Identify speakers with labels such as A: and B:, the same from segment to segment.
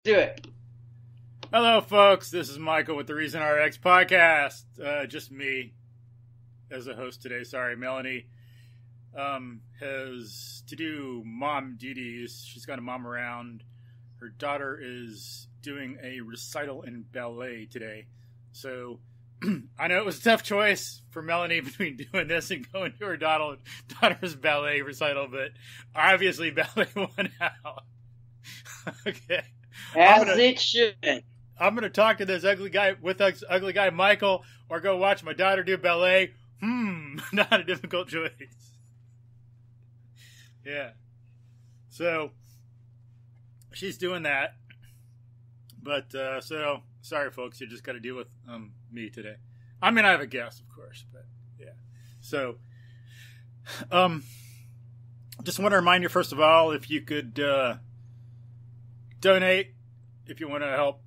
A: Do it.
B: Hello, folks. This is Michael with the Reason RX podcast. Just me as a host today. Sorry, Melanie has to do mom duties. She's got a mom around. Her daughter is doing a recital in ballet today. So I know it was a tough choice for Melanie between doing this and going to her daughter's ballet recital, but obviously ballet won out. Okay.
A: It should.
B: I'm going to talk to this ugly guy, Michael, or go watch my daughter do ballet. Not a difficult choice. Yeah. So, she's doing that. But, so, sorry, folks. You just got to deal with me today. I mean, I have a guest, of course, but, yeah. So, just want to remind you, first of all, if you could donate, if you want to help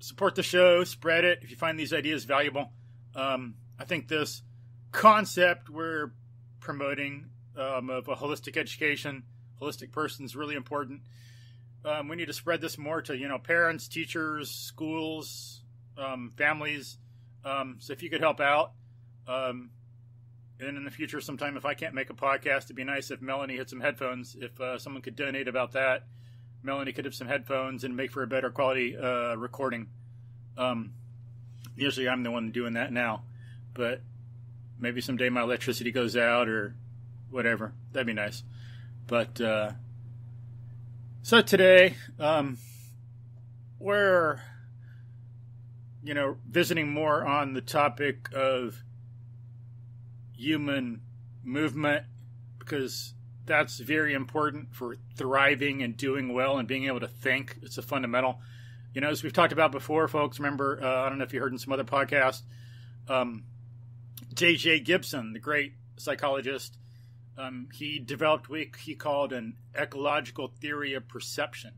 B: support the show, spread it, if you find these ideas valuable. I think this concept we're promoting of a holistic education, holistic person is really important. We need to spread this more to, parents, teachers, schools, families. So if you could help out, and in the future sometime, if I can't make a podcast, it'd be nice if Melanie had some headphones, if someone could donate about that. Melanie could have some headphones and make for a better quality recording. Usually I'm the one doing that now, but maybe someday my electricity goes out or whatever. That'd be nice. But so today we're visiting more on the topic of human movement, because that's very important for thriving and doing well and being able to think. It's a fundamental. As we've talked about before, folks, remember, I don't know if you heard in some other podcast, J.J. Gibson, the great psychologist, he developed what he called an ecological theory of perception.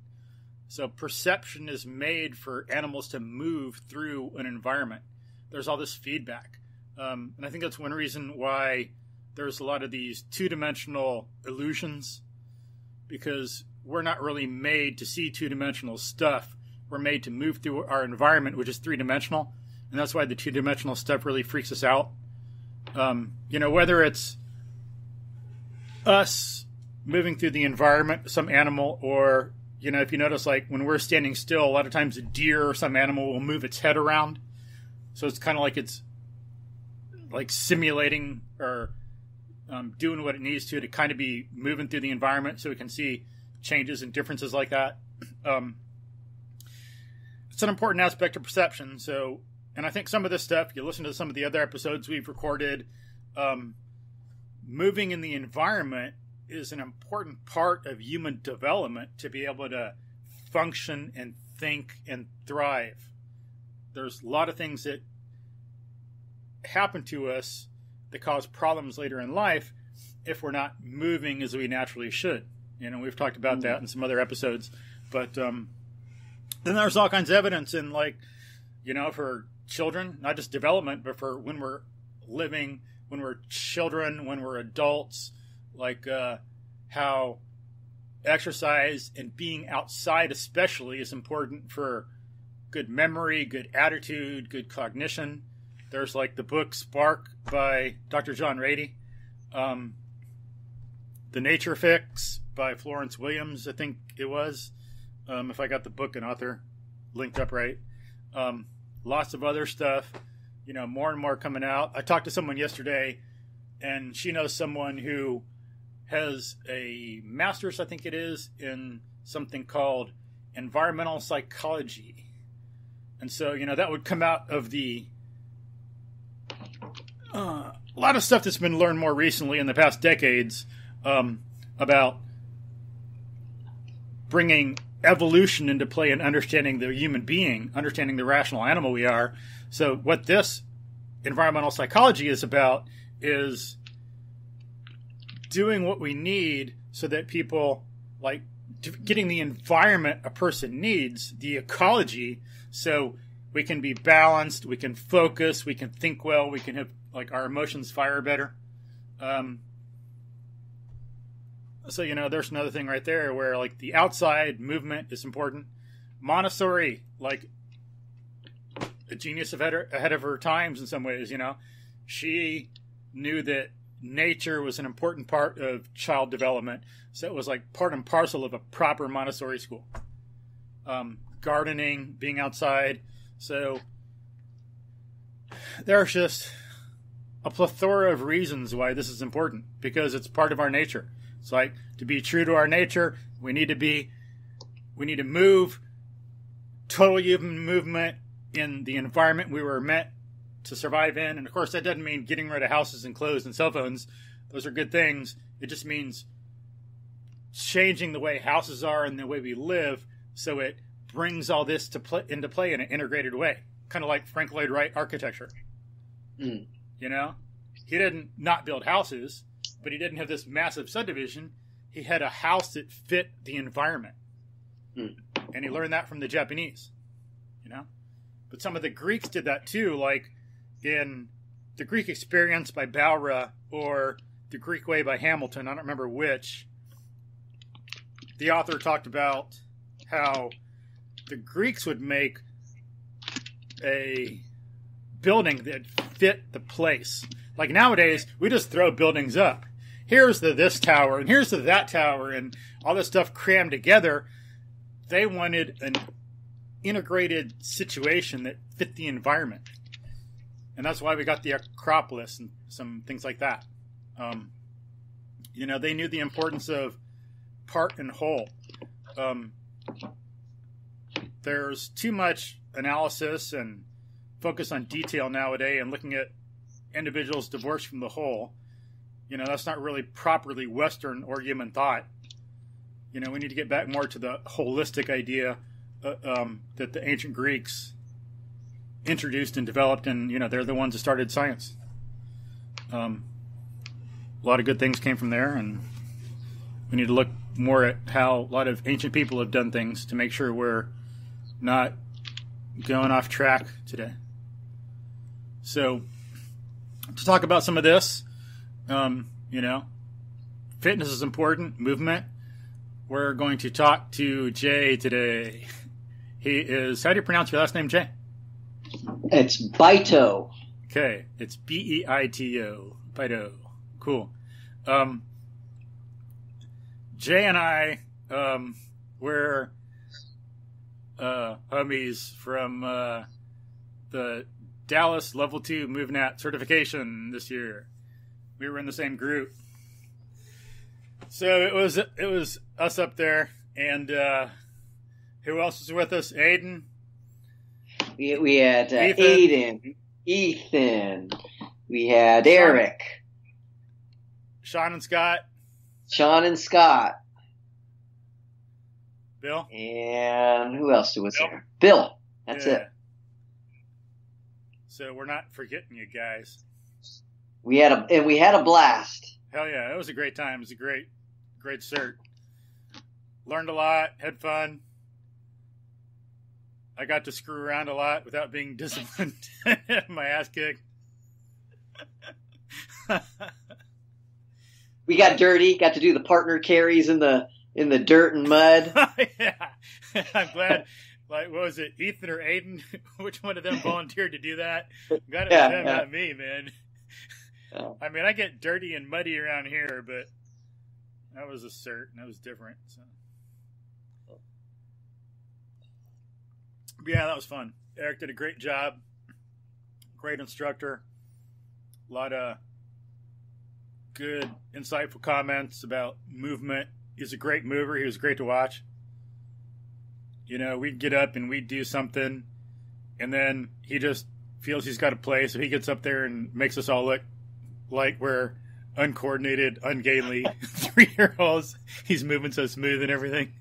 B: So perception is made for animals to move through an environment. There's all this feedback. And I think that's one reason why there's a lot of these two-dimensional illusions, because we're not really made to see two-dimensional stuff. We're made to move through our environment, which is three-dimensional, and that's why the two-dimensional stuff really freaks us out. Whether it's us moving through the environment, some animal, or, if you notice, like when we're standing still, a lot of times a deer or some animal will move its head around. So it's kind of like it's like simulating or doing what it needs to kind of be moving through the environment, so we can see changes and differences like that. It's an important aspect of perception. So, and I think some of this stuff, you listen to some of the other episodes we've recorded, moving in the environment is an important part of human development to be able to function and think and thrive. There's a lot of things that happen to us that cause problems later in life if we're not moving as we naturally should. We've talked about that in some other episodes. But then there's all kinds of evidence in, for children, not just development, but for when we're living, when we're children, when we're adults, how exercise and being outside especially is important for good memory, good attitude, good cognition. There's the book Spark by Dr. John Rady. The Nature Fix by Florence Williams, I think it was. If I got the book and author linked up right. Lots of other stuff, more and more coming out. I talked to someone yesterday, and she knows someone who has a master's, I think it is, in something called environmental psychology. And so, that would come out of the a lot of stuff that's been learned more recently in the past decades about bringing evolution into play and understanding the human being, understanding the rational animal we are. So what this environmental psychology is about is doing what we need so that people, getting the environment a person needs, the ecology, so we can be balanced, we can focus, we can think well, we can have our emotions fire better. So, there's another thing right there where the outside movement is important, Montessori, like a genius ahead of her times in some ways, She knew that nature was an important part of child development. So it was like part and parcel of a proper Montessori school. Gardening, being outside. So there's just a plethora of reasons why this is important, because it's part of our nature. It's like, to be true to our nature, we need to move, total human movement in the environment we were meant to survive in. And of course, that doesn't mean getting rid of houses and clothes and cell phones. Those are good things. It just means changing the way houses are and the way we live, so it brings all this into play in an integrated way. Kind of like Frank Lloyd Wright architecture.
C: Mm.
B: He didn't not build houses, but he didn't have this massive subdivision. He had a house that fit the environment.
C: Mm.
B: And he learned that from the Japanese, But some of the Greeks did that too, like in The Greek Experience by Bowra or The Greek Way by Hamilton. I don't remember which. The author talked about how the Greeks would make a building that fit the place. Like nowadays, we just throw buildings up. Here's this tower, and here's that tower, and all this stuff crammed together. They wanted an integrated situation that fit the environment. And that's why we got the Acropolis and some things like that. They knew the importance of part and whole. There's too much analysis and focus on detail nowadays and looking at individuals divorced from the whole. That's not really properly Western or human thought. We need to get back more to the holistic idea that the ancient Greeks introduced and developed, and they're the ones that started science. A lot of good things came from there, and we need to look more at how a lot of ancient people have done things to make sure we're not going off track today. So, to talk about some of this, fitness is important, movement. We're going to talk to Jay today. He is, how do you pronounce your last name, Jay?
C: It's Beito.
B: Okay, it's Beito. Beito. Cool. Jay and I we're homies from the Dallas Level 2 MovNat certification this year. We were in the same group. So it was us up there, and who else was with us? Aiden?
C: We had Aiden, Ethan, we had Eric.
B: Sean and Scott. Bill?
C: And who else was there? Bill. That's it.
B: So we're not forgetting you guys.
C: We had a blast.
B: Hell yeah, it was a great time. It was a great cert. Learned a lot, had fun. I got to screw around a lot without being disciplined. My ass kicked.
C: We got dirty, got to do the partner carries in the dirt and mud.
B: Yeah. I'm glad. Like, what was it, Ethan or Aiden? Which one of them volunteered to do that? Got it was them, not me, man. I mean, I get dirty and muddy around here, but that was a cert, and that was different. So. But yeah, that was fun. Eric did a great job. Great instructor. A lot of good, insightful comments about movement. He's a great mover. He was great to watch. We'd get up and we'd do something, and then he just feels he's got to play, so he gets up there and makes us all look like we're uncoordinated, ungainly 3-year-olds. He's moving so smooth and everything.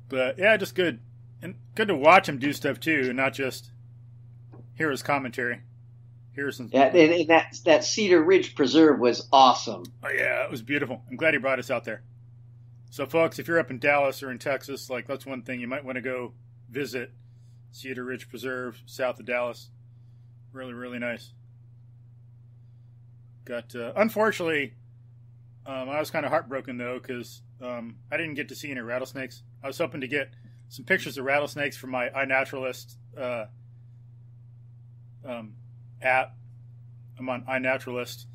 B: But yeah, just good. And good to watch him do stuff too, not just hear his commentary. Here's some.
C: Yeah, and that Cedar Ridge Preserve was awesome.
B: Oh yeah, it was beautiful. I'm glad he brought us out there. So folks, if you're up in Dallas or in Texas, like, that's one thing you might want to go visit. Cedar Ridge Preserve, south of Dallas. Really, really nice. Unfortunately, I was kind of heartbroken though, because I didn't get to see any rattlesnakes. I was hoping to get some pictures of rattlesnakes from my iNaturalist app. I'm on iNaturalist.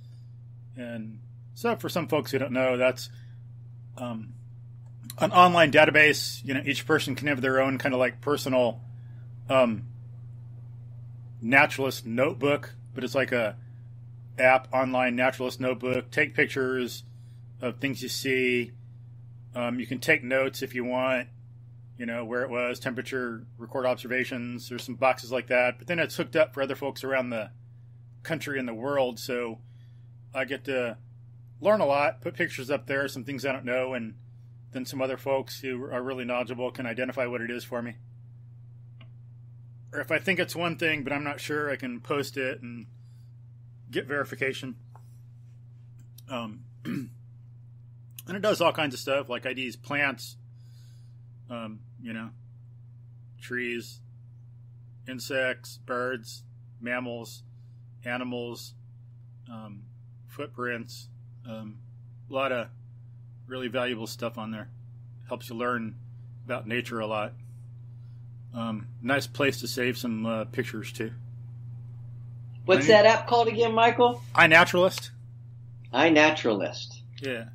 B: And so for some folks who don't know, that's an online database. You know, each person can have their own kind of like personal naturalist notebook, but it's like a app online naturalist notebook. Take pictures of things you see. You can take notes if you want, you know, where it was, temperature, record observations. There's some boxes like that. But then it's hooked up for other folks around the country and the world. So I get to learn a lot, put pictures up there, some things I don't know, and then some other folks who are really knowledgeable can identify what it is for me. Or if I think it's one thing, but I'm not sure, I can post it and get verification. And it does all kinds of stuff, like IDs, plants, you know, trees, insects, birds, mammals, animals, footprints, a lot of really valuable stuff on there. Helps you learn about nature a lot. Nice place to save some pictures too.
C: What's that app called again, Michael?
B: iNaturalist.
C: iNaturalist.
B: Yeah.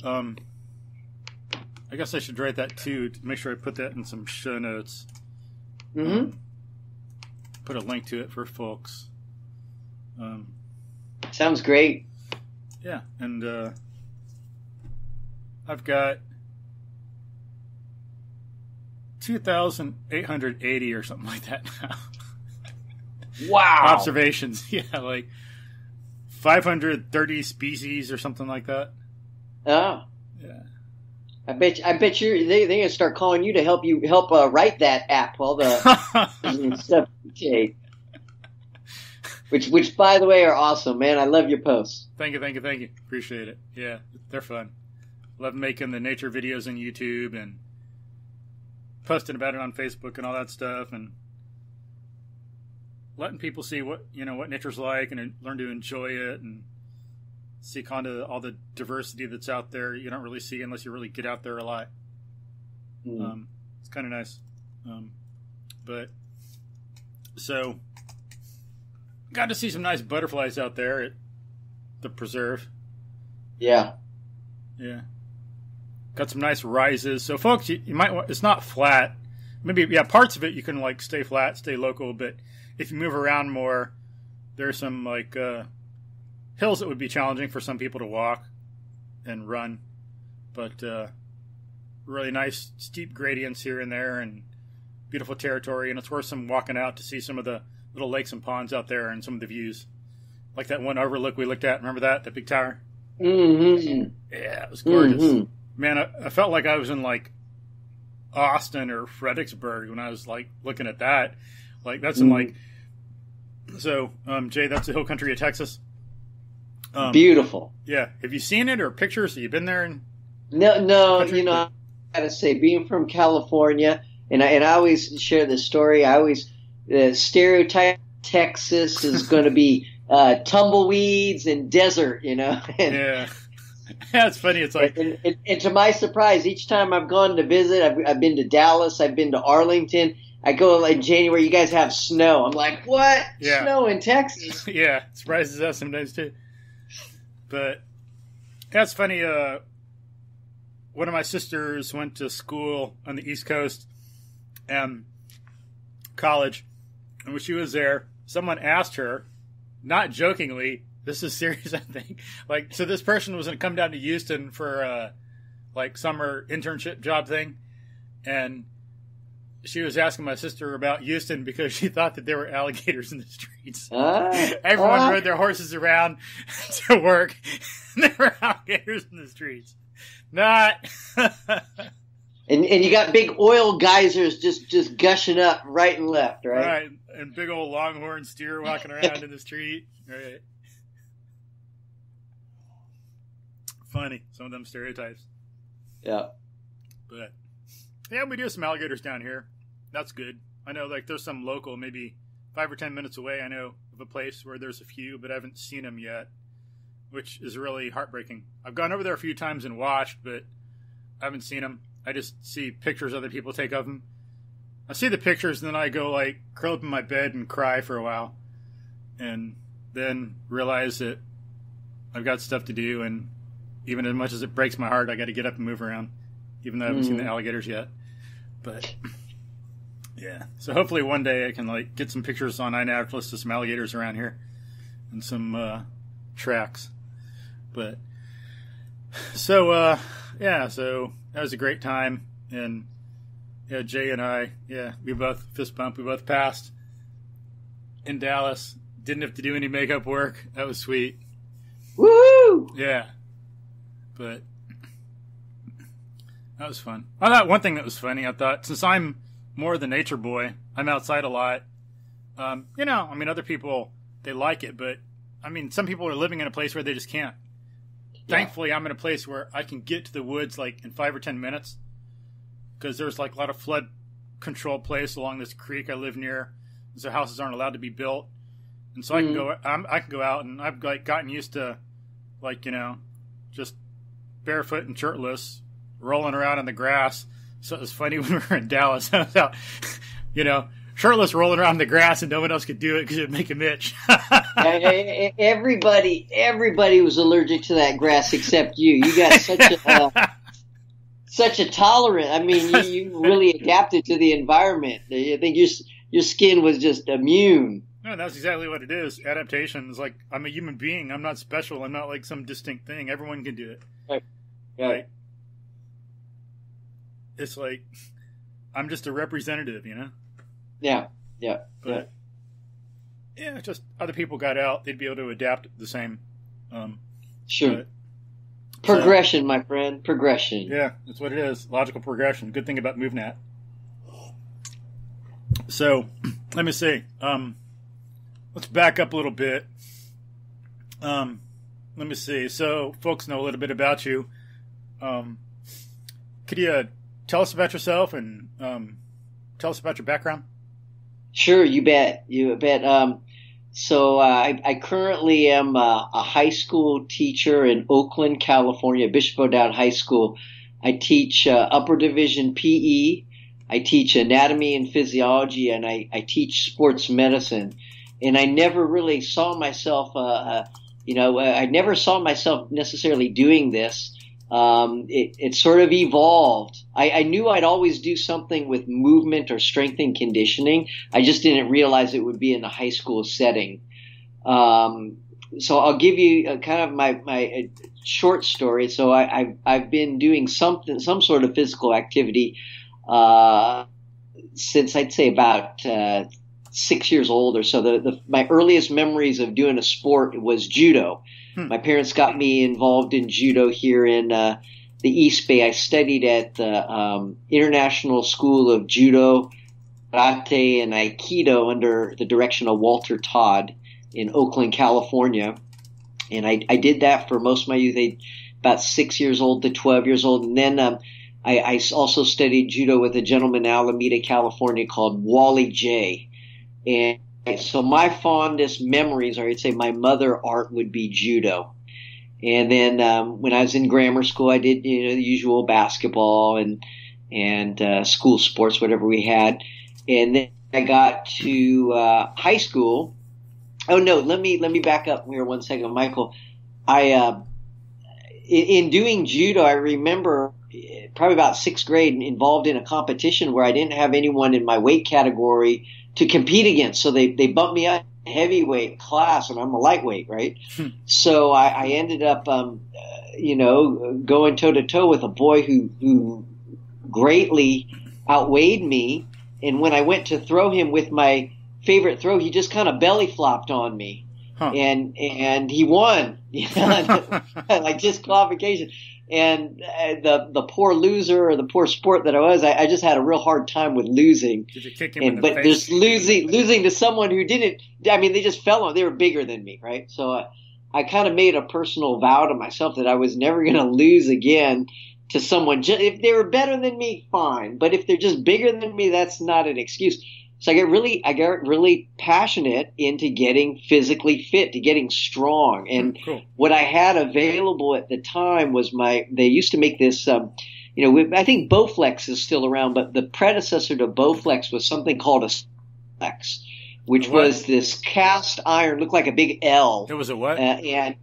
B: I guess I should write that too, to make sure I put that in some show notes.
C: Mm-hmm.
B: Put a link to it for folks.
C: Sounds great.
B: Yeah, and I've got 2,880 or something like that now.
C: Wow.
B: Observations. Yeah, like 530 species or something like that.
C: Oh.
B: Yeah.
C: I bet they're gonna start calling you to help write that app, all the stuff. Which by the way are awesome, man. I love your posts.
B: Thank you. Appreciate it. Yeah, they're fun. Love making the nature videos on YouTube and posting about it on Facebook and all that stuff, and letting people see what nature's like and learn to enjoy it and see kind of all the diversity that's out there you don't really see unless you really get out there a lot. It's kind of nice. But so got to see some nice butterflies out there at the preserve.
C: Yeah.
B: Got some nice rises. So folks, you might want, it's not flat. Maybe, parts of it you can like stay flat, stay local, but if you move around more, there's some like hills that would be challenging for some people to walk and run, but really nice steep gradients here and there and beautiful territory, and it's worth some walking out to see some of the little lakes and ponds out there and some of the views. Like that one overlook we looked at, remember that big tower?
C: Mm-hmm.
B: Yeah, it was gorgeous.
C: Mm-hmm.
B: Man, I felt like I was in like Austin or Fredericksburg when I was like looking at that. Like that's in like, so Jay, that's the hill country of Texas.
C: Beautiful.
B: Yeah. Have you seen it or pictures? Have you been there?
C: No. You know, I gotta say, being from California, and I always share this story. I always stereotype Texas is going to be tumbleweeds and desert. You know.
B: Yeah. That's funny. It's like,
C: and to my surprise, each time I've gone to visit, I've been to Dallas, I've been to Arlington. I go in January, you guys have snow. I'm like, what?
B: Yeah.
C: Snow in Texas?
B: Yeah, it surprises us sometimes too. But that's funny. One of my sisters went to school on the East Coast, college, and when she was there, someone asked her, not jokingly, this is serious, I think. Like, so this person was going to come down to Houston for like summer internship job thing, and she was asking my sister about Houston because she thought that there were alligators in the streets. Everyone rode their horses around to work, and there were alligators in the streets. Not.
C: And you got big oil geysers just gushing up right and left, right?
B: Right, and big old longhorn steer walking around in the street. Right. Funny, some of them stereotypes.
C: Yeah.
B: But yeah, we do have some alligators down here. That's good. I know, like, there's some local, maybe 5 or 10 minutes away. I know of a place where there's a few, but I haven't seen them yet, which is really heartbreaking. I've gone over there a few times and watched, but I haven't seen them. I just see pictures other people take of them. I see the pictures, and then I go, like, curl up in my bed and cry for a while. And then realize that I've got stuff to do, and even as much as it breaks my heart, I got to get up and move around, even though I haven't seen the alligators yet. But, yeah. So hopefully one day I can, like, get some pictures on iNaturalist of some alligators around here and some tracks. But, so, yeah, so that was a great time. And, yeah, Jay and I, yeah, we both fist bump. We both passed in Dallas. Didn't have to do any makeup work. That was sweet.
C: Woo!
B: Yeah. But that was fun. I thought one thing that was funny, I thought, since I'm more the nature boy, I'm outside a lot. You know, I mean, other people, they like it, but, I mean, some people are living in a place where they just can't. Yeah. Thankfully, I'm in a place where I can get to the woods, like, in 5 or 10 minutes. Because there's, like, a lot of flood control place along this creek I live near. So houses aren't allowed to be built. And so I can go out, and I've, like, gotten used to, like, you know, just barefoot and shirtless, rolling around in the grass. So it was funny when we were in Dallas. I was out, you know, shirtless rolling around in the grass, and no one else could do it because it would make him itch.
C: Everybody was allergic to that grass except you. You got such a tolerant. I mean, you really adapted to the environment. I think your skin was just immune.
B: No, that's exactly what it is. Adaptation is like, I'm a human being. I'm not special. I'm not like some distinct thing. Everyone can do it.
C: Right.
B: Like, it's like, I'm just a representative, you know?
C: Yeah.
B: But, yeah, just other people got out. They'd be able to adapt the same.
C: Sure. Progression, my friend. Progression.
B: Yeah, that's what it is. Logical progression. Good thing about MovNat. So, let me see. Let's back up a little bit. Let me see. So, folks know a little bit about you. Could you tell us about yourself and tell us about your background?
C: Sure, you bet. So I currently am a high school teacher in Oakland, California, Bishop O'Dowd High School. I teach upper division PE. I teach anatomy and physiology, and I teach sports medicine. And I never really saw myself, I never saw myself necessarily doing this. It sort of evolved. I knew I'd always do something with movement or strength and conditioning. I just didn't realize it would be in a high school setting. So I'll give you kind of my short story. So I've been doing some sort of physical activity since I'd say about 6 years old or so. My earliest memories of doing a sport was judo. My parents got me involved in judo here in the East Bay. I studied at the International School of Judo, Karate, and Aikido under the direction of Walter Todd in Oakland, California. And I did that for most of my youth, about 6 years old to 12 years old. And then I also studied judo with a gentleman in Alameda, California called Wally J. And so my fondest memories, or I'd say my mother art, would be judo. And then when I was in grammar school, I did the usual basketball and school sports, whatever we had. And then I got to high school. Oh no, let me back up here 1 second, Michael. In doing judo, I remember probably about sixth grade involved in a competition where I didn't have anyone in my weight category to compete against. So they bumped me up heavyweight class, and I'm a lightweight, right? So I ended up, going toe to toe with a boy who greatly outweighed me. And when I went to throw him with my favorite throw, he just kind of belly flopped on me, and he won, like disqualification. And the poor loser, or the poor sport that I was, I just had a real hard time with losing.
B: Did you kick him in the face?
C: But just losing to someone who didn't. I mean, they just fell on. They were bigger than me, right? So I kind of made a personal vow to myself that I was never going to lose again to someone. If they were better than me, fine. But if they're just bigger than me, that's not an excuse. So I got really passionate into getting physically fit, to getting strong. And
B: cool.
C: What I had available at the time was they used to make this, I think Bowflex is still around, but the predecessor to Bowflex was something called a Flex, which was this cast iron, looked like a big L.
B: It was a what?
C: And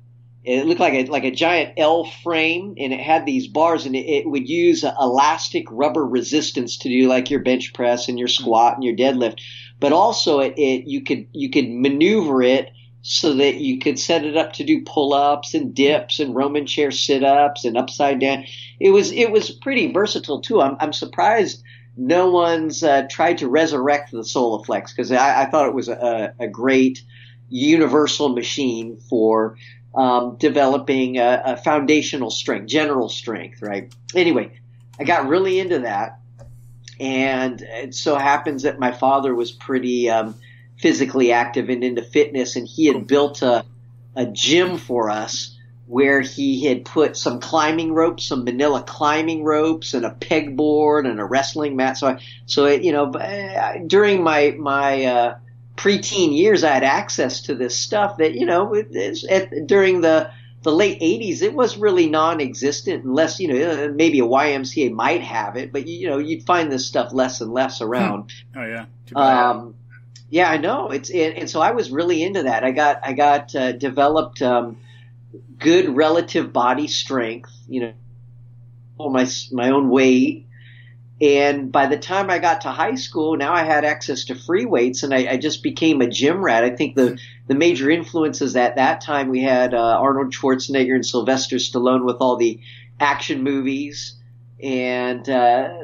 C: it looked like a giant L frame, and it had these bars, and it would use elastic rubber resistance to do like your bench press and your squat and your deadlift. But also you could maneuver it so that you could set it up to do pull-ups and dips and Roman chair sit-ups and upside down. It was pretty versatile too. I'm surprised no one's tried to resurrect the Soliflex, because I thought it was a great universal machine for developing a foundational strength, general strength, right? Anyway, I got really into that, and it so happens that my father was pretty physically active and into fitness, and he had built a gym for us where he had put some climbing ropes, some manila climbing ropes, and a pegboard and a wrestling mat. During my preteen years, I had access to this stuff that, during the late 80s, it was really non-existent, unless, maybe a YMCA might have it, but, you'd find this stuff less and less around.
B: Oh, yeah. Too bad.
C: Yeah, I know. And so I was really into that. I got developed good relative body strength, my own weight. And by the time I got to high school, now I had access to free weights, and I just became a gym rat. I think the major influences at that time, we had Arnold Schwarzenegger and Sylvester Stallone with all the action movies. And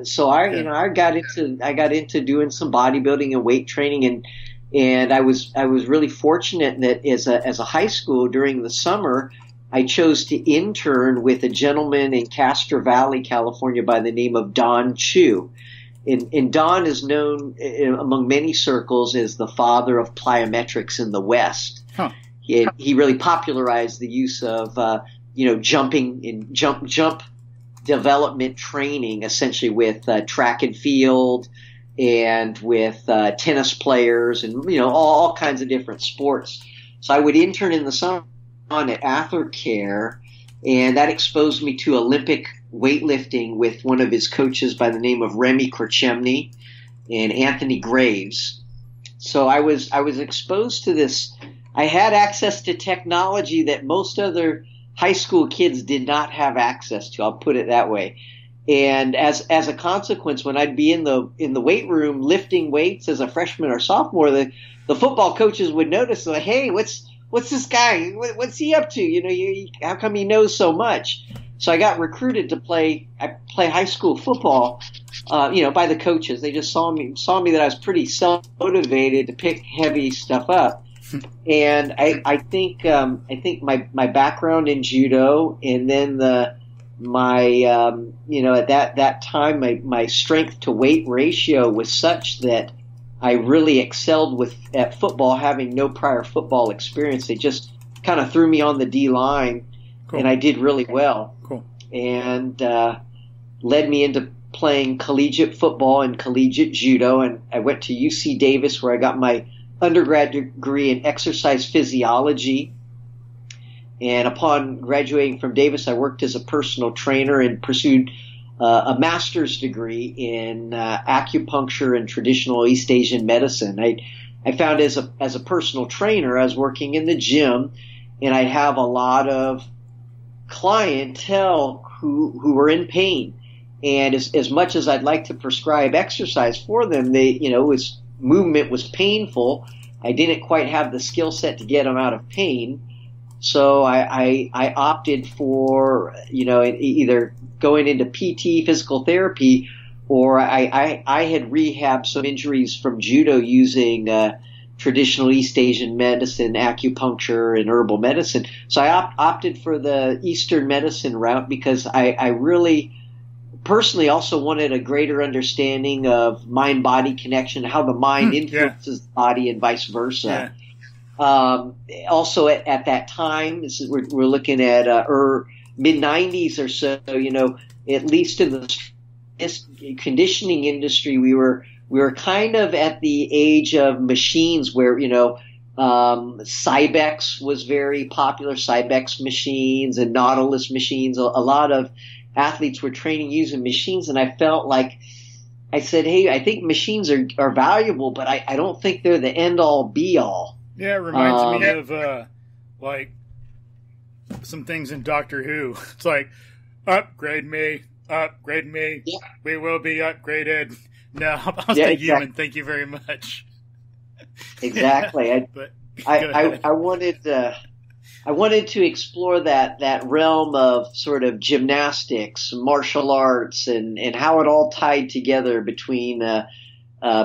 C: so I got into doing some bodybuilding and weight training, and I was really fortunate that as a high school during the summer, I chose to intern with a gentleman in Castro Valley, California, by the name of Don Chu. And Don is known among many circles as the father of plyometrics in the West.
B: Huh.
C: He really popularized the use of jumping and jump development training, essentially with track and field and with tennis players and all kinds of different sports. So I would intern in the summer at Athercare, and that exposed me to Olympic weightlifting with one of his coaches by the name of Remy Korchemny and Anthony Graves. So I was exposed to this. I had access to technology that most other high school kids did not have access to. I'll put it that way. And as a consequence, when I'd be in the weight room lifting weights as a freshman or sophomore, the football coaches would notice, like, hey, what's this guy? What's he up to? How come he knows so much? So I got recruited to play high school football, by the coaches. They just saw me that I was pretty self-motivated to pick heavy stuff up. And I think my background in judo, and then at that time my strength to weight ratio was such that I really excelled at football, having no prior football experience. They just kind of threw me on the D line, and I did really well.
B: Cool.
C: And led me into playing collegiate football and collegiate judo. And I went to UC Davis, where I got my undergraduate degree in exercise physiology. And upon graduating from Davis, I worked as a personal trainer and pursued a master's degree in acupuncture and traditional East Asian medicine. I found as a personal trainer, I was working in the gym, and I'd have a lot of clientele who were in pain. And as much as I'd like to prescribe exercise for them, movement was painful. I didn't quite have the skill set to get them out of pain. So I opted for, either going into PT, physical therapy, or I had rehabbed some injuries from judo using traditional East Asian medicine, acupuncture, and herbal medicine. So I opted for the Eastern medicine route because I really personally also wanted a greater understanding of mind-body connection, how the mind influences the body and vice versa.
B: Yeah.
C: Also at that time, we're looking at mid-90s or so, at least in the conditioning industry, we were kind of at the age of machines where, Cybex was very popular, Cybex machines and Nautilus machines, a lot of athletes were training using machines, and I felt like I said, hey, I think machines are valuable, but I don't think they're the end-all, be-all.
B: Yeah, it reminds me of like some things in Doctor Who. It's like, upgrade me,
C: Yeah.
B: we will be upgraded. No, I'll stay human. Thank you very much.
C: Exactly. I wanted to explore that realm of sort of gymnastics, martial arts, and how it all tied together between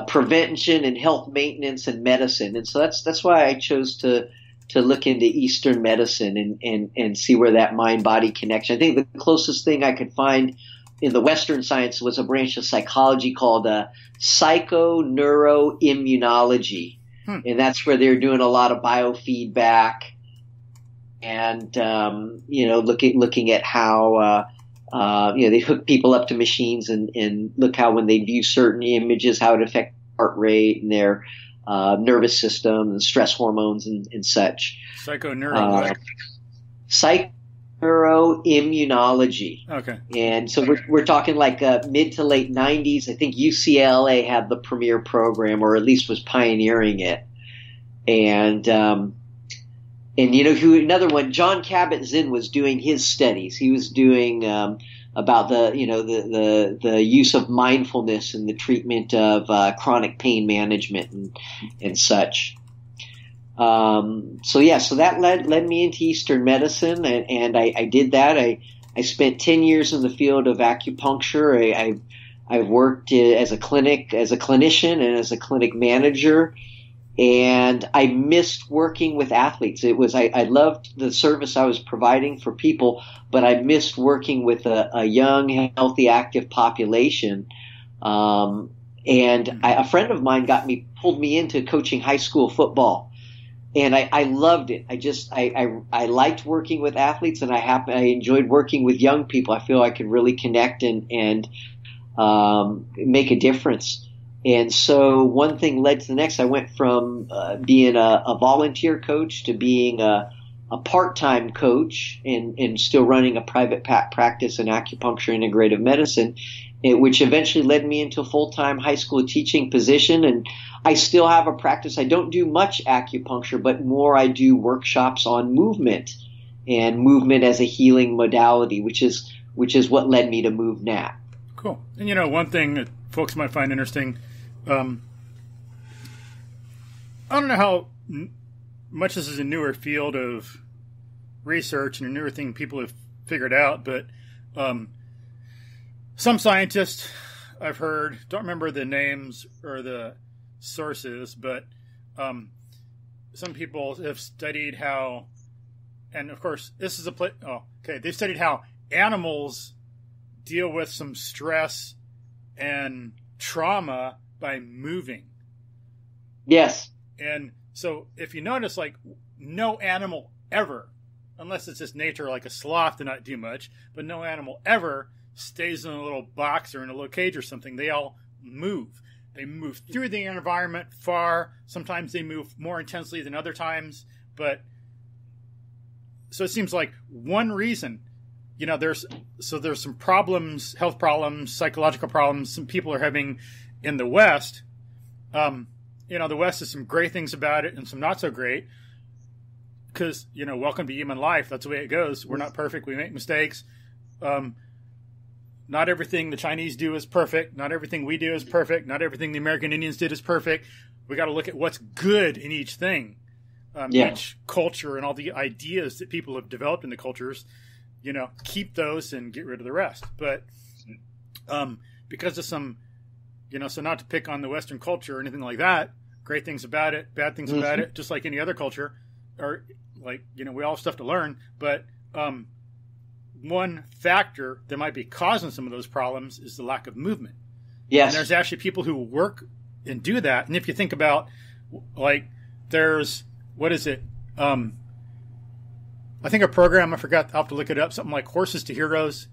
C: prevention and health maintenance and medicine. And so that's why I chose to look into Eastern medicine and see where that mind-body connection. I think the closest thing I could find in the Western science was a branch of psychology called psychoneuroimmunology. And that's where they're doing a lot of biofeedback and, looking at how, they hook people up to machines and look how when they view certain images, how it affects heart rate and their nervous system and stress hormones and such. Psychoneuroimmunology.
B: Okay.
C: And so we're talking like mid to late 90s. I think UCLA had the premier program, or at least was pioneering it. And another one, John Kabat-Zinn was doing his studies. He was doing about the use of mindfulness in the treatment of chronic pain management and such. So that led me into Eastern medicine, and I did that. I spent 10 years in the field of acupuncture. I've worked as a clinician and as a clinic manager, and I missed working with athletes. I loved the service I was providing for people, but I missed working with a young, healthy, active population. A friend of mine pulled me into coaching high school football. And I loved it. I liked working with athletes, and I enjoyed working with young people. I feel I could really connect and make a difference. And so one thing led to the next. I went from being a volunteer coach to being a part-time coach and still running a private practice in acupuncture integrative medicine, which eventually led me into a full-time high school teaching position. And I still have a practice. I don't do much acupuncture, but more I do workshops on movement and movement as a healing modality, which is what led me to MovNat.
B: Cool. And one thing that folks might find interesting, I don't know how much this is a newer field of research and a newer thing people have figured out, but some scientists I've heard, don't remember the names or the sources, but some people have studied how, and of course this is they've studied how animals deal with some stress and trauma by moving.
C: Yes.
B: And so if you notice, like, no animal ever, unless it's just nature, like a sloth, to not do much, but no animal ever stays in a little box or in a little cage or something. They all move. They move through the environment far. Sometimes they move more intensely than other times. But so it seems like one reason, there's some problems, health problems, psychological problems some people are having in the West. The West has some great things about it and some not so great. Because, welcome to human life. That's the way it goes. We're not perfect. We make mistakes. Not everything the Chinese do is perfect. Not everything we do is perfect. Not everything the American Indians did is perfect. We got to look at what's good in each thing, each culture, and all the ideas that people have developed in the cultures. Keep those and get rid of the rest. But because of some, so not to pick on the Western culture or anything like that, great things about it, bad things about it, just like any other culture, or like, we all have stuff to learn. But one factor that might be causing some of those problems is the lack of movement.
C: Yes.
B: And there's actually people who work and do that. And if you think about, like, there's, what is it? I think a program, I forgot, I'll have to look it up, something like Horses to Heroes.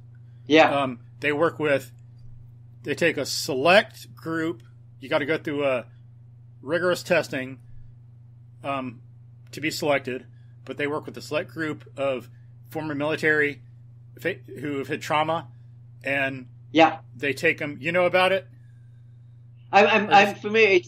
C: Yeah.
B: They take a select group. You got to go through a rigorous testing to be selected, but they work with a select group of former military who have had trauma, and
C: yeah,
B: they take them. You know about it?
C: I'm familiar.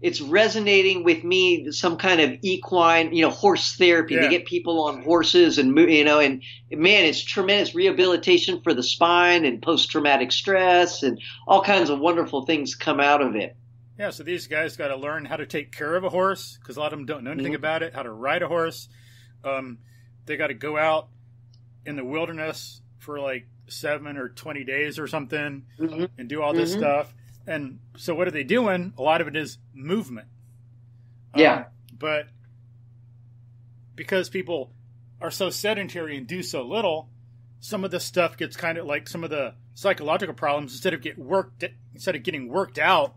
C: It's resonating with me. Some kind of equine, horse therapy.
B: Yeah.
C: They get people on horses and and man, it's tremendous rehabilitation for the spine and post-traumatic stress and all kinds of wonderful things come out of it.
B: Yeah. So these guys got to learn how to take care of a horse because a lot of them don't know anything about it. How to ride a horse. They got to go out in the wilderness for like 7 or 20 days or something and do all this stuff. And so what are they doing? A lot of it is movement.
C: Yeah.
B: But because people are so sedentary and do so little, some of the stuff gets kind of like some of the psychological problems, instead of getting worked out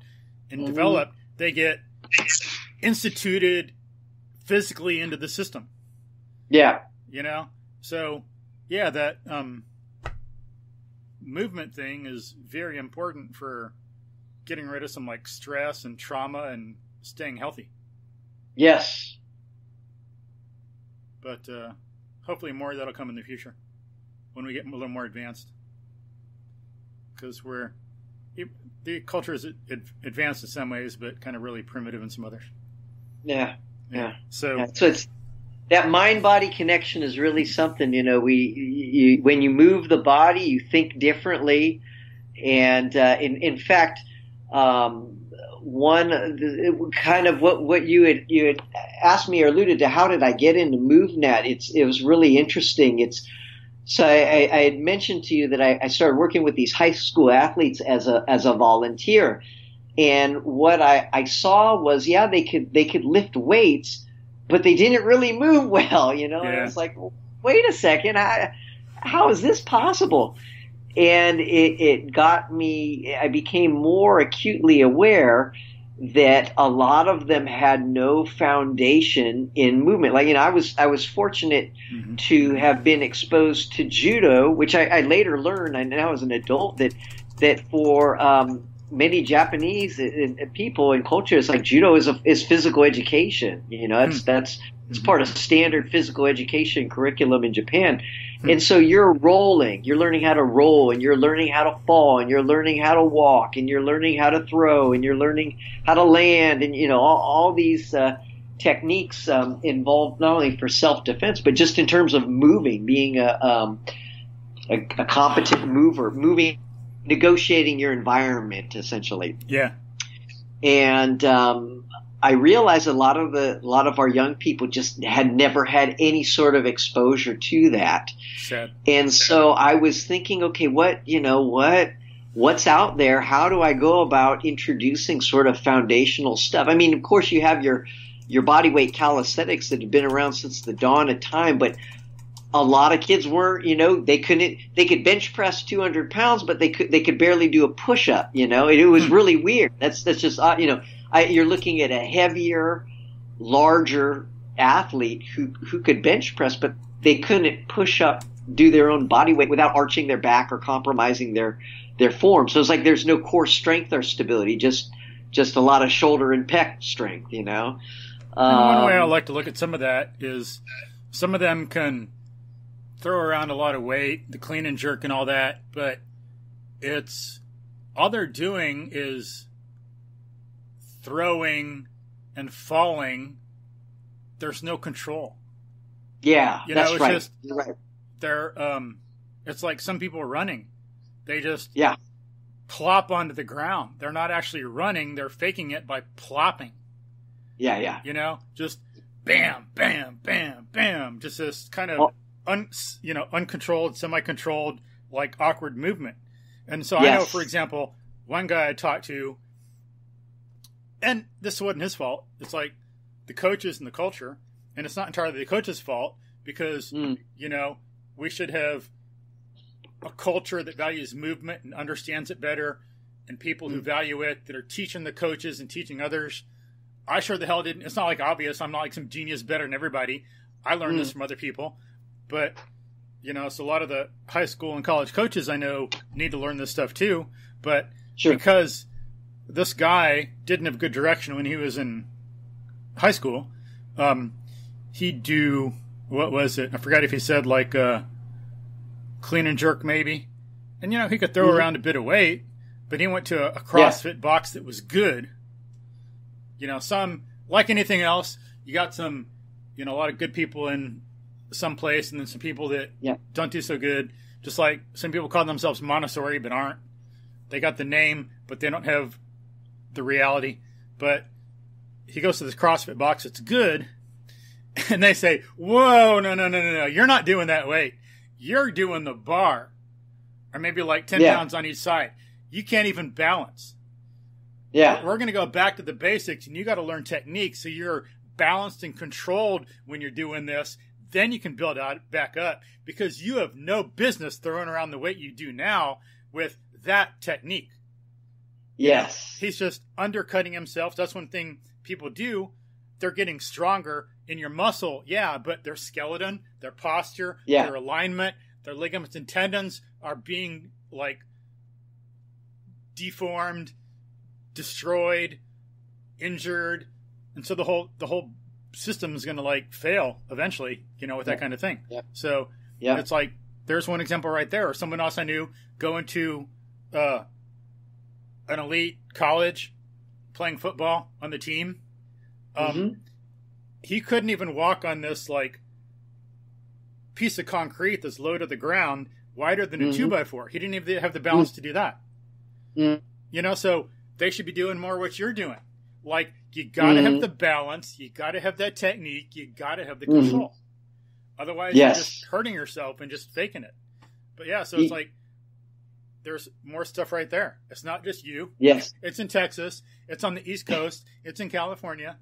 B: and developed, they get instituted physically into the system.
C: Yeah.
B: So yeah, that movement thing is very important for getting rid of some like stress and trauma and staying healthy.
C: Yes.
B: But hopefully more of that'll come in the future when we get a little more advanced. Because the culture is advanced in some ways, but kind of really primitive in some others.
C: Yeah.
B: So
C: it's that mind-body connection is really something. When you move the body, you think differently, and in fact. One kind of what you had asked me or alluded to, how did I get into MovNat? It was really interesting. So I had mentioned to you that I started working with these high school athletes as a volunteer, and what I saw was they could lift weights, but they didn't really move well, And I was like, well, wait a second, how is this possible? And it got me, I became more acutely aware that a lot of them had no foundation in movement. Like, I was fortunate to have been exposed to judo, which I later learned, and now as an adult, that for many Japanese people and cultures, like judo is physical education. That's part of standard physical education curriculum in Japan. And so you're learning how to roll, and you're learning how to fall, and you're learning how to walk, and you're learning how to throw, and you're learning how to land, and all these techniques involved not only for self-defense, but just in terms of moving, being a competent mover, negotiating your environment essentially.
B: Yeah.
C: And I realized a lot of our young people just had never had any sort of exposure to that.
B: Sad.
C: And so I was thinking, okay, what's out there? How do I go about introducing sort of foundational stuff? I mean, of course you have your body weight calisthenics that have been around since the dawn of time, but a lot of kids weren't, they could bench press 200 pounds, but they could barely do a push up, it was really weird. That's just, you're looking at a heavier, larger athlete who could bench press, but they couldn't push up, do their own body weight without arching their back or compromising their form. So it's like there's no core strength or stability, just a lot of shoulder and pec strength,
B: And one way I like to look at some of that is some of them can throw around a lot of weight, the clean and jerk and all that, but all they're doing is throwing and falling. There's no control.
C: Yeah, that's
B: it's
C: right.
B: just,
C: you're right.
B: They're it's like some people running. They just plop onto the ground. They're not actually running, they're faking it by plopping.
C: Yeah.
B: Just bam, bam, bam, bam. Just this kind of uncontrolled, semi-controlled, like awkward movement. And so I know, for example, one guy I talked to, and this wasn't his fault. It's like the coaches and the culture, and it's not entirely the coach's fault because, we should have a culture that values movement and understands it better, and people who value it that are teaching the coaches and teaching others. I sure the hell didn't. It's not like obvious. I'm not like some genius better than everybody. I learned this from other people. But, so a lot of the high school and college coaches I know need to learn this stuff too. But because this guy didn't have good direction when he was in high school, he'd do, what was it? I forgot if he said like clean and jerk maybe. And, he could throw around a bit of weight, but he went to a CrossFit box that was good. Some, like anything else, you got some, a lot of good people in some place, and then some people that don't do so good. Just like some people call themselves Montessori, but aren't. They got the name, but they don't have the reality. But he goes to this CrossFit box, it's good, and they say, whoa, no, you're not doing that weight. You're doing the bar. Or maybe like 10 pounds on each side. You can't even balance. Yeah. We're going to go back to the basics, and you got to learn techniques so you're balanced and controlled when you're doing this. Then you can build out back up, because you have no business throwing around the weight you do now with that technique.
C: Yes.
B: He's just undercutting himself. That's one thing people do. They're getting stronger in your muscle, but their skeleton, their posture, their alignment, their ligaments and tendons are being like deformed, destroyed, injured, and so the whole system is going to like fail eventually, with that kind of thing. So it's like, there's one example right there. Or someone else I knew going to an elite college, playing football on the team. He couldn't even walk on this like piece of concrete that's low to the ground, wider than a 2x4. He didn't even have the balance to do that. So they should be doing more what you're doing. Like, you got to have the balance, you got to have that technique, you got to have the control. Otherwise, you're just hurting yourself and just faking it. But so it's like, there's more stuff right there. It's not just you.
C: Yes.
B: It's in Texas. It's on the East Coast. It's in California.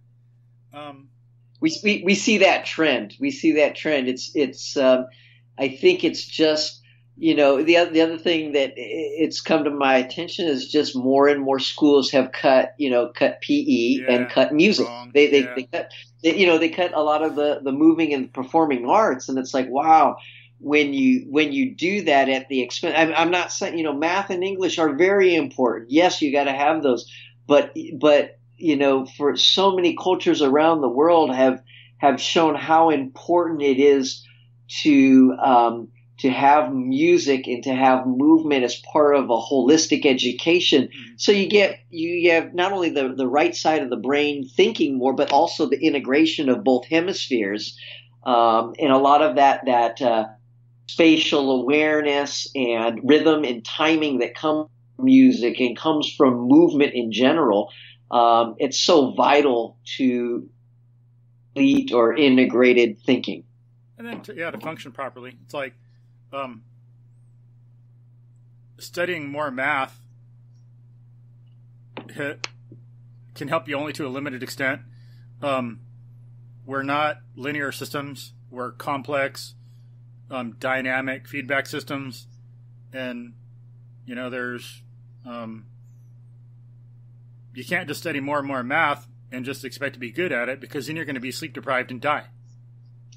C: We see that trend. It's I think it's just, the other thing that it's come to my attention is just more and more schools have cut PE and cut music. They cut a lot of the moving and performing arts, and it's like, wow, when you do that at the expense. I'm not saying, math and English are very important. Yes, you got to have those, but for so many cultures around the world have shown how important it is to have music and to have movement as part of a holistic education. So you have not only the right side of the brain thinking more, but also the integration of both hemispheres, and a lot of that spatial awareness and rhythm and timing that comes from music and comes from movement in general. It's so vital to complete or integrated thinking.
B: And then to function properly. It's like studying more math can help you only to a limited extent. We're not linear systems. We're complex, dynamic feedback systems. And, there's... you can't just study more and more math and just expect to be good at it, because then you're going to be sleep deprived and die.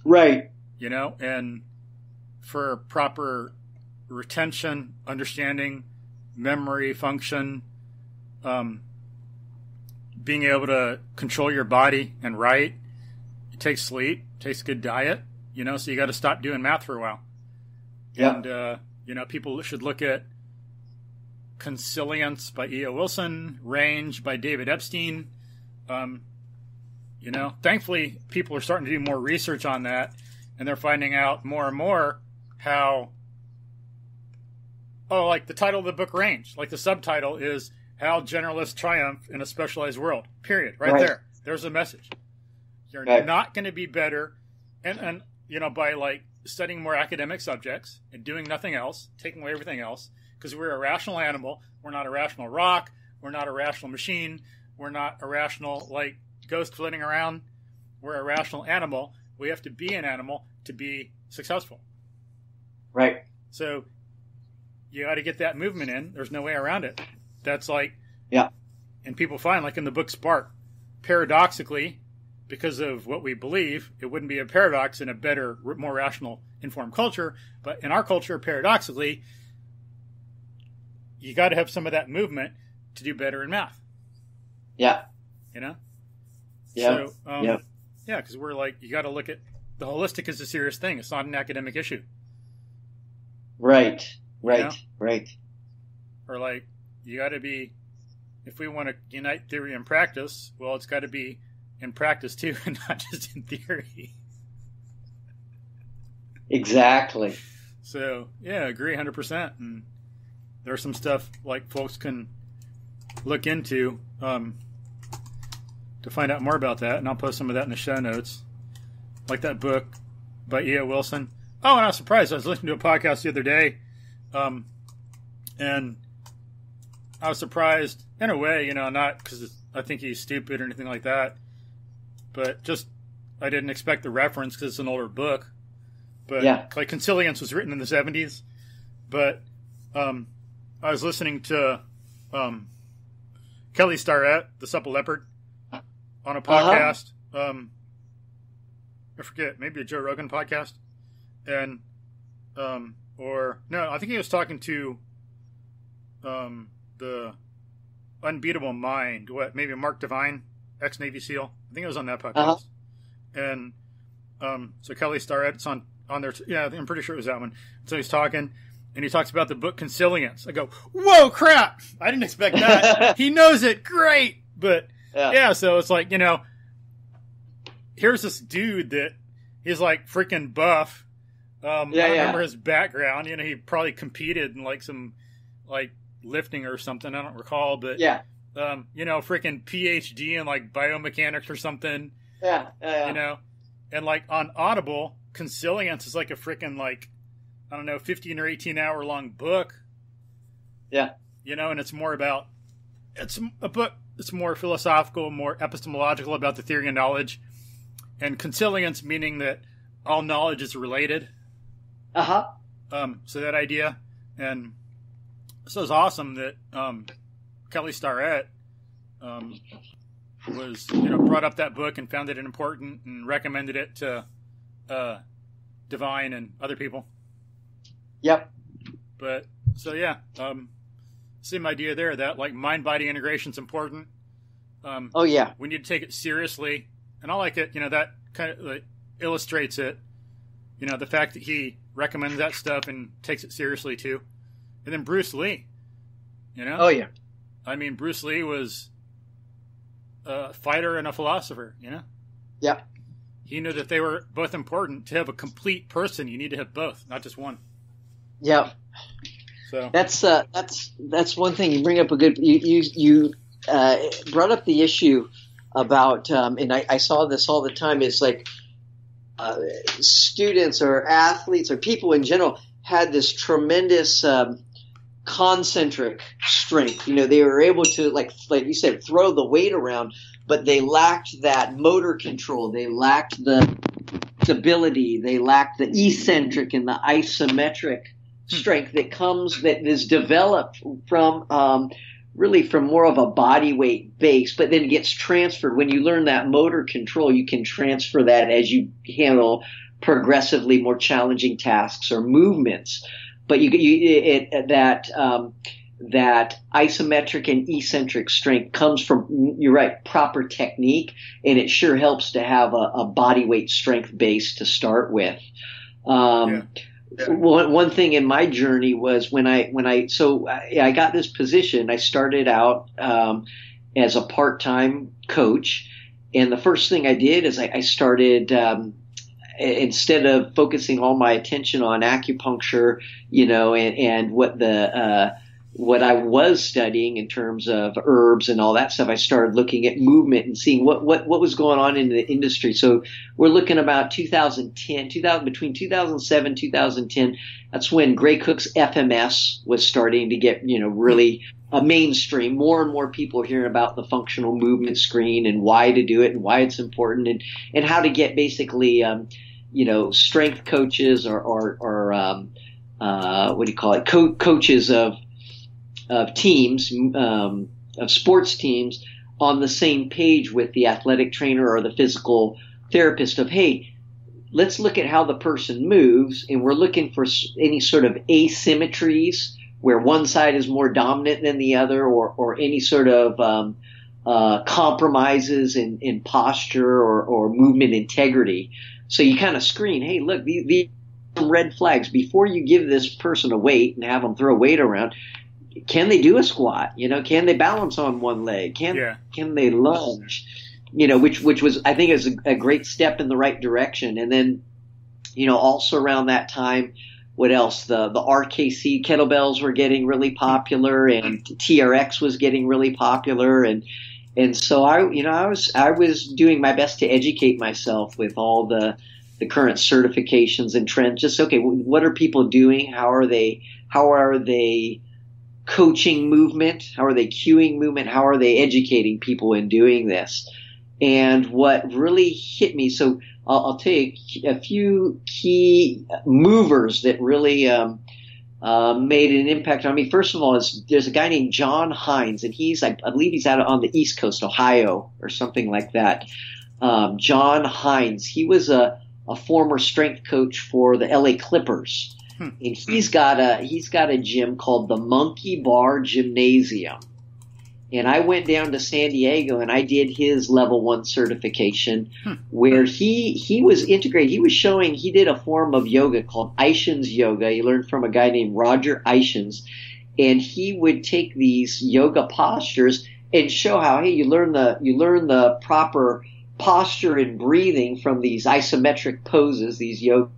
C: Right.
B: And for proper retention, understanding, memory, function, being able to control your body and write, it takes sleep, it takes good diet, so you got to stop doing math for a while. Yeah. And, people should look at Consilience by E.O. Wilson, Range by David Epstein. Thankfully, people are starting to do more research on that, and they're finding out more and more how, like the title of the book, Range, like the subtitle is How Generalists Triumph in a Specialized World, period. Right there. There's a message. You're not going to be better, and by like studying more academic subjects and doing nothing else, taking away everything else, because we're a rational animal. We're not a rational rock. We're not a rational machine. We're not a rational, like, ghost floating around. We're a rational animal. We have to be an animal to be successful.
C: Right.
B: So you got to get that movement in. There's no way around it. That's like, and people find, like in the book Spark, paradoxically, because of what we believe, it wouldn't be a paradox in a better, more rational, informed culture. But in our culture, paradoxically, you got to have some of that movement to do better in math.
C: Yeah.
B: Yeah.
C: So,
B: because we're like, you got to look at the holistic is a serious thing. It's not an academic issue.
C: Right. Right.
B: You know?
C: Right.
B: Or like, you got to be, if we want to unite theory and practice, well, it's got to be in practice too, and not just in theory.
C: Exactly.
B: So, yeah, I agree 100%. And there's some stuff like folks can look into to find out more about that, and I'll post some of that in the show notes. Like that book by E.O. Wilson. Oh, and I was surprised. I was listening to a podcast the other day, and I was surprised in a way, you know, not because I think he's stupid or anything like that, but just I didn't expect the reference because it's an older book. But like Consilience was written in the 70s. But I was listening to Kelly Starrett, the Supple Leopard, on a podcast. I forget, maybe a Joe Rogan podcast. And or no, I think he was talking to the Unbeatable Mind. What, maybe Mark Devine, ex-Navy SEAL. I think it was on that podcast. And so Kelly Starrett, it's on there. Yeah, I'm pretty sure it was that one. So he's talking, and he talks about the book Consilience. I go, whoa, crap! I didn't expect that. He knows it, great. But yeah, so it's like, you know, here's this dude that he's like freaking buff. I don't remember his background. You know, he probably competed in like some like lifting or something. I don't recall, but you know, freaking PhD in like biomechanics or something. You know, and like on Audible, Consilience is like a freaking like, I don't know, 15 or 18 hour long book. You know, and it's more about, it's a book, it's more philosophical, more epistemological about the theory of knowledge. And Consilience meaning that all knowledge is related. So that idea. And so it's awesome that Kelly Starrett was, you know, brought up that book and found it important and recommended it to Divine and other people. But so yeah, same idea there, that like mind-body integration is important. We need to take it seriously, and I like it. You know, that kind of like, illustrates it. You know, the fact that he recommends that stuff and takes it seriously too. And then Bruce Lee. You know. I mean, Bruce Lee was a fighter and a philosopher. You know. He knew that they were both important. To have a complete person, you need to have both, not just one. So that's one thing. You bring up a good. You brought up the issue about, and I saw this all the time. Is like students or athletes or people in general had this tremendous concentric strength. You know, they were able to like you said, throw the weight around, but they lacked that motor control. They lacked the stability. They lacked the eccentric and the isometric strength that is developed from really from more of a body weight base, but then it gets transferred. When you learn that motor control, you can transfer that as you handle progressively more challenging tasks or movements. But that isometric and eccentric strength comes from, you're right, proper technique, and it sure helps to have a body weight strength base to start with. One thing in my journey was when I got this position. I started out as a part-time coach, and the first thing I did is I started instead of focusing all my attention on acupuncture, you know, and what I was studying in terms of herbs and all that stuff, I started looking at movement and seeing what was going on in the industry. So we're looking about 2010, between 2007, 2010. That's when Gray Cook's FMS was starting to get, you know, really a mainstream. More and more people hearing about the functional movement screen and why to do it and why it's important and how to get basically, you know, strength coaches or what do you call it? Coaches of teams, of sports teams on the same page with the athletic trainer or the physical therapist of, hey, let's look at how the person moves, and we're looking for any sort of asymmetries where one side is more dominant than the other, or any sort of compromises in posture or movement integrity. So you kind of screen, hey, look, these
C: some red flags before you give this person a weight and have them throw weight around. Can they do a squat? Can they balance on one leg? Can they lunge? Which was, I think, is a great step in the right direction. And then, also around that time, what else? The RKC kettlebells were getting really popular, and TRX was getting really popular, and so I was doing my best to educate myself with all the current certifications and trends. Just okay, what are people doing? How are they coaching movement? How are they cueing movement? How are they educating people in doing this? And what really hit me, so I'll tell you a few key movers that really made an impact on me. First of all, there's a guy named John Hines, and I believe he's out on the East Coast, Ohio, or something like that. John Hines, he was a former strength coach for the LA Clippers. And he's got a gym called the Monkey Bar Gymnasium. And I went down to San Diego and I did his level 1 certification where he was integrated. He did a form of yoga called Aishin's yoga. He learned from a guy named Roger Aishins, and he would take these yoga postures and show how, hey, you learn the proper posture and breathing from these isometric poses, these yoga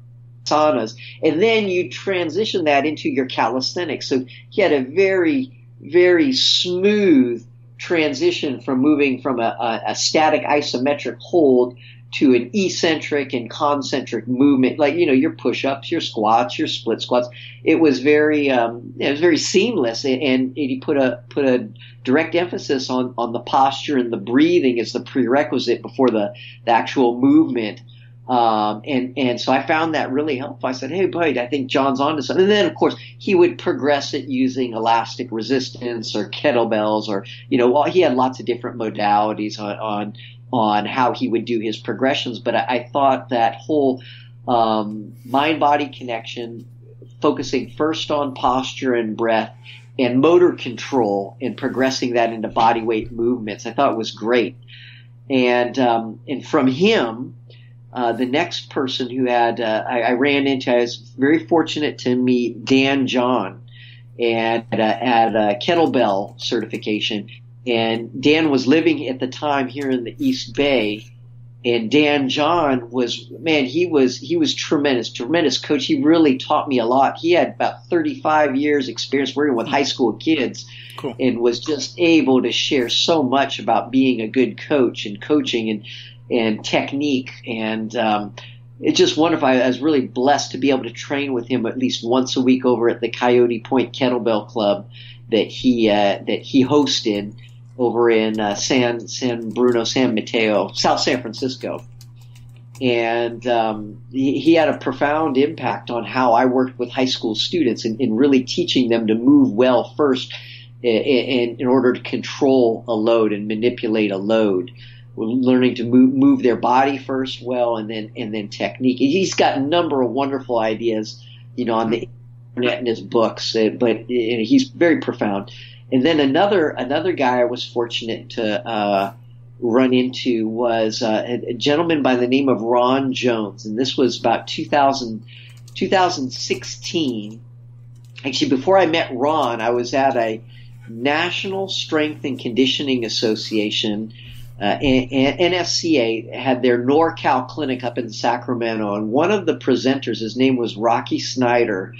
C: asanas, and then you transition that into your calisthenics. So he had a very, very smooth transition from moving from a static isometric hold to an eccentric and concentric movement, like your push-ups, your squats, your split squats. It was very seamless, and he put a direct emphasis on the posture and the breathing as the prerequisite before the actual movement. And so I found that really helpful. I said, hey, buddy, I think John's onto something. And then, of course, he would progress it using elastic resistance or kettlebells, or, he had lots of different modalities on how he would do his progressions. But I thought that whole mind-body connection, focusing first on posture and breath and motor control and progressing that into body weight movements, I thought was great. And from him, the next person who I ran into, I was very fortunate to meet Dan John at a kettlebell certification. And Dan was living at the time here in the East Bay. And Dan John he was tremendous coach. He really taught me a lot. He had about 35 years experience working with high school kids. Cool. And was just able to share so much about being a good coach and coaching and technique, and it's just wonderful. I was really blessed to be able to train with him at least once a week over at the Coyote Point Kettlebell Club that he hosted over in San Bruno, San Mateo, South San Francisco. And he had a profound impact on how I worked with high school students in really teaching them to move well first in order to control a load and manipulate a load. Learning to move their body first well, and then technique. He's got a number of wonderful ideas, on the internet in his books, but he's very profound. And then another guy I was fortunate to run into was a gentleman by the name of Ron Jones, and this was about 2016. Actually, before I met Ron, I was at a National Strength and Conditioning Association. NSCA had their NorCal clinic up in Sacramento, and one of the presenters, his name was Rocky Snyder,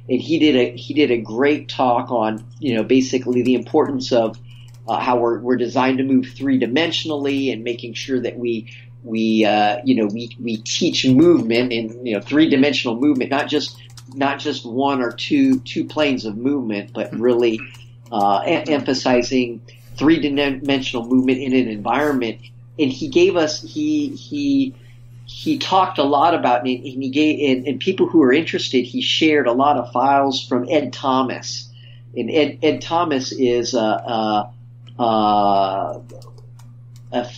C: and he did a great talk on basically the importance of how we're designed to move 3-dimensionally, and making sure that we teach movement in 3-dimensional movement, not just one or two planes of movement, but really emphasizing 3-dimensional movement in an environment. And he gave us he talked a lot about it, and he gave and people who are interested, he shared a lot of files from Ed Thomas. And Ed Thomas is a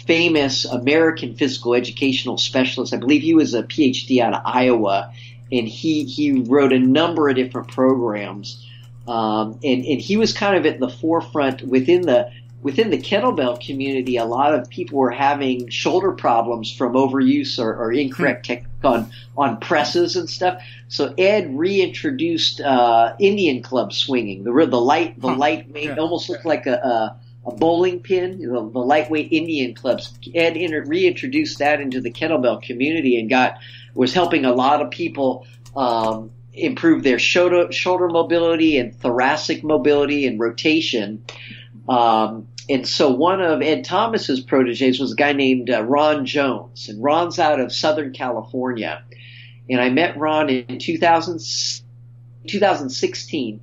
C: famous American physical educational specialist. I believe he was a PhD out of Iowa, and he wrote a number of different programs. And he was kind of at the forefront within the kettlebell community. A lot of people were having shoulder problems from overuse or incorrect on presses and stuff. So Ed reintroduced Indian club swinging, the lightweight, almost looked like a bowling pin, the lightweight Indian clubs. Ed reintroduced that into the kettlebell community and was helping a lot of people improve their shoulder mobility and thoracic mobility and rotation. And so one of Ed Thomas's proteges was a guy named Ron Jones, and Ron's out of Southern California. And I met Ron in 2016.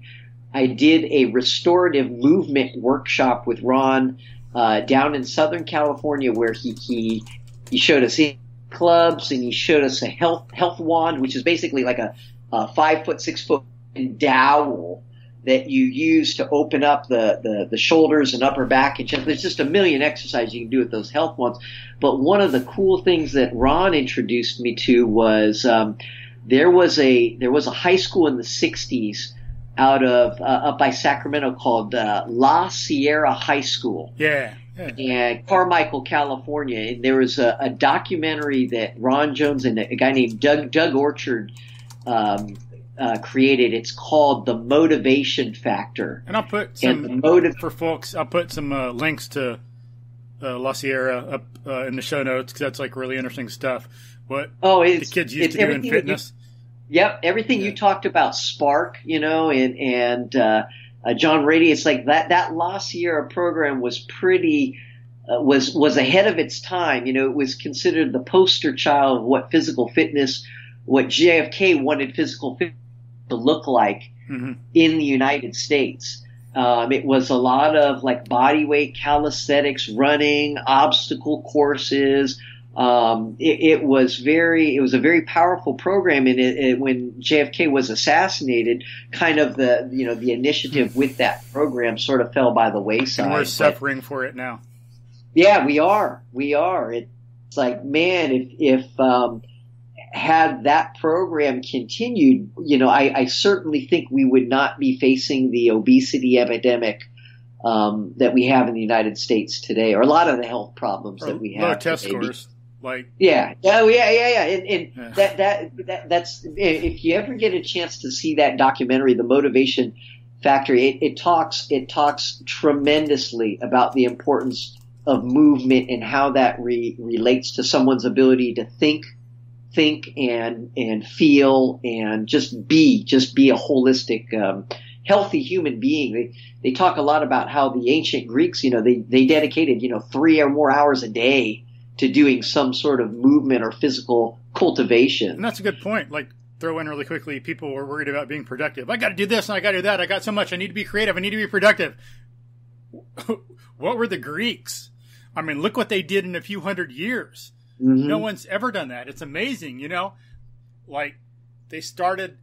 C: I did a restorative movement workshop with Ron down in Southern California, where he showed us clubs, and he showed us a health wand, which is basically like a 5 foot, 6 foot dowel that you use to open up the shoulders and upper back and chest. There's just a million exercises you can do with those health wands. But one of the cool things that Ron introduced me to was there was a high school in the 60s out of up by Sacramento called La Sierra High School.
B: Yeah.
C: And Carmichael, California. And there was a documentary that Ron Jones and a guy named Doug Orchard created. It's called The Motivation Factor.
B: And I'll put some for folks. I'll put some links to La Sierra up in the show notes, because that's like really interesting stuff. What the kids used to do in fitness.
C: Everything you talked about, Spark, and John Rady. It's like that La Sierra program was pretty. Was ahead of its time. It was considered the poster child of what physical fitness, what JFK wanted physical fitness to look like in the United States. It was a lot of like body weight calisthenics, running, obstacle courses. It was a very powerful program. And when JFK was assassinated, kind of the initiative with that program sort of fell by the wayside.
B: And we're suffering for it now.
C: Yeah, we are. It's like, man, if had that program continued, I certainly think we would not be facing the obesity epidemic that we have in the United States today, or a lot of the health problems that we have.
B: Low test scores, like
C: and that's, if you ever get a chance to see that documentary, The Motivation Factor, it talks tremendously about the importance of movement and how that relates to someone's ability to think and feel and just be a holistic, healthy human being. They talk a lot about how the ancient Greeks, they dedicated, 3 or more hours a day to doing some sort of movement or physical cultivation.
B: And that's a good point. Like, throw in really quickly, people were worried about being productive. I got to do this and I got to do that. I got so much. I need to be creative. I need to be productive. What were the Greeks? I mean, look what they did in a few hundred years. Mm-hmm. No one's ever done that. It's amazing, Like, they started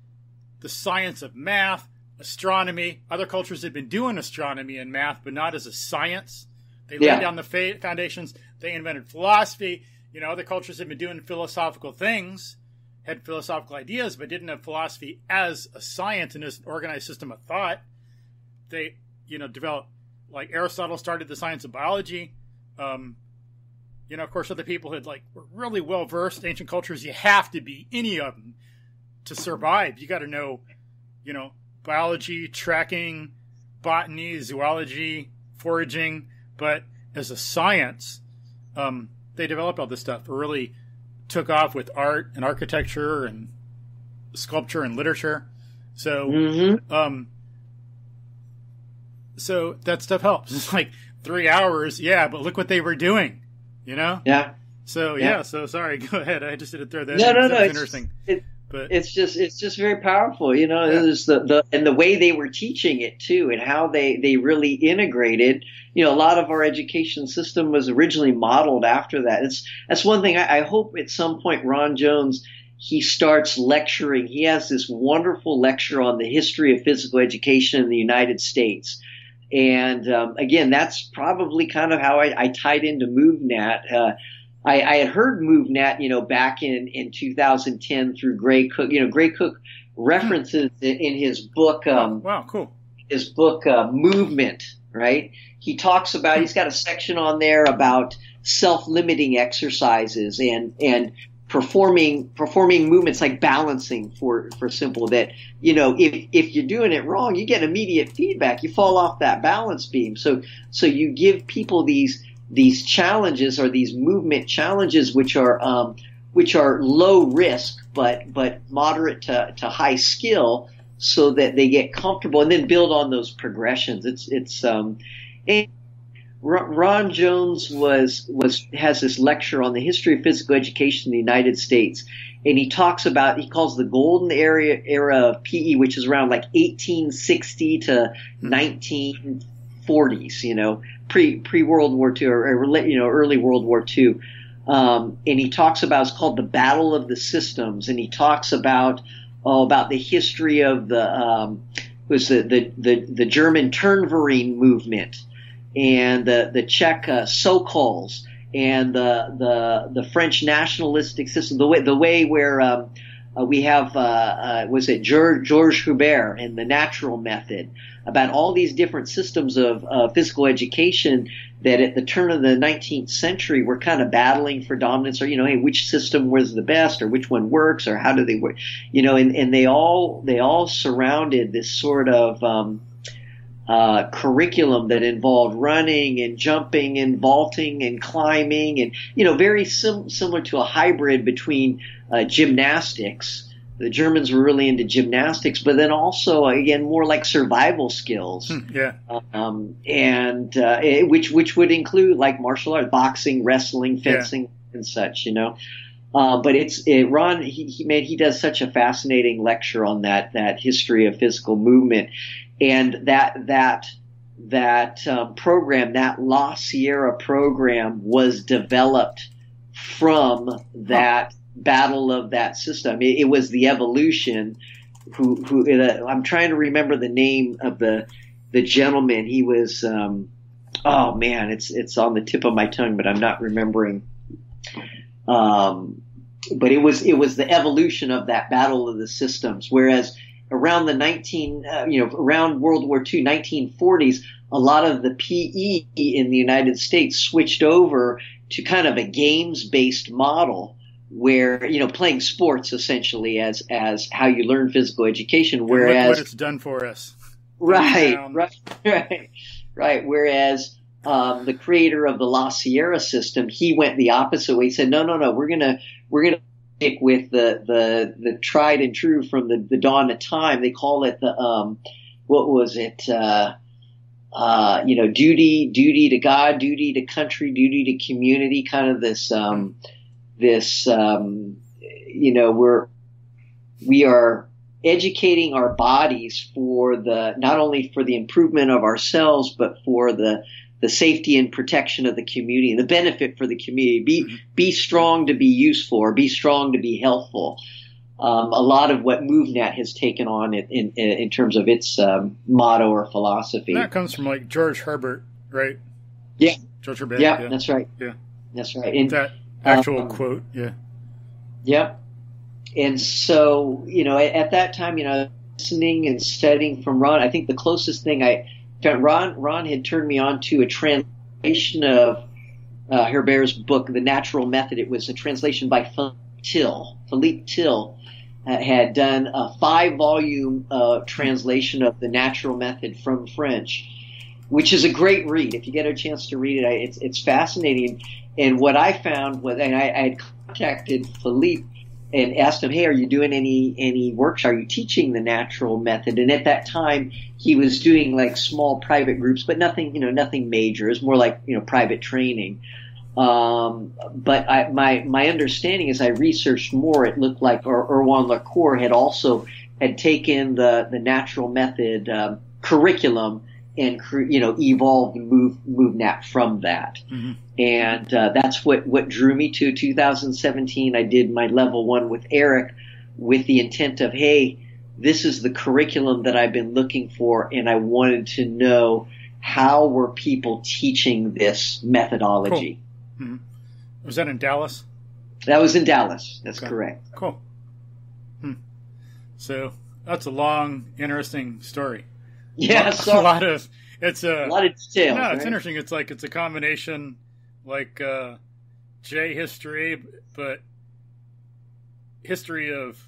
B: the science of math, astronomy. Other cultures had been doing astronomy and math, but not as a science. They laid down the foundations. They invented philosophy. Other cultures had been doing philosophical things, had philosophical ideas, but didn't have philosophy as a science and as an organized system of thought. They, developed, like Aristotle started the science of biology. Of course, other people were really well versed. Ancient cultures, you have to be any of them to survive. You got to know, biology, tracking, botany, zoology, foraging. But as a science, they developed all this stuff. It really took off with art and architecture and sculpture and literature. So, so that stuff helps. It's like 3 hours, but look what they were doing.
C: Yeah.
B: So so sorry. Go ahead. I just didn't throw that.
C: No.
B: It's interesting. But
C: it's just very powerful. There's the way they were teaching it too, and how they really integrated. A lot of our education system was originally modeled after that. That's one thing. I hope at some point Ron Jones, he starts lecturing. He has this wonderful lecture on the history of physical education in the United States. And again, that's probably kind of how I tied into MovNat. I had heard MovNat, back in 2010 through Gray Cook. Gray Cook references it in his book.
B: Wow, cool.
C: His book, Movement, right? He talks about. He's got a section on there about self-limiting exercises and performing movements like balancing for simple, that, you know, if you're doing it wrong, you get immediate feedback. You fall off that balance beam. So you give people these challenges, or these movement challenges, which are low risk but moderate to high skill, so that they get comfortable, and then build on those progressions. And Ron Jones has this lecture on the history of physical education in the United States, and he talks about, he calls the golden era of PE, which is around like 1860 to 1940s, you know, pre World War II, or you know, early World War II. And he talks about, it's called the Battle of the Systems, and he talks about the history of the German Turnverein movement, and the Czech Sokols, and the French nationalistic system, the way where we have was it Georges Hubert and the natural method, about all these different systems of physical education that at the turn of the 19th century were kind of battling for dominance, or, you know, hey, which system was the best, or which one works, or how do they work, you know, and they all surrounded this sort of curriculum that involved running and jumping and vaulting and climbing, and, you know, very similar to a hybrid between gymnastics. The Germans were really into gymnastics, but then also, again, more like survival skills.
B: Yeah.
C: Which would include like martial arts, boxing, wrestling, fencing, and such, you know. But Ron, he does such a fascinating lecture on that history of physical movement, and that program, that La Sierra program, was developed from that battle of that system. It was the evolution. I'm trying to remember the name of the gentleman. He was oh man, it's on the tip of my tongue, but I'm not remembering. But it was the evolution of that battle of the systems. Whereas around the around World War II, 1940s, a lot of the PE in the United States switched over to kind of a games-based model, where, you know, playing sports essentially as how you learn physical education. Whereas
B: what it's done for us.
C: Right. Whereas the creator of the La Sierra system, he went the opposite way. He said, no, we're gonna stick with the tried and true from the dawn of time. They call it the what was it? Duty to God, duty to country, duty to community. Kind of we are educating our bodies for not only for the improvement of ourselves, but for the safety and protection of the community, and the benefit for the community. Be strong to be useful, or be strong to be helpful. A lot of what MovNat has taken on in terms of its motto or philosophy.
B: And that comes from like George Herbert, right?
C: Yeah.
B: George Herbert.
C: Yeah, that's right.
B: Yeah.
C: That's right. And
B: that actual quote, yeah.
C: Yep. And so, you know, at that time, you know, listening and studying from Ron, I think the closest thing Ron had turned me on to a translation of Herbert's book, The Natural Method. It was a translation by Philippe Till had done a 5-volume translation of The Natural Method from French, which is a great read. If you get a chance to read it, it's fascinating. And what I found was, and I had contacted Philippe and asked him, hey, are you doing any workshops? Are you teaching the natural method? And at that time, he was doing like small private groups, but nothing major. It was more like, you know, private training. But my understanding, as I researched more, it looked like Erwan Lacour had taken the natural method curriculum and, you know, evolved MovNat from that. Mm-hmm. And that's what drew me to 2017. I did my level 1 with Eric with the intent of, hey, this is the curriculum that I've been looking for, and I wanted to know how were people teaching this methodology.
B: Cool. Mm-hmm. Was that in Dallas?
C: That was in Dallas. That's correct.
B: Cool. So that's a long, interesting story.
C: Yeah,
B: a lot of detail. No,
C: it's
B: right? Interesting. It's a combination, like J history, but history of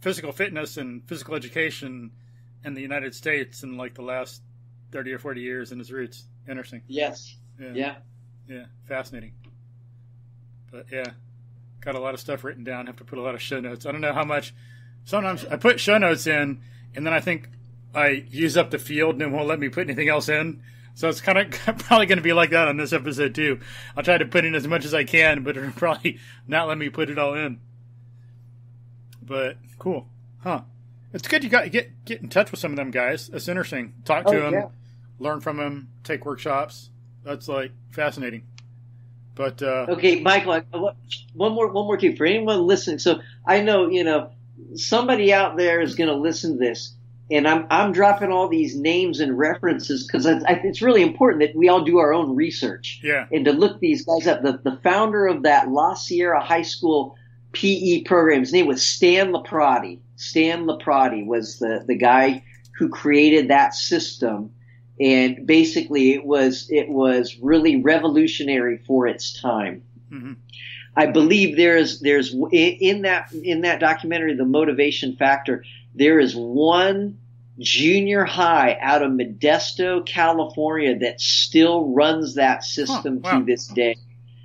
B: physical fitness and physical education in the United States in like the last 30 or 40 years and its roots. Interesting.
C: Yes. Yeah.
B: Fascinating. But yeah, got a lot of stuff written down. Have to put a lot of show notes. I don't know how much. Sometimes I put show notes in, and then I think I use up the field and it won't let me put anything else in. So it's kind of probably going to be like that on this episode too. I'll try to put in as much as I can, but it'll probably not let me put it all in. But cool, huh? It's good you got get in touch with some of them guys. It's interesting. Talk to them, learn from them, take workshops. That's like fascinating. But
C: okay, Michael, one more key for anyone listening. So I know somebody out there is going to listen to this. And I'm dropping all these names and references because it's really important that we all do our own research.
B: Yeah.
C: And to look these guys up. The founder of that La Sierra High School PE program, his name was Stan Laprati. Stan Laprati was the guy who created that system. And basically it was really revolutionary for its time. Mm-hmm. I believe there's in that documentary, The Motivation Factor, there is one junior high out of Modesto, California that still runs that system to this day.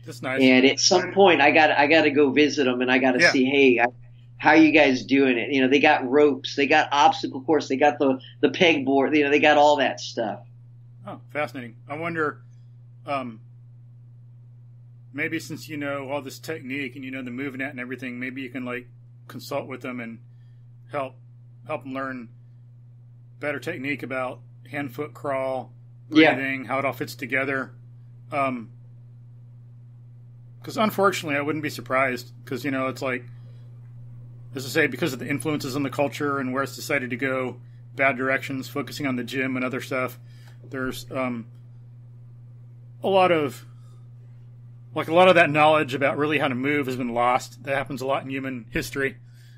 B: That's nice.
C: And at some point I got to go visit them and I got to see, hey, how are you guys doing it? They got ropes, they got obstacle course, they got the pegboard, they got all that stuff.
B: Oh, fascinating. I wonder, maybe since you know all this technique and you know the MovNat and everything, maybe you can like consult with them and help them learn better technique about hand-foot crawl, breathing, how it all fits together. Because unfortunately, I wouldn't be surprised because, it's like, as I say, because of the influences on the culture and where it's decided to go, bad directions, focusing on the gym and other stuff, there's a lot of that knowledge about really how to move has been lost. That happens a lot in human history.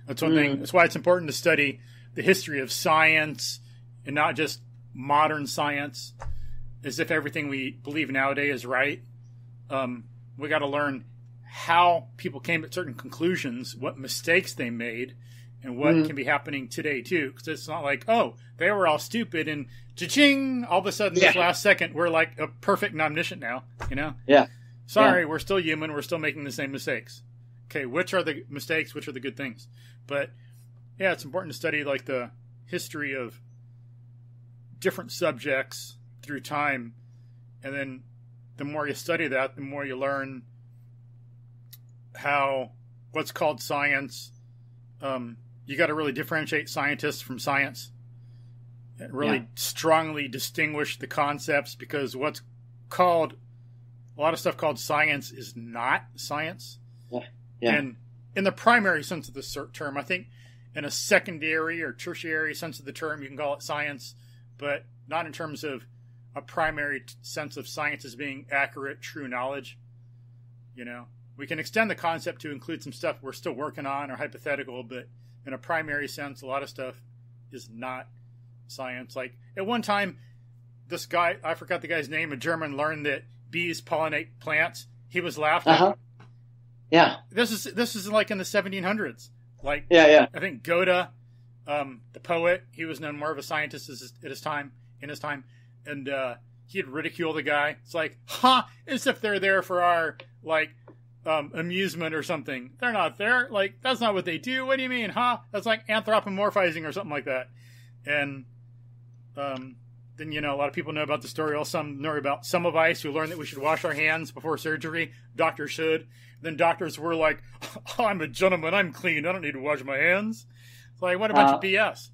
B: That's one thing. That's why it's important to study the history of science and not just modern science as if everything we believe nowadays is right. We got to learn how people came at certain conclusions, what mistakes they made, and what can be happening today too. Because it's not like, oh, they were all stupid and cha-ching, all of a sudden this last second we're like a perfect and omniscient now,
C: Yeah.
B: Sorry, we're still human. We're still making the same mistakes. Okay, which are the mistakes? Which are the good things? But yeah, it's important to study like the history of different subjects through time, and then the more you study that, the more you learn how what's called science. You got to really differentiate scientists from science. And really strongly distinguish the concepts, because what's called a lot of stuff called science is not science. And in the primary sense of the term, I think in a secondary or tertiary sense of the term, you can call it science, but not in terms of a primary sense of science as being accurate, true knowledge. We can extend the concept to include some stuff we're still working on or hypothetical, but in a primary sense, a lot of stuff is not science. Like at one time, this guy, I forgot the guy's name, a German, learned that bees pollinate plants. He was laughed at.
C: Yeah.
B: This is like in the 1700s. Like,
C: I
B: think Goethe, the poet, he was known more of a scientist in his time, and he'd ridicule the guy. It's like, as if they're there for our amusement or something. They're not there. Like, that's not what they do. What do you mean, That's like anthropomorphizing or something like that. And then, a lot of people know about the story. Some know about Semmelweis, who learned that we should wash our hands before surgery. Doctors should. Then doctors were like, I'm a gentleman. I'm clean. I don't need to wash my hands. It's like, what a bunch of BS.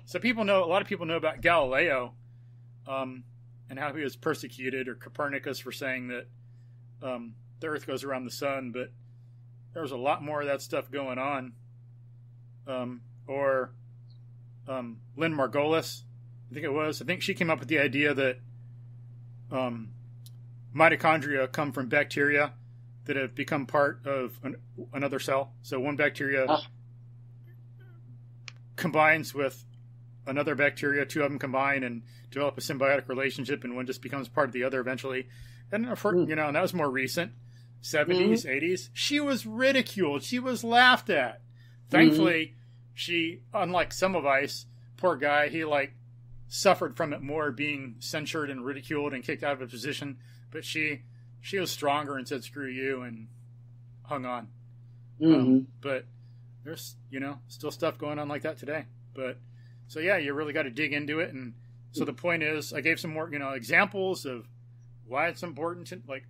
B: So a lot of people know about Galileo and how he was persecuted, or Copernicus for saying that the Earth goes around the sun. But there was a lot more of that stuff going on. Or Lynn Margulis, I think she came up with the idea that mitochondria come from bacteria that have become part of another cell. So one bacteria combines with another bacteria, two of them combine and develop a symbiotic relationship, and one just becomes part of the other eventually. And and that was more recent. 70s, 80s, she was ridiculed. She was laughed at. Thankfully, she, unlike some of us, poor guy, he like suffered from it more, being censured and ridiculed and kicked out of a position. But she was stronger and said, screw you, and hung on. But there's, still stuff going on like that today. But so, yeah, you really got to dig into it. And so the point is, I gave some more, examples of why it's important to, like,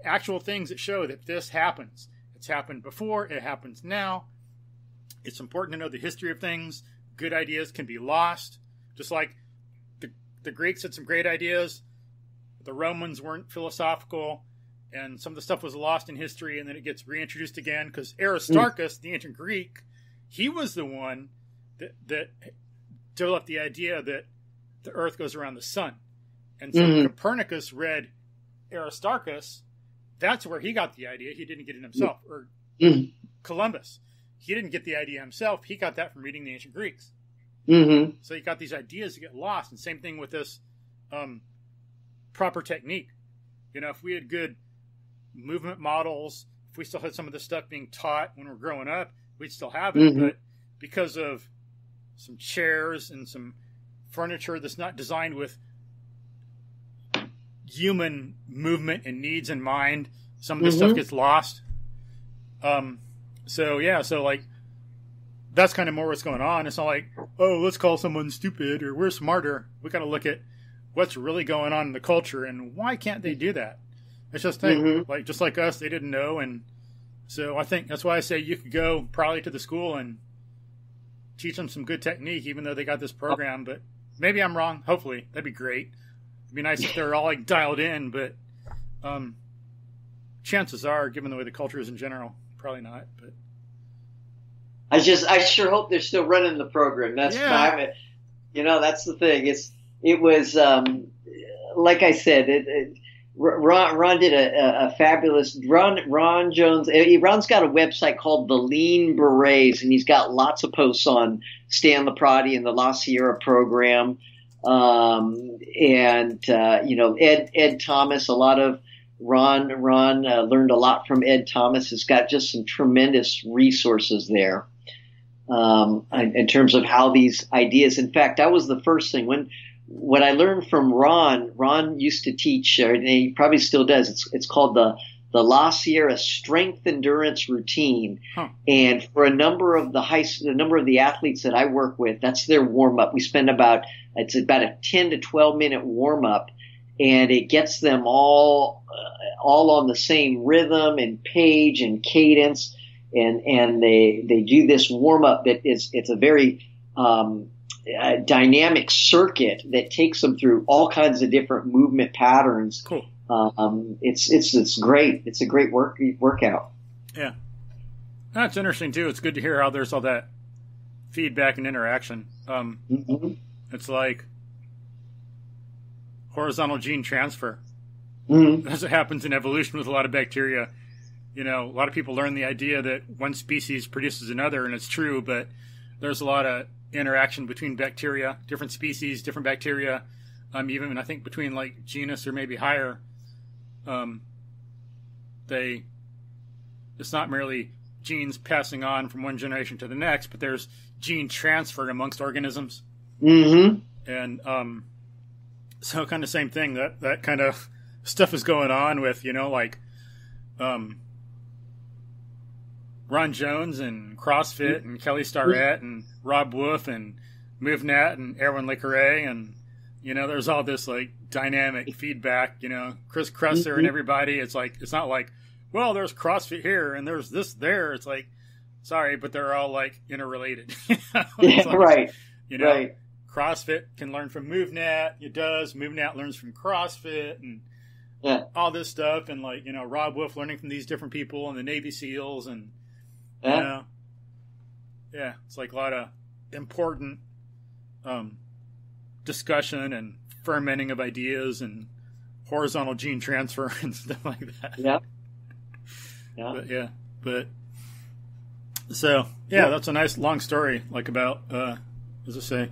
B: actual things that show that this happens. It's happened before. It happens now. It's important to know the history of things. Good ideas can be lost. Just like the Greeks had some great ideas. The Romans weren't philosophical. And some of the stuff was lost in history, and then it gets reintroduced again. Because Aristarchus, the ancient Greek, he was the one that developed the idea that the Earth goes around the sun. And so Copernicus read Aristarchus. That's where he got the idea. He didn't get it himself. Or Columbus. He didn't get the idea himself. He got that from reading the ancient Greeks. So you got these ideas that get lost. And same thing with this proper technique. If we had good movement models, if we still had some of this stuff being taught when we're growing up, we'd still have it. But because of some chairs and some furniture that's not designed with human movement and needs in mind, some of this stuff gets lost. So like, that's kind of more what's going on. It's not like, oh, let's call someone stupid or we're smarter. We got to look at what's really going on in the culture and why can't they do that? It's just like just like us, they didn't know. And so I think that's why I say you could go probably to the school and teach them some good technique, even though they got this program. But maybe I'm wrong. Hopefully, that'd be great. It'd be nice if they're all like dialed in, but chances are, given the way the culture is in general, probably not. But
C: I sure hope they're still running the program. That's that's the thing. It was like I said. Ron did a fabulous. Ron Jones. Ron's got a website called The Lean Berets, and he's got lots of posts on Stan Laprati and the La Sierra program. Ed Thomas. A lot of Ron learned a lot from Ed Thomas. Has got just some tremendous resources there in terms of how these ideas. In fact, that was the first thing what I learned from Ron used to teach, and he probably still does. It's called the La Sierra Strength Endurance Routine. And for a number of the athletes that I work with, that's their warm up. We spend about a 10 to 12 minute warm up, and it gets them all on the same rhythm and page and cadence. And they do this warm up it's a very, dynamic circuit that takes them through all kinds of different movement patterns.
B: Cool.
C: It's great. It's a great workout.
B: Yeah. That's interesting too. It's good to hear how there's all that feedback and interaction. It's like horizontal gene transfer. As it happens in evolution with a lot of bacteria. A lot of people learn the idea that one species produces another, and it's true, but there's a lot of interaction between bacteria, different species, different bacteria, even I think between like genus or maybe higher. It's not merely genes passing on from one generation to the next, but there's gene transfer amongst organisms. And so kind of same thing, that kind of stuff is going on with, Ron Jones and CrossFit and Kelly Starrett and Rob Wolf and MovNat and Erwin Le Carré, and there's all this like dynamic feedback. Chris Kresser and everybody. It's like, it's not like, well, there's CrossFit here and there's this there. It's like, sorry, but they're all like interrelated.
C: Right.
B: Right. CrossFit can learn from MovNat. It does. MovNat learns from CrossFit and all this stuff, and like Rob Wolf learning from these different people and the Navy SEALs and. It's like a lot of important discussion and fermenting of ideas and horizontal gene transfer and stuff like that. That's a nice long story, like about as I say,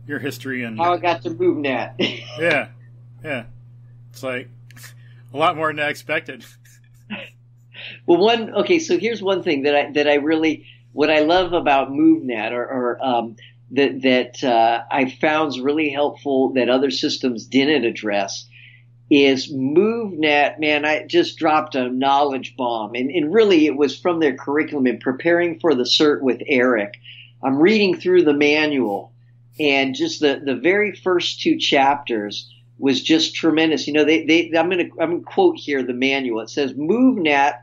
B: your history and
C: how I got to MovNat.
B: yeah, it's like a lot more than I expected.
C: So here's one thing that I really, what I love about MovNat that I found is really helpful that other systems didn't address is MovNat. Man, I just dropped a knowledge bomb, and really it was from their curriculum in preparing for the cert with Eric. I'm reading through the manual, and just the very first 2 chapters was just tremendous. I'm going to quote here the manual. It says MovNat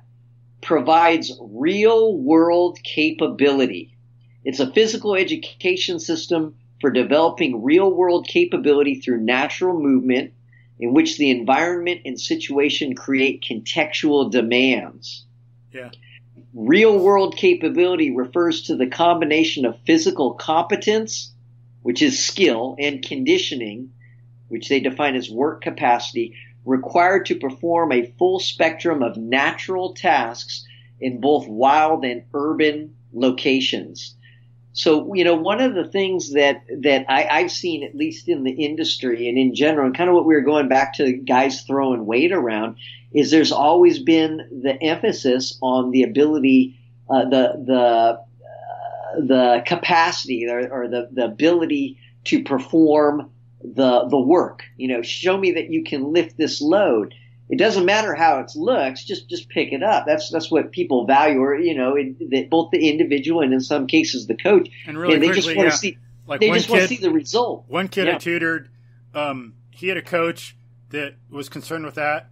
C: provides real world capability. It's a physical education system for developing real world capability through natural movement in which the environment and situation create contextual demands.
B: Yeah.
C: Real world capability refers to the combination of physical competence, which is skill, and conditioning, which they define as work capacity, required to perform a full spectrum of natural tasks in both wild and urban locations. So, one of the things that I've seen, at least in the industry and in general, and kind of what we were going back to guys throwing weight around, is there's always been the emphasis on the ability, the capacity or the ability to perform the work. Show me that you can lift this load. It doesn't matter how it looks, just pick it up. That's what people value, or both the individual and in some cases the coach.
B: And really,
C: they just want to see.
B: Like
C: they just want to see the result.
B: One kid I tutored, he had a coach that was concerned with that,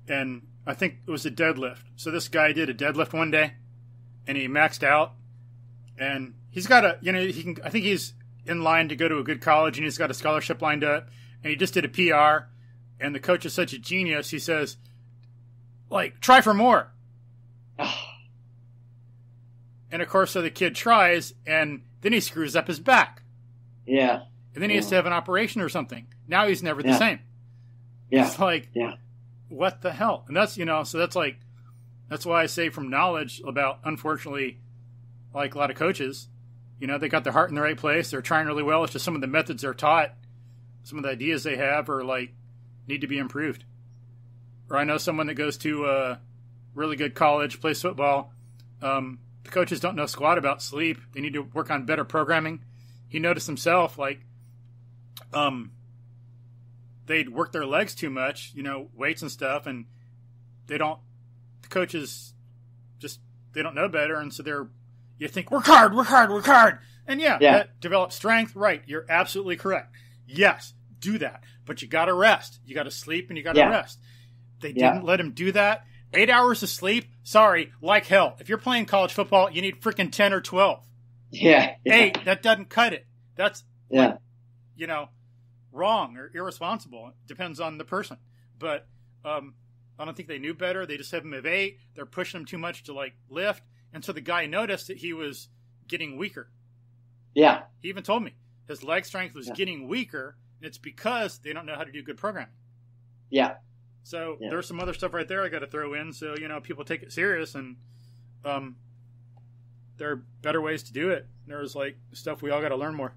B: and I think it was a deadlift. So this guy did a deadlift one day, and he maxed out, and he's got I think he's in line to go to a good college, and he's got a scholarship lined up, and he just did a PR. And the coach is such a genius, he says, try for more. And, of course, so the kid tries, and then he screws up his back.
C: Yeah.
B: And then he has to have an operation or something. Now he's never the same.
C: Yeah.
B: It's what the hell? And that's, so that's why I say from knowledge about, unfortunately, a lot of coaches, they got their heart in the right place. They're trying really well. It's just some of the methods they're taught, some of the ideas they have are, need to be improved. Or I know someone that goes to a really good college, plays football. The coaches don't know squat about sleep. They need to work on better programming. He noticed himself, they'd work their legs too much, weights and stuff, and the coaches they don't know better, and so you think, work hard. And that develops strength. Right, you're absolutely correct. Yes, do that. But you got to rest. You got to sleep and you got to rest. They didn't let him do that. 8 hours of sleep, sorry, like hell. If you're playing college football, you need freaking 10 or 12.
C: Yeah.
B: 8, that doesn't cut it. That's, wrong or irresponsible. It depends on the person. But I don't think they knew better. They just have him at 8. They're pushing him too much to, lift. And so the guy noticed that he was getting weaker.
C: Yeah.
B: He even told me his leg strength was getting weaker. It's because they don't know how to do good programming.
C: Yeah.
B: So there's some other stuff right there I got to throw in so, people take it serious, and there are better ways to do it. There's stuff we all got to learn more.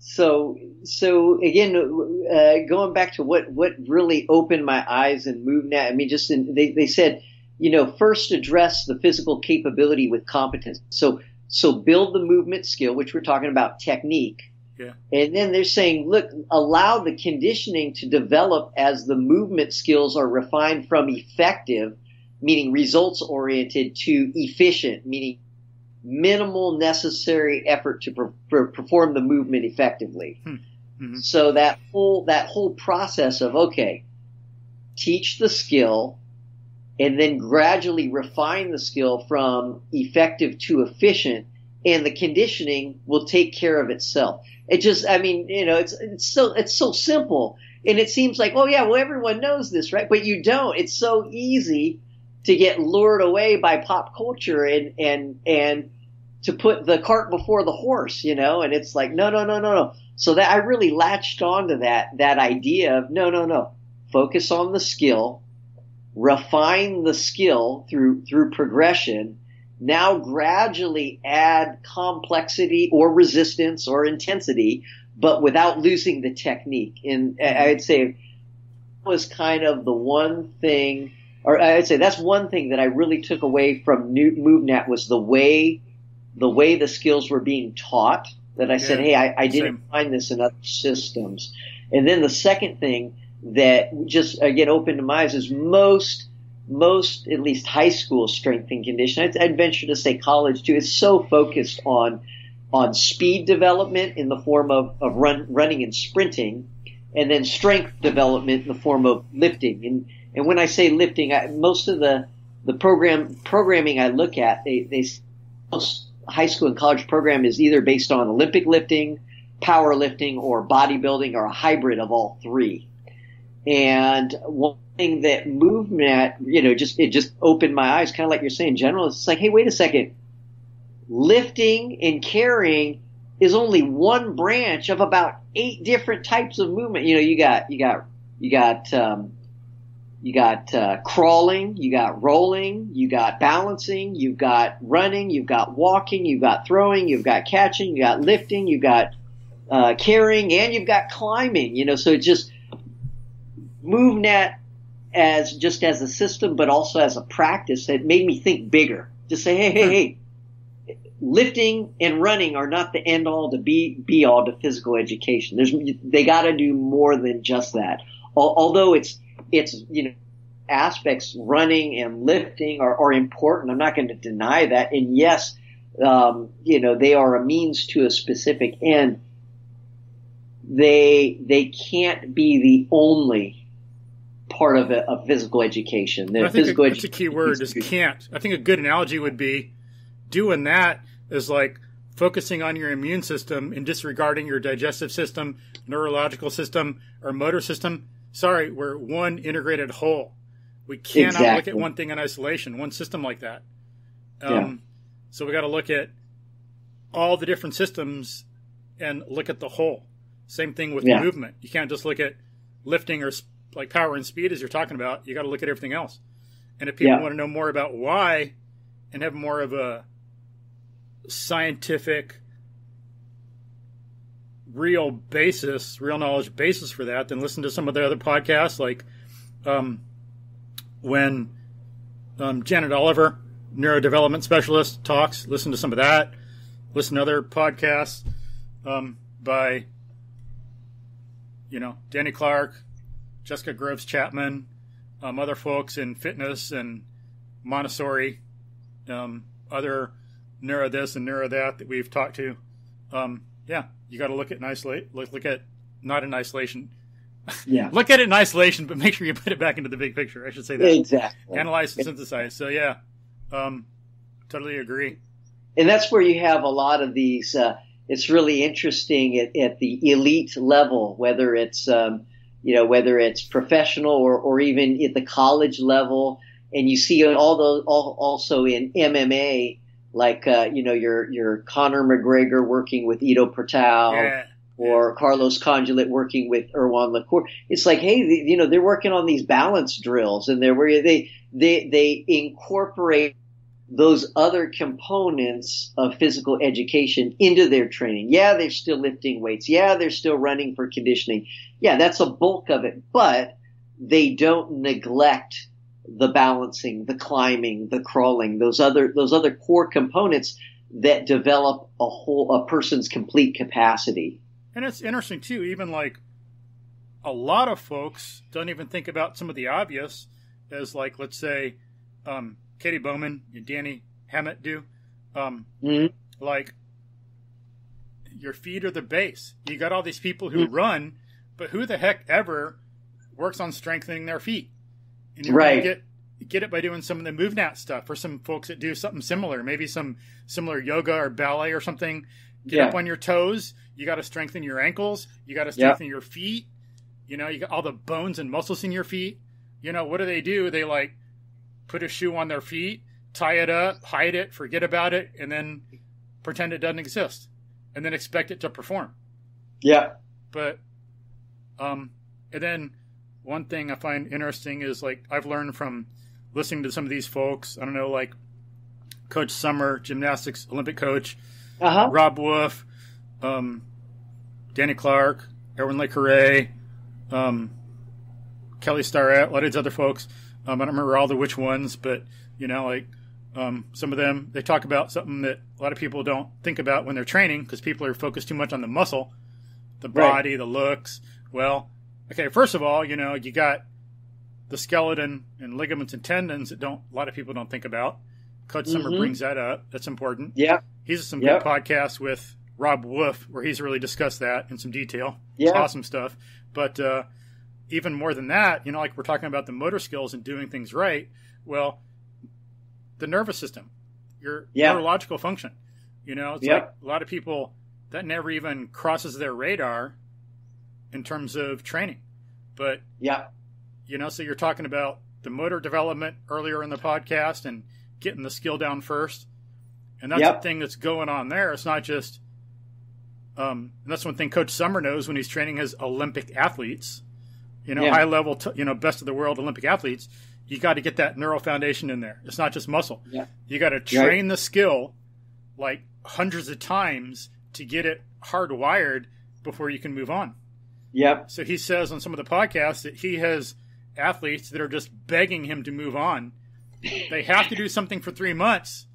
C: So again, going back to what really opened my eyes and MovNat, I mean, they said, first address the physical capability with competence. So build the movement skill, which we're talking about technique.
B: Yeah.
C: And then they're saying, look, allow the conditioning to develop as the movement skills are refined from effective, meaning results oriented, to efficient, meaning minimal necessary effort to perform the movement effectively. Mm-hmm. So that whole process of, teach the skill and then gradually refine the skill from effective to efficient, and the conditioning will take care of itself. It just, it's so simple, and it seems like, everyone knows this, right? But you don't. It's so easy to get lured away by pop culture and to put the cart before the horse, and it's like, no. So that I really latched onto that idea of no. Focus on the skill, refine the skill through progression. Now gradually add complexity or resistance or intensity, but without losing the technique. And I'd say it was kind of the one thing or I'd say that's one thing that I really took away from MovNat was the way the skills were being taught. That I said, hey, I didn't find this in other systems. And then the second thing that just again opened my eyes is most at least high school strength and conditioning. I'd venture to say college too. It's so focused on speed development in the form of running and sprinting, and then strength development in the form of lifting. And when I say lifting, most of the programming I look at, most high school and college program is either based on Olympic lifting, powerlifting, or bodybuilding, or a hybrid of all three. And one thing that MovNat, it just opened my eyes, kind of like you're saying, general. It's like, hey, wait a second. Lifting and carrying is only one branch of about 8 different types of movement. You got crawling, you got rolling, you got balancing, you've got running, you've got walking, you've got throwing, you've got catching, you got lifting, you've got carrying, and you've got climbing. So it just MovNat as a system, but also as a practice, it made me think bigger. Just say, hey, lifting and running are not the end all to be all to physical education. They got to do more than just that. Although it's aspects running and lifting are important. I'm not going to deny that. And yes, they are a means to a specific end. They can't be the only part of a physical education.
B: I think that's a key word is can't. I think a good analogy would be doing that is like focusing on your immune system and disregarding your digestive system, neurological system, or motor system. Sorry, we're one integrated whole. We cannot look at one thing in isolation, one system like that. So we got to look at all the different systems and look at the whole. Same thing with movement. You can't just look at lifting or like power and speed as you're talking about. You got to look at everything else. And if people want to know more about why and have more of a scientific, real knowledge basis for that, then listen to some of the other podcasts, like when Janet Oliver, neurodevelopment specialist, talks. Listen to some of that. Listen to other podcasts by Danny Clark, Jessica Groves Chapman, other folks in fitness and Montessori, other neuro this and neuro that we've talked to. You got to look at not in isolation. Yeah. Look at it in isolation, but make sure you put it back into the big picture. I should say that.
C: Exactly.
B: Analyze and synthesize. So totally agree.
C: And that's where you have a lot of these. It's really interesting at the elite level, whether it's professional or even at the college level, and you see all those also in MMA, like your Conor McGregor working with Ido Portal, or Carlos Condulit working with Erwan Lacour. It's like, hey, they're working on these balance drills, and they incorporate those other components of physical education into their training. Yeah, they're still lifting weights. Yeah, they're still running for conditioning. Yeah, that's a bulk of it, but they don't neglect the balancing, the climbing, the crawling, those other core components that develop a person's complete capacity.
B: And it's interesting too, even like a lot of folks don't even think about some of the obvious as like, let's say, Katie Bowman and Danny Hammett do. Like your feet are the base. You got all these people who run, but who the heck ever works on strengthening their feet? And you're going to get it by doing some of the MovNat stuff, or some folks that do something similar, maybe some similar yoga or ballet or something. Get up on your toes. You got to strengthen your ankles. You got to strengthen your feet. You got all the bones and muscles in your feet. What do? They like put a shoe on their feet, tie it up, hide it, forget about it, and then pretend it doesn't exist, and then expect it to perform. Yeah. But, and then one thing I find interesting is like I've learned from listening to some of these folks. I don't know, like Coach Summer, gymnastics Olympic coach, Rob Wolf, Danny Clark, Erwan LeCourret, Kelly Starrett, a lot of these other folks. I don't remember all the which ones, but like some of them, they talk about something that a lot of people don't think about when they're training because people are focused too much on the muscle, the body, the looks. Well, okay, first of all, you got the skeleton and ligaments and tendons that a lot of people don't think about. Coach Summer brings that up. That's important.
C: Yeah.
B: He's some good podcasts with Rob Wolf where he's really discussed that in some detail. Yeah. It's awesome stuff. But even more than that, like we're talking about the motor skills and doing things right. Well, the nervous system, your neurological function, it's like a lot of people that never even crosses their radar in terms of training. But, so you're talking about the motor development earlier in the podcast and getting the skill down first. And that's the thing that's going on there. It's not just, and that's one thing Coach Summer knows when he's training his Olympic athletes, high level, best of the world Olympic athletes. You got to get that neural foundation in there. It's not just muscle. Yeah. You got to train the skill like hundreds of times to get it hardwired before you can move on.
C: Yep.
B: So he says on some of the podcasts that he has athletes that are just begging him to move on. They have to do something for 3 months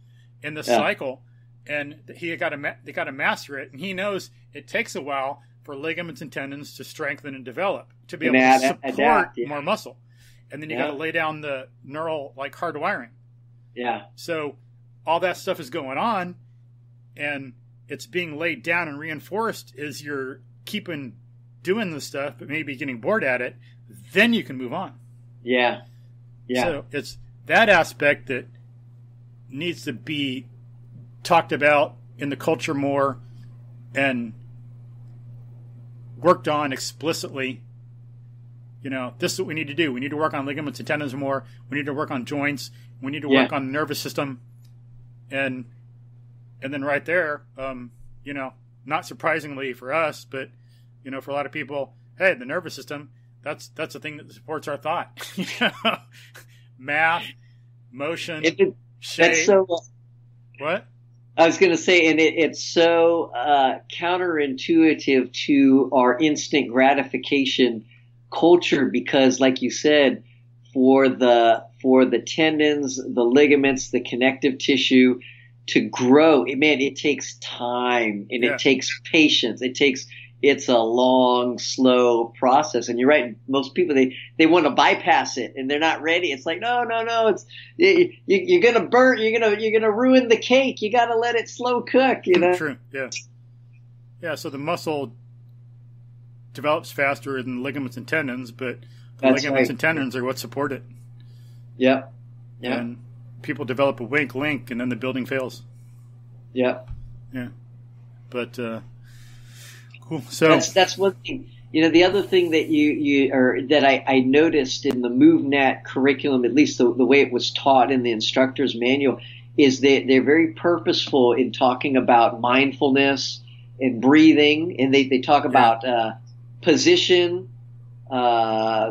B: in the cycle, and they got to master it. And he knows it takes a while for ligaments and tendons to strengthen and develop to be able to support more muscle. And then you got to lay down the neural hardwiring. Yeah. So all that stuff is going on, and it's being laid down and reinforced as you're keeping doing the stuff, but maybe getting bored at it. Then you can move on. Yeah. Yeah. So it's that aspect that needs to be talked about in the culture more and worked on explicitly. This is what we need to do. We need to work on ligaments and tendons more. We need to work on joints. We need to work on the nervous system. And then right there, not surprisingly for us, but, for a lot of people, hey, the nervous system, that's the thing that supports our thought. Math, motion, shape. That's so, what?
C: I was going to say, and it's so counterintuitive to our instant gratification culture because, like you said, for the tendons, the ligaments, the connective tissue to grow, it takes time and it takes patience. It's a long, slow process. And you're right. Most people, they want to bypass it and they're not ready. It's like, no. It's, you're going to burn, you're going to ruin the cake. You got to let it slow cook,
B: True. Yeah. Yeah. So the muscle develops faster than ligaments and tendons, but the ligaments and tendons are what support it.
C: Yeah. Yeah.
B: And people develop a weak link and then the building fails.
C: Yeah.
B: Yeah. But, cool. So
C: that's one thing. The other thing that that I noticed in the MovNat curriculum, at least the way it was taught in the instructor's manual, is that they're very purposeful in talking about mindfulness and breathing, and they talk about position,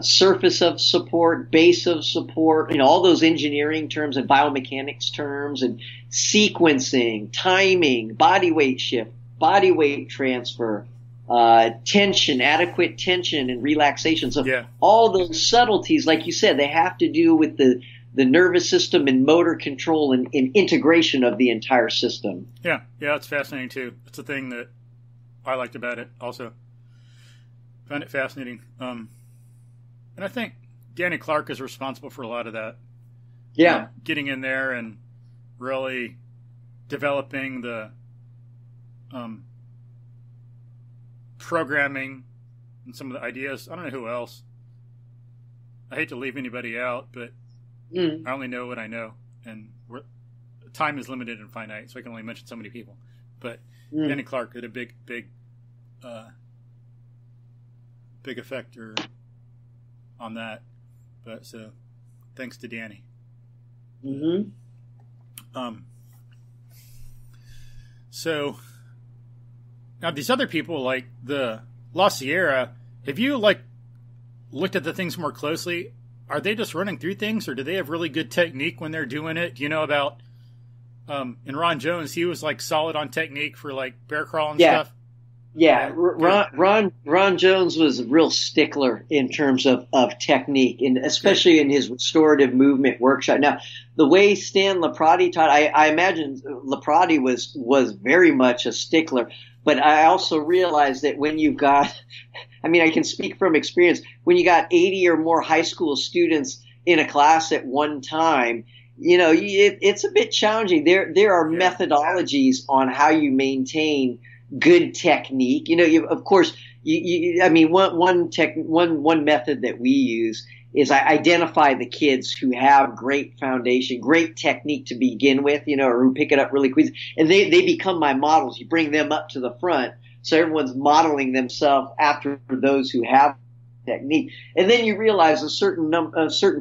C: surface of support, base of support, all those engineering terms and biomechanics terms and sequencing, timing, body weight shift, body weight transfer, tension, adequate tension and relaxation. So all those subtleties, like you said, they have to do with the nervous system and motor control and integration of the entire system.
B: Yeah. Yeah. It's fascinating too. It's a thing that I liked about it also. Found it fascinating. And I think Danny Clark is responsible for a lot of that.
C: Yeah.
B: Getting in there and really developing the programming and some of the ideas. I don't know who else. I hate to leave anybody out, but I only know what I know. And time is limited and finite, so I can only mention so many people. But Danny Clark had a big effect on that. But so thanks to Danny. So now these other people, like the La Sierra, have you looked at the things more closely? Are they just running through things, or do they have really good technique when they're doing it? Do you know about and Ron Jones? He was solid on technique for bear crawl and stuff.
C: Yeah, Ron Jones was a real stickler in terms of technique, and especially in his restorative movement workshop. Now, the way Stan Laprati taught, I imagine Laprati was very much a stickler, but I also realized that when you've got, I mean, I can speak from experience, when you got 80 or more high school students in a class at one time, you know, it's a bit challenging. There are methodologies on how you maintain good technique. You know, of course, I mean, one method that we use is I identify the kids who have great foundation, great technique to begin with, you know, or who pick it up really quick, and they become my models. You bring them up to the front, so everyone's modeling themselves after those who have technique, and then you realize a certain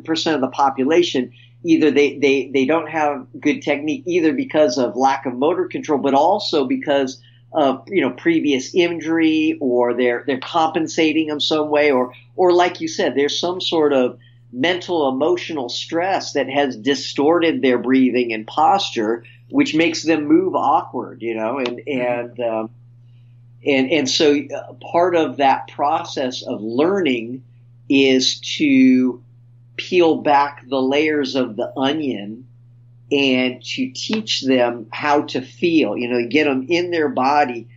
C: percent of the population, either they don't have good technique, either because of lack of motor control, but also because of, you know, previous injury, or they're compensating in some way, or like you said, there's some sort of mental, emotional stress that has distorted their breathing and posture, which makes them move awkward, you know, and so part of that process of learning is to peel back the layers of the onion and to teach them how to feel, you know, get them in their body,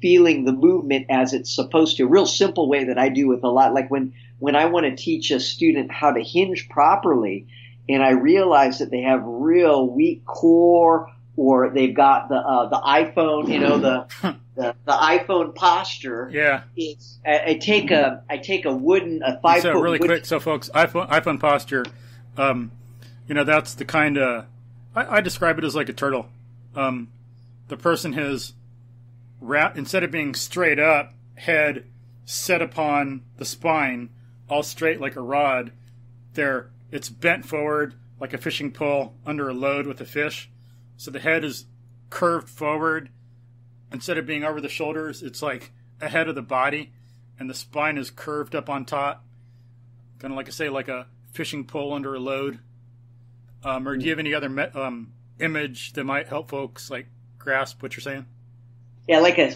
C: feeling the movement as it's supposed to. A real simple way that I do with a lot, like when I want to teach a student how to hinge properly, and I realize that they have real weak core, or they've got the iPhone, you know, the iPhone posture.
B: Yeah.
C: I take a 5-foot.
B: So really quick, so folks, iPhone posture, you know, that's the kind of, I describe it as like a turtle. The person has instead of being straight up, head set upon the spine, all straight like a rod, it's bent forward like a fishing pole under a load with a fish. So the head is curved forward. Instead of being over the shoulders, it's like ahead of the body, and the spine is curved up on top. Kind of like I say, like a fishing pole under a load. Or do you have any other image that might help folks like grasp what you're saying?
C: Yeah, like a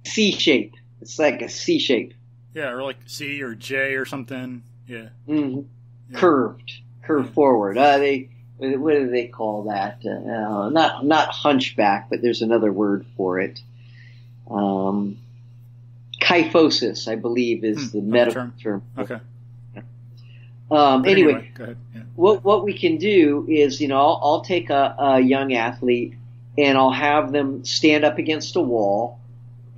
C: C shape. It's like a C shape.
B: Yeah, or like C or J or something. Yeah.
C: Mm-hmm.
B: Yeah.
C: Curved forward. What do they call that? Not hunchback, but there's another word for it. Kyphosis, I believe, is the medical term.
B: Okay.
C: Anyway,
B: go ahead. Yeah.
C: What we can do is, you know, I'll take a young athlete and I'll have them stand up against a wall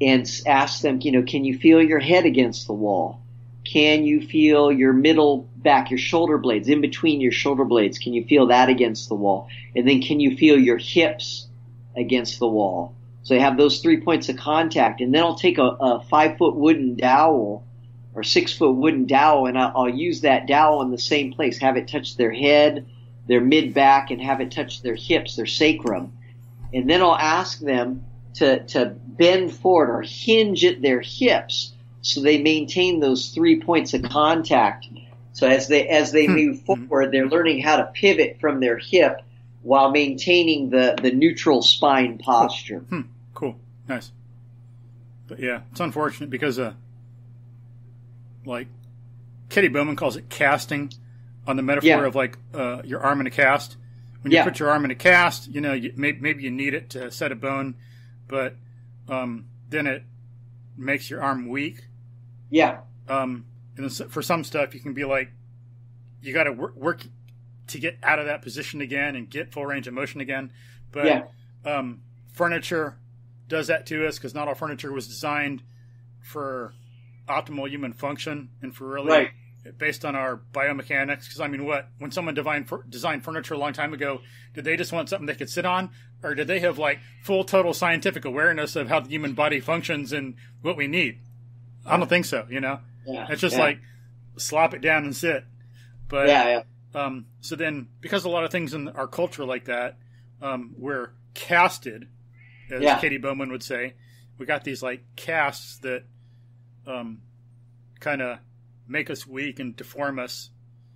C: and ask them, you know, can you feel your head against the wall? Can you feel your middle back, your shoulder blades, in between your shoulder blades? Can you feel that against the wall? And then can you feel your hips against the wall? So you have those 3 points of contact. And then I'll take a 5-foot wooden dowel or 6-foot wooden dowel, and I'll use that dowel in the same place, have it touch their head, their mid-back, and have it touch their hips, their sacrum. And then I'll ask them to bend forward or hinge at their hips so they maintain those 3 points of contact. So as they move forward, they're learning how to pivot from their hip while maintaining the neutral spine posture.
B: Cool. Nice. But yeah, it's unfortunate because like Kitty Bowman calls it casting, on the metaphor of like your arm in a cast. When you put your arm in a cast, you know, maybe you need it to set a bone, but then it makes your arm weak.
C: Yeah.
B: And for some stuff, you can be like, you got to work to get out of that position again and get full range of motion again. But furniture does that to us, because not all furniture was designed for optimal human function and for really based on our biomechanics. Because I mean, when someone designed furniture a long time ago, did they just want something they could sit on, or did they have like full total scientific awareness of how the human body functions and what we need? I don't think so. You know, it's just like slop it down and sit. But so then, because a lot of things in our culture like that, we're casted, as Katie Bowman would say. We got these like casts that kind of make us weak and deform us.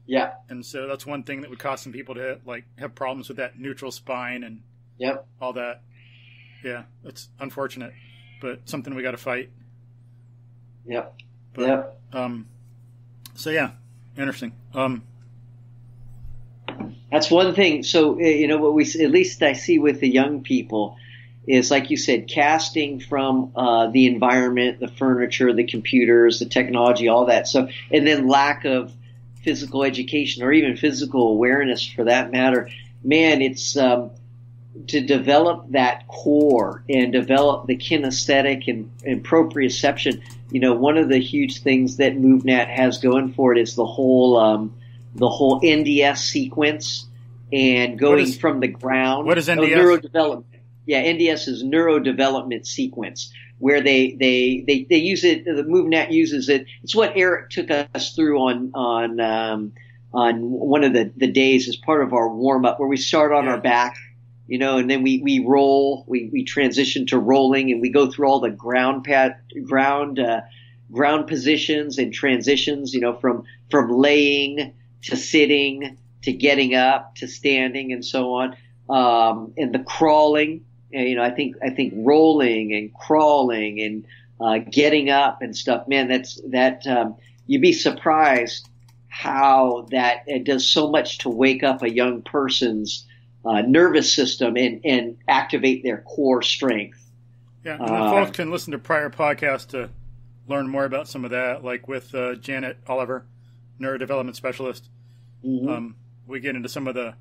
B: Yeah. And so that's one thing that would cause some people to like have problems with that neutral spine and all that. Yeah, it's unfortunate, but something we got to fight.
C: Yep.
B: But,
C: yep.
B: So yeah, interesting.
C: That's one thing. So, what at least I see with the young people is, like you said, casting from the environment, the furniture, the computers, the technology, all that stuff, and then lack of physical education or even physical awareness for that matter. Man, it's to develop that core and develop the kinesthetic and proprioception. One of the huge things that MovNat has going for it is the whole NDS sequence and going from the ground.
B: What is NDS?
C: Neurodevelopment. Yeah, NDS is neurodevelopment sequence, where they use it. The MovNat uses it. It's what Eric took us through on one of the days as part of our warm up, where we start on our back, and then we roll. We transition to rolling, and we go through all the ground positions and transitions. From laying to sitting to getting up to standing and so on. And the crawling. I think rolling and crawling and getting up and stuff. Man, you'd be surprised how that it does so much to wake up a young person's nervous system and activate their core strength.
B: Yeah, and folks can listen to prior podcasts to learn more about some of that, like with Janet Oliver, neurodevelopment specialist.
C: Mm-hmm.
B: We get into some of the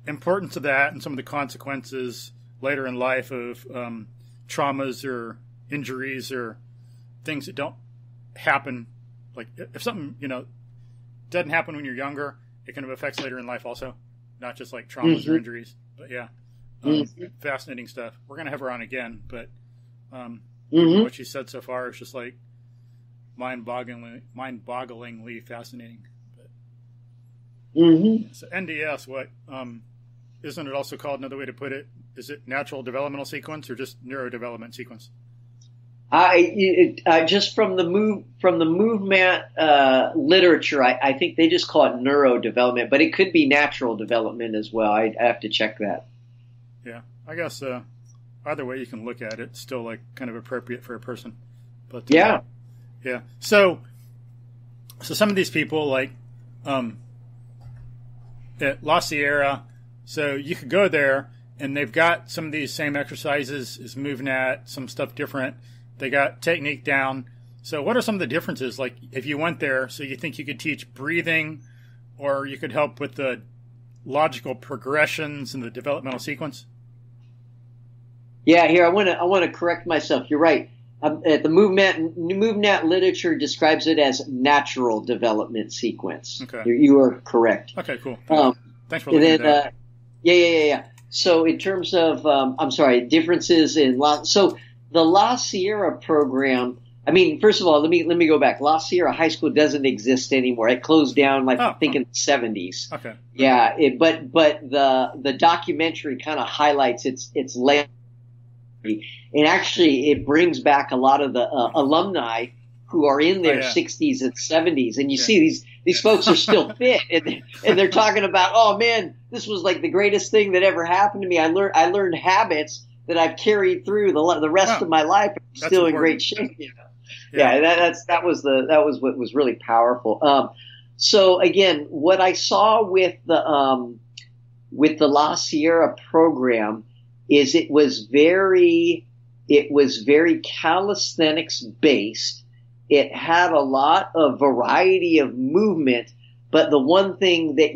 B: importance of that and some of the consequences later in life of traumas or injuries or things that don't happen. Like if something, doesn't happen when you're younger, it kind of affects later in life also, not just like traumas or injuries. But yeah, fascinating stuff. We're going to have her on again, but what she said so far is just like mind-bogglingly fascinating. But, so NDS, what isn't it also called, another way to put it, is it natural developmental sequence or just neurodevelopment sequence?
C: Just from the MovNat literature, I think they just call it neurodevelopment, but it could be natural development as well. I have to check that.
B: Yeah, I guess either way you can look at it, it's still like kind of appropriate for a person. But yeah. So some of these people like at La Sierra, so you could go there and they've got some of these same exercises as MovNat, some stuff different. They got technique down. So what are some of the differences? Like if you went there, so you think you could teach breathing or you could help with the logical progressions and the developmental sequence?
C: Yeah, here I want to correct myself. You're right. The MovNat literature describes it as natural development sequence.
B: Okay.
C: You are correct.
B: Okay, cool. Thanks for looking at that.
C: Yeah. So in terms of, differences in so the La Sierra program. I mean, first of all, let me go back. La Sierra High School doesn't exist anymore. It closed down, I think, in the 70s.
B: Okay.
C: Yeah, but the documentary kind of highlights its legacy. And actually, it brings back a lot of the alumni who are in their 60s and 70s. And you see these folks are still fit. And they're talking about, oh, man, this was like the greatest thing that ever happened to me. I learned habits that I've carried through the rest of my life. I'm still in great shape. Yeah, that was what was really powerful. So again, what I saw with the La Sierra program is it was very calisthenics based. It had a lot of variety of movement, but the one thing that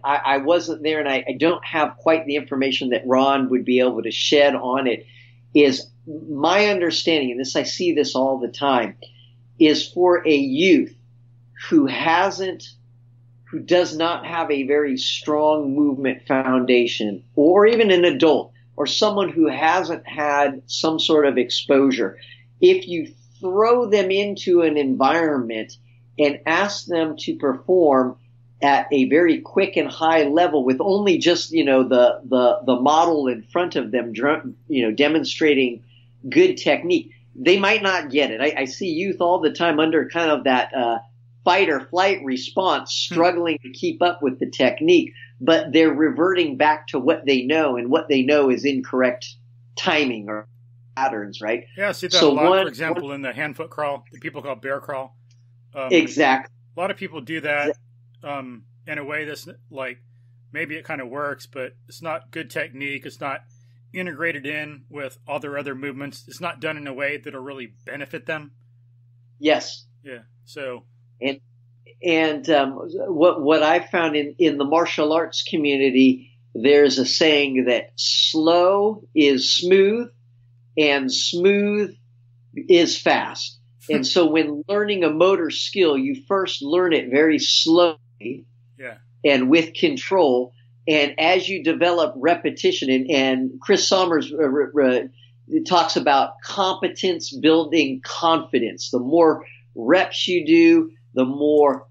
C: I wasn't there and I don't have quite the information that Ron would be able to shed on it, is my understanding, and I see this all the time, is for a youth who does not have a very strong movement foundation, or even an adult or someone who hasn't had some sort of exposure, if you throw them into an environment and ask them to perform at a very quick and high level with only just, the model in front of them, demonstrating good technique, they might not get it. I see youth all the time under kind of that fight or flight response, struggling to keep up with the technique, but they're reverting back to what they know, and what they know is incorrect timing or patterns, right?
B: Yeah, I see that a lot, for example, in the hand-foot crawl that people call bear crawl.
C: Exactly.
B: A lot of people do that in a way that's like, maybe it kind of works, but it's not good technique. It's not integrated in with all their other movements. It's not done in a way that'll really benefit them.
C: Yes.
B: Yeah. So.
C: And what I found in the martial arts community, there's a saying that slow is smooth and smooth is fast. And so when learning a motor skill, you first learn it very slowly and with control. And as you develop repetition, and Chris Sommers talks about competence building confidence. The more reps you do, the more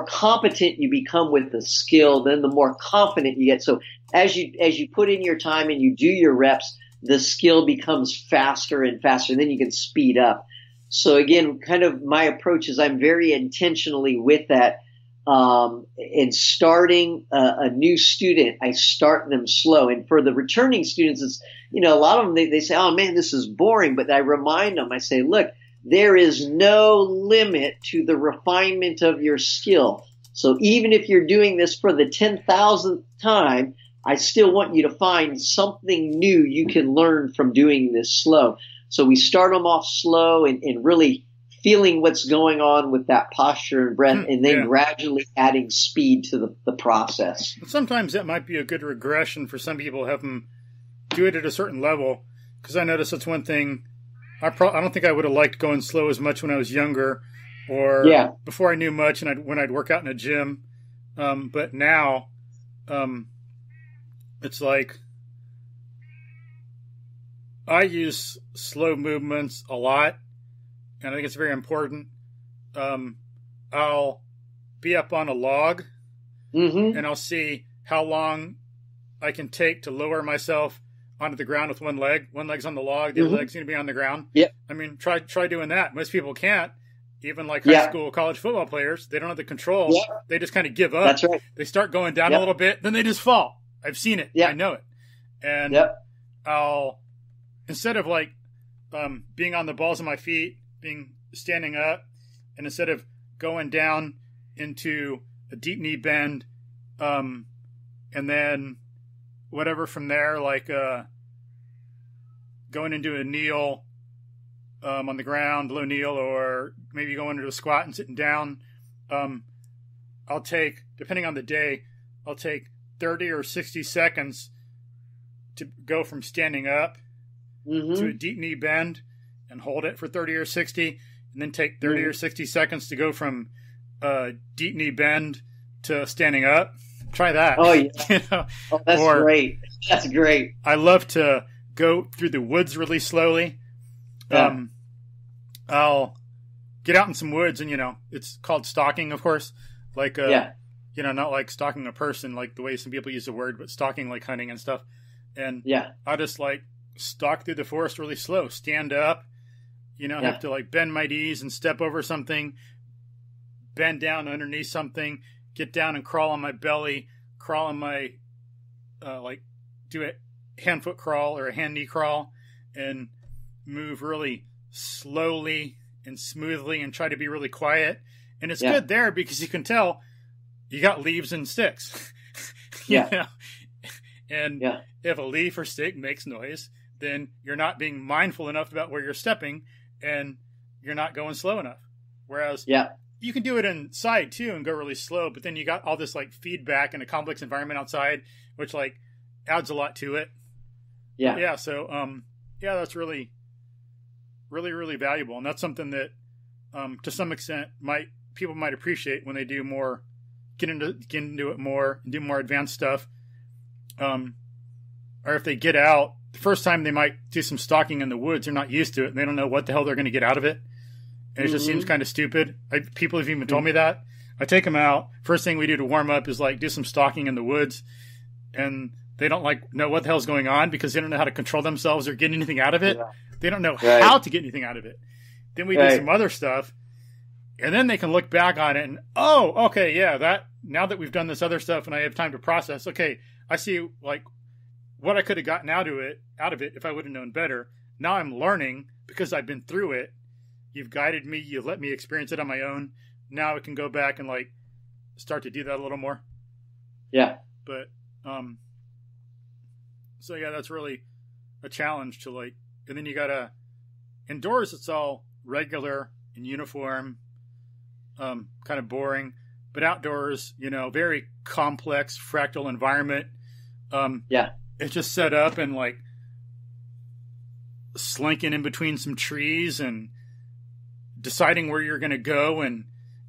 C: competent you become with the skill, then the more confident you get. So as you put in your time and you do your reps, the skill becomes faster and faster, and then you can speed up. So again, kind of my approach is I'm very intentionally with that. In starting a new student, I start them slow. And for the returning students, it's, a lot of them, they say, oh man, this is boring. But I remind them, I say, look, there is no limit to the refinement of your skill. So even if you're doing this for the 10,000th time, I still want you to find something new you can learn from doing this slow. So we start them off slow and really feeling what's going on with that posture and breath, and then gradually adding speed to the process.
B: Sometimes that might be a good regression for some people, have them do it at a certain level, because I noticed that's one thing. I don't think I would have liked going slow as much when I was younger or before I knew much and when I'd work out in a gym. But now it's like I use slow movements a lot, and I think it's very important. I'll be up on a log, and I'll see how long I can take to lower myself onto the ground with one leg. One leg's on the log, the other leg's going to be on the ground.
C: Yep.
B: I mean, try doing that. Most people can't. Even like high school, college football players, they don't have the control. Yep. They just kind of give up.
C: That's right.
B: They start going down a little bit, then they just fall. I've seen it. I know it. And I'll, instead of like being on the balls of my feet, standing up, and instead of going down into a deep knee bend, and then whatever from there, like going into a kneel on the ground, low kneel, or maybe going into a squat and sitting down, I'll take, depending on the day, I'll take 30 or 60 seconds to go from standing up to a deep knee bend and hold it for 30 or 60, and then take 30 or 60 seconds to go from deep knee bend to standing up. Try that.
C: Oh, yeah. Oh, that's great. That's great.
B: I love to go through the woods really slowly. I'll get out in some woods, and, it's called stalking, of course. Like, not like stalking a person, like the way some people use the word, but stalking like hunting and stuff. And I'll just like stalk through the forest really slow, stand up, have to like bend my knees and step over something, bend down underneath something, get down and crawl on my belly, crawl on my, do a hand-foot crawl or a hand-knee crawl, and move really slowly and smoothly and try to be really quiet. And it's good there because you can tell you got leaves and sticks. And if a leaf or stick makes noise, then you're not being mindful enough about where you're stepping, and you're not going slow enough. Whereas you can do it inside too and go really slow, but then you got all this like feedback in a complex environment outside, which like adds a lot to it. So that's really, really, really valuable. And that's something that to some extent people might appreciate when they do more, get into it more and do more advanced stuff. Or if they get out, the first time they might do some stalking in the woods, they're not used to it and they don't know what the hell they're going to get out of it. And it just seems kind of stupid. People have even told me that. I take them out. First thing we do to warm up is like do some stalking in the woods, and they don't like know what the hell's going on because they don't know how to control themselves or get anything out of it. They don't know how to get anything out of it. Then we do some other stuff, and then they can look back on it and, oh, okay, that now that we've done this other stuff and I have time to process, okay, I see like what I could have gotten out of it if I would have known better. now I'm learning because I've been through it. You've guided me. You've let me experience it on my own. Now I can go back and like start to do that a little more.
C: Yeah.
B: But, so yeah, that's really a challenge to like, and then you gotta, indoors it's all regular and uniform, kind of boring, but outdoors, you know, very complex fractal environment.
C: Yeah.
B: It's just set up and like slinking in between some trees and deciding where you're going to go and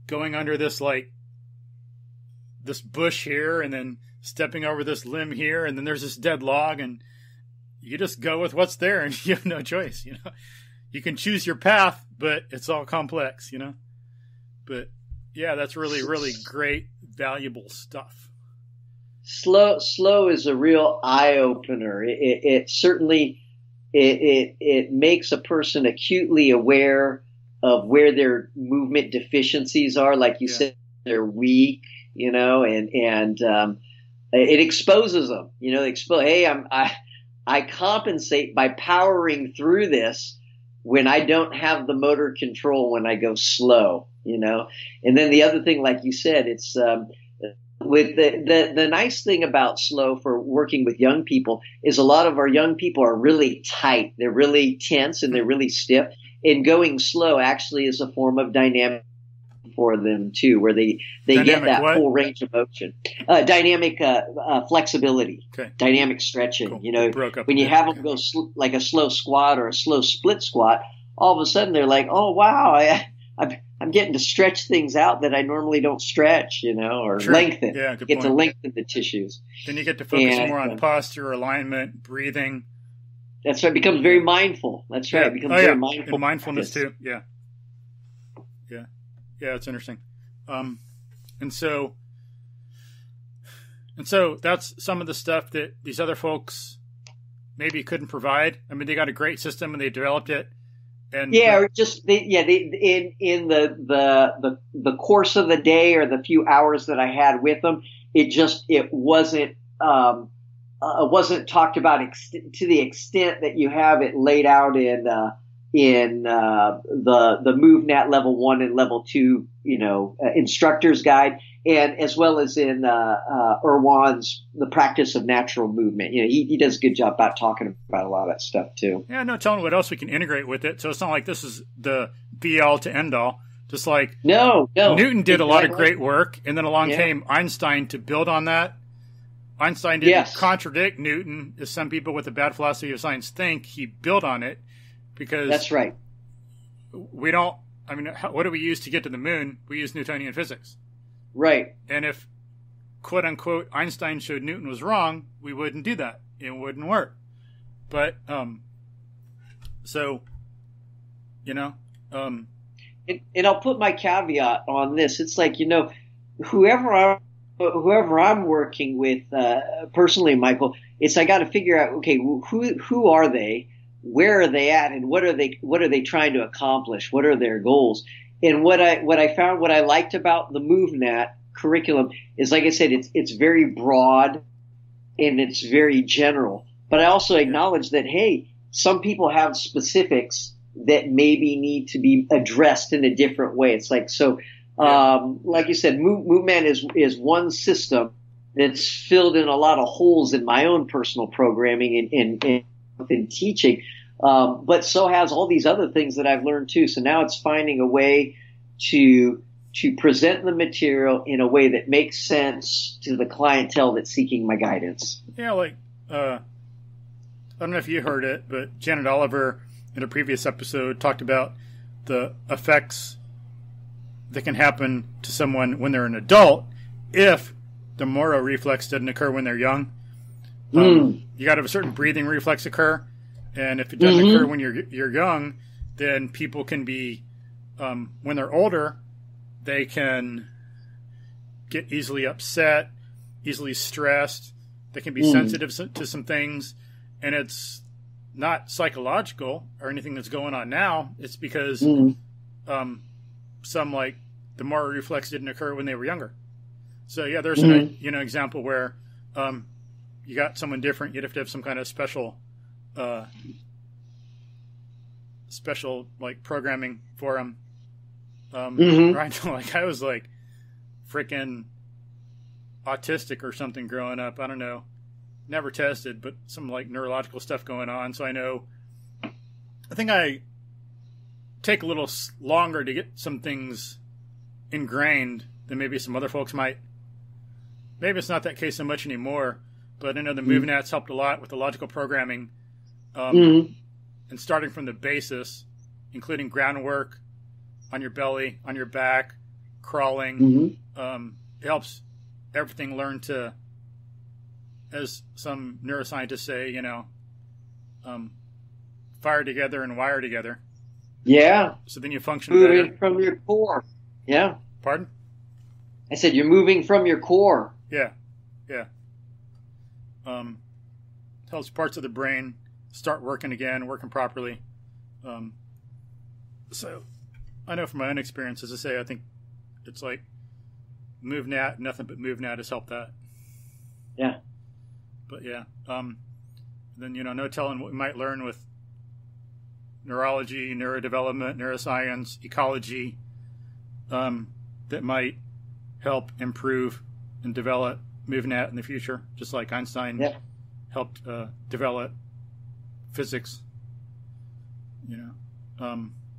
B: going under this, like this bush here and then stepping over this limb here. And then there's this dead log and you just go with what's there and you have no choice, you know, you can choose your path, but it's all complex, you know, but yeah, that's really, really great, valuable stuff.
C: Slow is a real eye opener. It certainly, it makes a person acutely aware of where their movement deficiencies are. Like you said, they're weak, you know, and it exposes them, you know, hey, I compensate by powering through this when I don't have the motor control when I go slow, you know. And then the other thing, like you said, it's with the nice thing about slow for working with young people is a lot of our young people are really tight. They're really tense and they're really stiff. And going slow actually is a form of dynamic for them too, where they get that full range of motion. Dynamic flexibility, dynamic stretching. Cool. You know, when you have them go like a slow squat or a slow split squat, all of a sudden they're like, oh wow, I'm getting to stretch things out that I normally don't stretch, you know, or lengthen.
B: Yeah, good
C: get
B: point.
C: To lengthen the tissues.
B: Then you get to focus more on posture, alignment, breathing.
C: That's right. It becomes very mindful. That's right. It becomes very mindful.
B: And mindfulness too. Yeah. Yeah. Yeah. It's interesting. And so that's some of the stuff that these other folks maybe couldn't provide. I mean, they got a great system and they developed it. And
C: in the course of the day or the few hours that I had with them, it wasn't talked about to the extent that you have it laid out in the MovNat level 1 and level 2, you know, instructor's guide, and as well as in Irwan's The Practice of Natural Movement. You know, he does a good job about talking about a lot of that stuff too.
B: Yeah, no telling what else we can integrate with it. So it's not like this is the be all to end all. Just like
C: no,
B: Newton did a lot of great work, and then along came Einstein to build on that. Einstein didn't contradict Newton, as some people with a bad philosophy of science think. He built on it because
C: that's right.
B: We don't. I mean, what do we use to get to the moon? We use Newtonian physics.
C: Right.
B: And if, quote unquote, Einstein showed Newton was wrong, we wouldn't do that. It wouldn't work. But, so, you know.
C: And I'll put my caveat on this. It's like, you know, whoever I'm working with, personally, Michael, I got to figure out, okay, who are they? Where are they at? And what are they trying to accomplish? What are their goals? And what I found, what I liked about the MovNat curriculum is, like I said, it's very broad and it's very general. But I also acknowledge that, hey, some people have specifics that maybe need to be addressed in a different way. It's like, so, like you said, MovNat is one system that's filled in a lot of holes in my own personal programming and teaching. But so has all these other things that I've learned too. So now it's finding a way to present the material in a way that makes sense to the clientele that's seeking my guidance.
B: Yeah, like I don't know if you heard it, but Janet Oliver in a previous episode talked about the effects that can happen to someone when they're an adult if the Moro reflex didn't occur when they're young. You got to have a certain breathing reflex occur. And if it doesn't occur when you're young, then people can be, when they're older, they can get easily upset, easily stressed. They can be sensitive to some things. And it's not psychological or anything that's going on now. It's because some, like, the Moro reflex didn't occur when they were younger. So, yeah, there's an example where you got someone different. You'd have to have some kind of special special like programming for them.
C: Mm-hmm.
B: Right? Like I was like freaking autistic or something growing up. I don't know. Never tested, but some like neurological stuff going on. So I know. I think I take a little longer to get some things ingrained than maybe some other folks might. Maybe it's not that case so much anymore, but I know the MovNats helped a lot with the logical programming, and starting from the basis, including groundwork on your belly, on your back, crawling. It helps everything learn to, as some neuroscientists say, fire together and wire together.
C: Yeah.
B: So then you function
C: moving
B: better.
C: From your core. Yeah.
B: Pardon?
C: I said you're moving from your core.
B: Yeah. Yeah. Helps parts of the brain start working again, working properly. So I know from my own experience, as I say, I think it's like MovNat, nothing but MovNat has helped that.
C: Yeah.
B: But yeah. Then, no telling what we might learn with neurology, neurodevelopment, neuroscience, ecology, that might help improve and develop MovNat in the future, just like Einstein helped develop physics.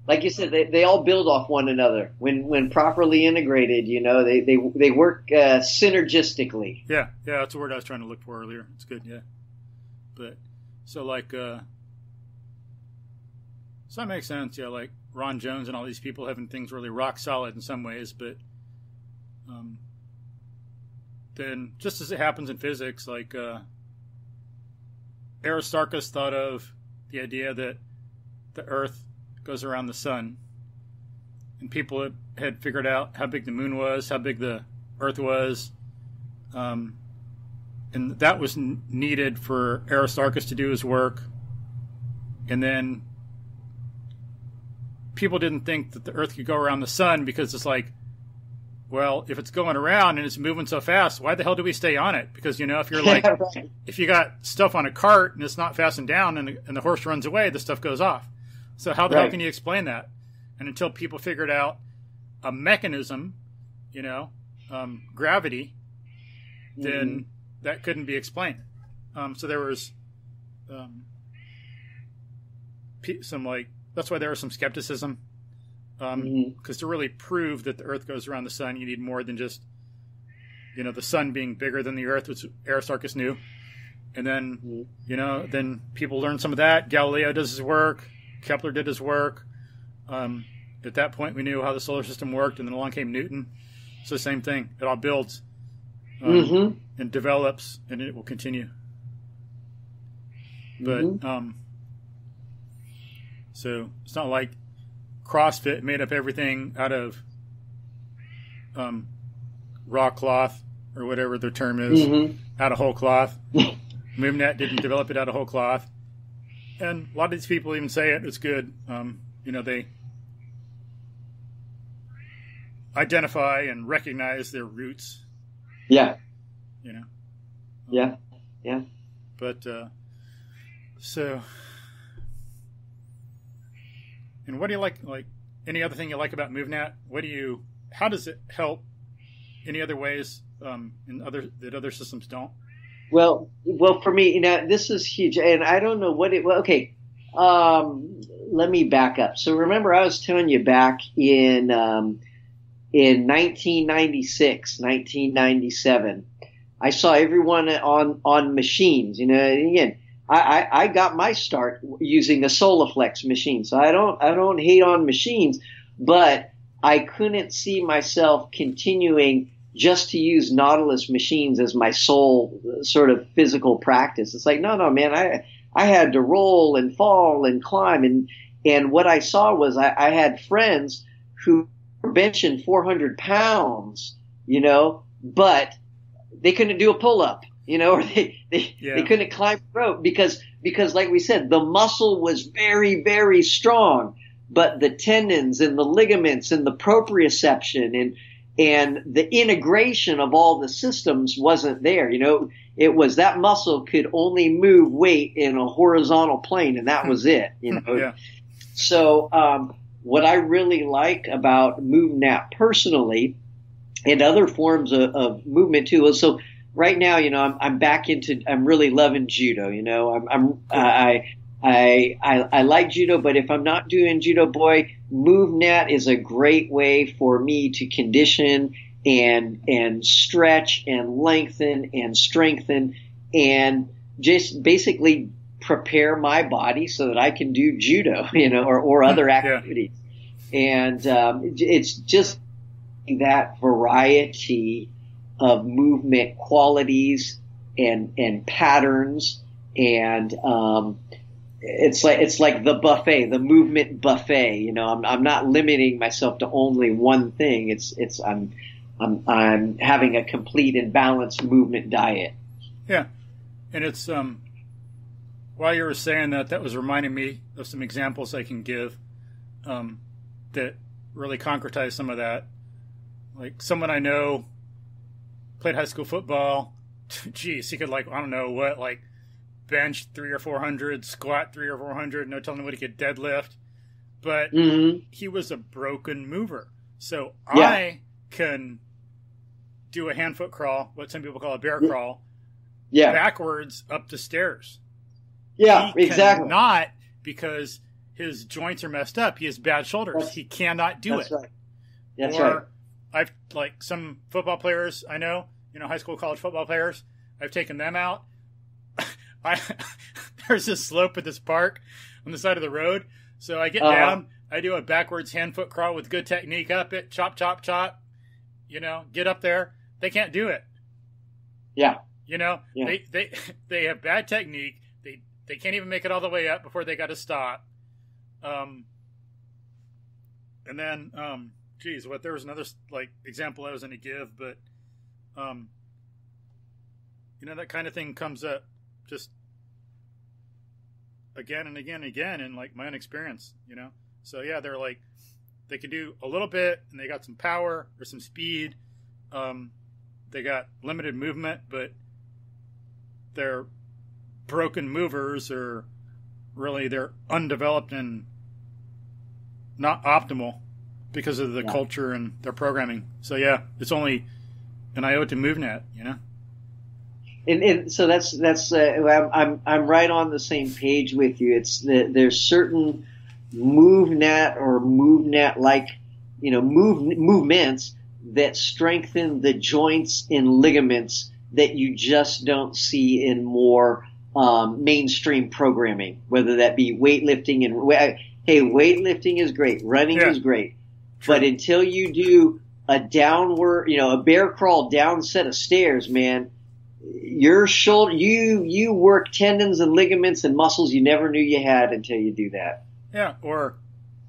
C: Like you said, they all build off one another when properly integrated. They work synergistically.
B: Yeah, that's the word I was trying to look for earlier. It's good, yeah. But so like. So that makes sense, yeah, like Ron Jones and all these people having things really rock solid in some ways, but then just as it happens in physics, like Aristarchus thought of the idea that the Earth goes around the sun, and people had figured out how big the moon was, how big the Earth was, and that was needed for Aristarchus to do his work, and then people didn't think that the Earth could go around the sun because it's like, well, if it's going around and it's moving so fast, why the hell do we stay on it? Because, if you're like,
C: right.
B: If you got stuff on a cart and it's not fastened down and the horse runs away, the stuff goes off. So how the hell can you explain that? And until people figured out a mechanism, gravity, then that couldn't be explained. So there was some like, that's why there was some skepticism, because to really prove that the Earth goes around the sun, you need more than just, the sun being bigger than the Earth, which Aristarchus knew. And then, then people learned some of that. Galileo does his work. Kepler did his work. At that point, we knew how the solar system worked, and then along came Newton. So same thing. It all builds and develops, and it will continue. But so it's not like CrossFit made up everything out of raw cloth or whatever the term is, out of whole cloth. MovNat didn't develop it out of whole cloth. And a lot of these people even say it's good. They identify and recognize their roots.
C: Yeah.
B: Yeah.
C: Yeah.
B: But so... And what do you like any other thing you like about MovNat? How does it help any other ways that other systems don't?
C: Well, for me, this is huge, and I don't know what it. Well, okay, let me back up. So remember, I was telling you back in 1996, 1997, I saw everyone on machines. Again, I got my start using a Solaflex machine, so I don't hate on machines, but I couldn't see myself continuing just to use Nautilus machines as my sole sort of physical practice. It's like, no, man, I had to roll and fall and climb, and what I saw was I had friends who were benching 400 pounds, but they couldn't do a pull-up. Or they couldn't climb the rope because like we said, the muscle was very, very strong, but the tendons and the ligaments and the proprioception and the integration of all the systems wasn't there. It was that muscle could only move weight in a horizontal plane, and that was it.
B: Yeah.
C: So what I really like about MovNat personally, and other forms of movement too, is so right now, I'm back into. I'm really loving judo. I like judo, but if I'm not doing judo, boy, MovNat is a great way for me to condition and stretch and lengthen and strengthen and just basically prepare my body so that I can do judo, or other activities. And it's just that variety of movement qualities and patterns, and it's like the buffet, the movement buffet. I'm not limiting myself to only one thing. I'm having a complete and balanced movement diet.
B: Yeah, and it's while you were saying that was reminding me of some examples I can give that really concretize some of that. Like someone I know played high school football. Geez, he could bench 300 or 400, squat 300 or 400. No telling what he could deadlift, but he was a broken mover. So I can do a hand-foot crawl, what some people call a bear crawl, backwards up the stairs.
C: Yeah,
B: he
C: exactly.
B: Not because his joints are messed up. He has bad shoulders. He cannot do it.
C: Right. That's
B: or
C: right.
B: I've some football players I know, high school, college football players. I've taken them out. There's this slope at this park on the side of the road. So I get down, I do a backwards hand-foot crawl with good technique up it, chop, chop, chop, get up there. They can't do it.
C: Yeah.
B: They have bad technique. They can't even make it all the way up before they got to stop. And then, there was another example I was going to give, but, that kind of thing comes up just again and again and again in my own experience, So yeah, they can do a little bit and they got some power or some speed. They got limited movement, but they're broken movers, or really they're undeveloped and not optimal because of the culture and their programming. So yeah, it's only an I owe it to MovNat,
C: And so that's I'm right on the same page with you. There's certain MovNat or MovNat movements that strengthen the joints and ligaments that you just don't see in more mainstream programming, whether that be weightlifting weightlifting is great, running is great, but until you do a downward, a bear crawl down set of stairs, man, your shoulder, you work tendons and ligaments and muscles you never knew you had until you do that.
B: Yeah, or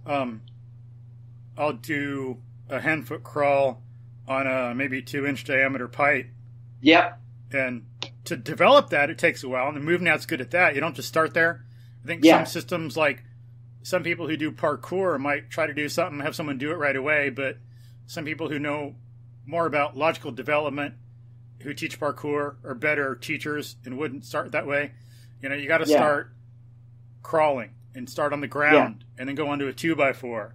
B: I'll do a hand-foot crawl on a maybe 2-inch diameter pipe.
C: Yep.
B: And to develop that, it takes a while, and the MovNat's good at that. You don't just start there. I think some systems, like some people who do parkour might try to do something, have someone do it right away, but some people who know more about logical development, who teach parkour, are better teachers and wouldn't start that way. You got to start crawling and start on the ground and then go onto a 2x4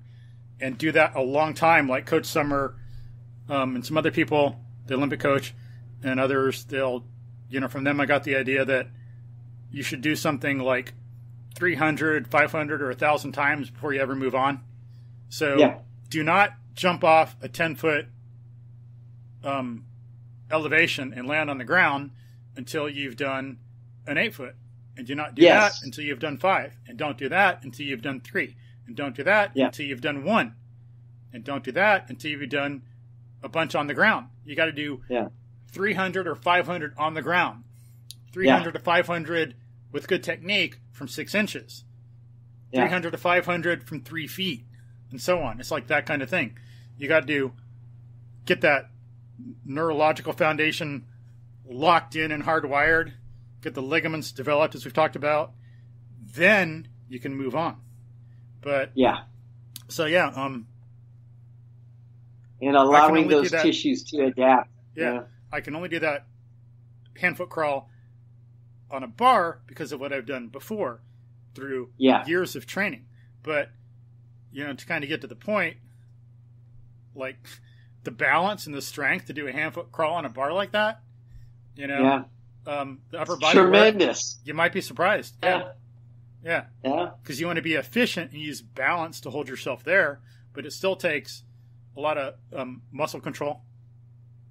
B: and do that a long time, like Coach Summer and some other people, the Olympic coach and others. They'll, from them I got the idea that you should do something like 300, 500, or 1,000 times before you ever move on. So do not jump off a 10-foot elevation and land on the ground until you've done an 8-foot. And do not do that until you've done 5. And don't do that until you've done 3. And don't do that until you've done 1. And don't do that until you've done a bunch on the ground. You got to do 300 or 500 on the ground. 300 to 500 with good technique from 6 inches. 300 to 500 from 3 feet. And so on. It's like that kind of thing. You got to get that neurological foundation locked in and hardwired. Get the ligaments developed, as we've talked about. Then you can move on. But so and
C: allowing those tissues to adapt.
B: I can only do that hand-foot crawl on a bar because of what I've done before through years of training. But to kind of get to the point, like the balance and the strength to do a hand-foot crawl on a bar like that, the upper body
C: tremendous
B: work, you might be surprised. Yeah.
C: Yeah.
B: Because you want to be efficient and use balance to hold yourself there, but it still takes a lot of muscle control.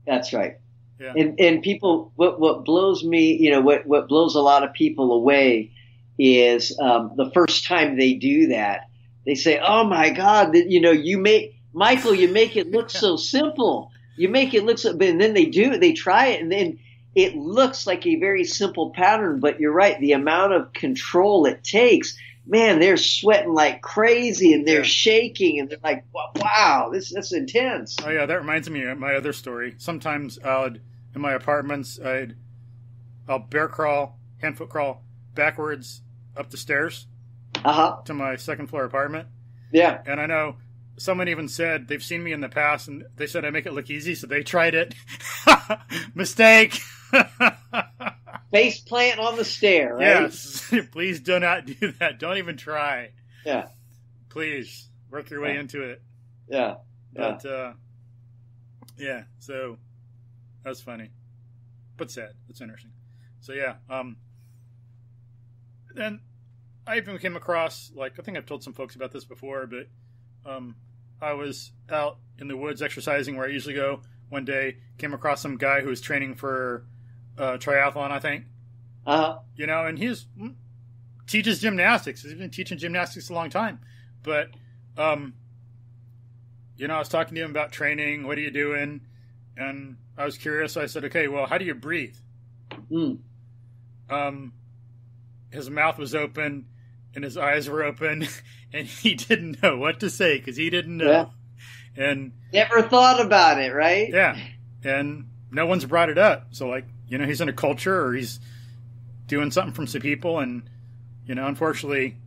C: That's right.
B: Yeah.
C: And people, what blows me, what blows a lot of people away is the first time they do that, they say, "Oh my God, you make it look so simple. You make it look so," and then they try it, and then it looks like a very simple pattern, but you're right. The amount of control it takes, man, they're sweating like crazy and they're shaking and they're like, wow, that's intense.
B: Oh yeah. That reminds me of my other story. Sometimes in my apartments, I'll bear crawl, hand foot crawl backwards up the stairs to my second floor apartment.
C: Yeah.
B: And I know someone even said they've seen me in the past and they said I make it look easy. So they tried it. Mistake.
C: Face plant on the stair, right?
B: Yes. Please do not do that. Don't even try.
C: Yeah.
B: Please work your way into it.
C: Yeah.
B: But, so that's funny, but sad. It's interesting. So then I even came across, I think I've told some folks about this before, but, I was out in the woods exercising where I usually go one day, came across some guy who was training for triathlon, I think. And he teaches gymnastics. He's been teaching gymnastics a long time. But, I was talking to him about training. What are you doing? And I was curious. So I said, okay, well, how do you breathe? His mouth was open and his eyes were open and he didn't know what to say because he didn't know. Yeah. And
C: never thought about it, right?
B: Yeah. And no one's brought it up. So he's in a culture or he's doing something from some people. And, unfortunately,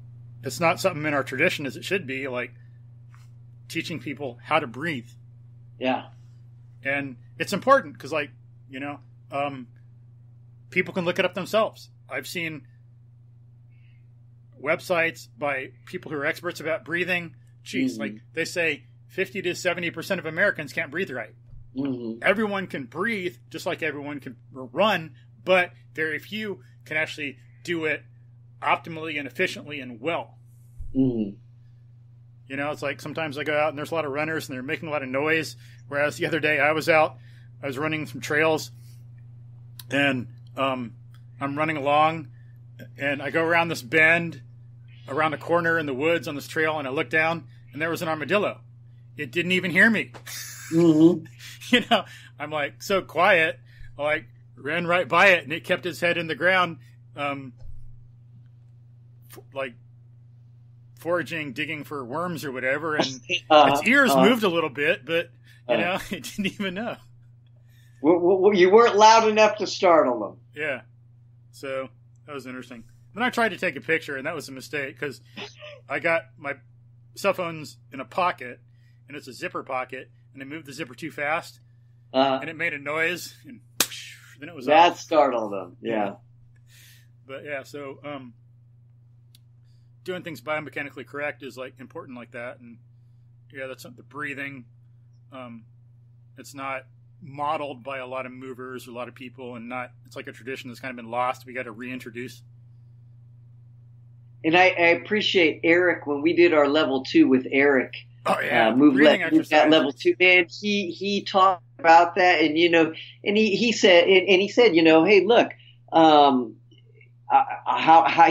B: it's not something in our tradition as it should be, teaching people how to breathe.
C: Yeah.
B: And it's important because, people can look it up themselves. I've seen websites by people who are experts about breathing. They say 50 to 70% of Americans can't breathe right.
C: Mm-hmm.
B: Everyone can breathe just like everyone can run, but very few can actually do it optimally and efficiently and well.
C: Mm-hmm.
B: It's like sometimes I go out and there's a lot of runners and they're making a lot of noise. Whereas the other day I was running some trails and I'm running along and I go around this bend, around a corner in the woods on this trail, and I look down and there was an armadillo. It didn't even hear me.
C: Mm-hmm.
B: I'm so quiet. I ran right by it and it kept its head in the ground, foraging, digging for worms or whatever. And its ears moved a little bit, but it didn't even know.
C: You weren't loud enough to startle them.
B: Yeah. So that was interesting. Then I tried to take a picture and that was a mistake because I got my cell phone's in a pocket and it's a zipper pocket and I moved the zipper too fast and it made a noise and then it was
C: that
B: off.
C: Startled them. Yeah.
B: But so doing things biomechanically correct is important like that. And that's the breathing. It's not modeled by a lot of movers or a lot of people and it's like a tradition that's kind of been lost. We got to reintroduce. And
C: I appreciate Eric when we did our level 2 with Eric.
B: Oh yeah,
C: that level 2, man. He talked about that, and and he said, hey, look, how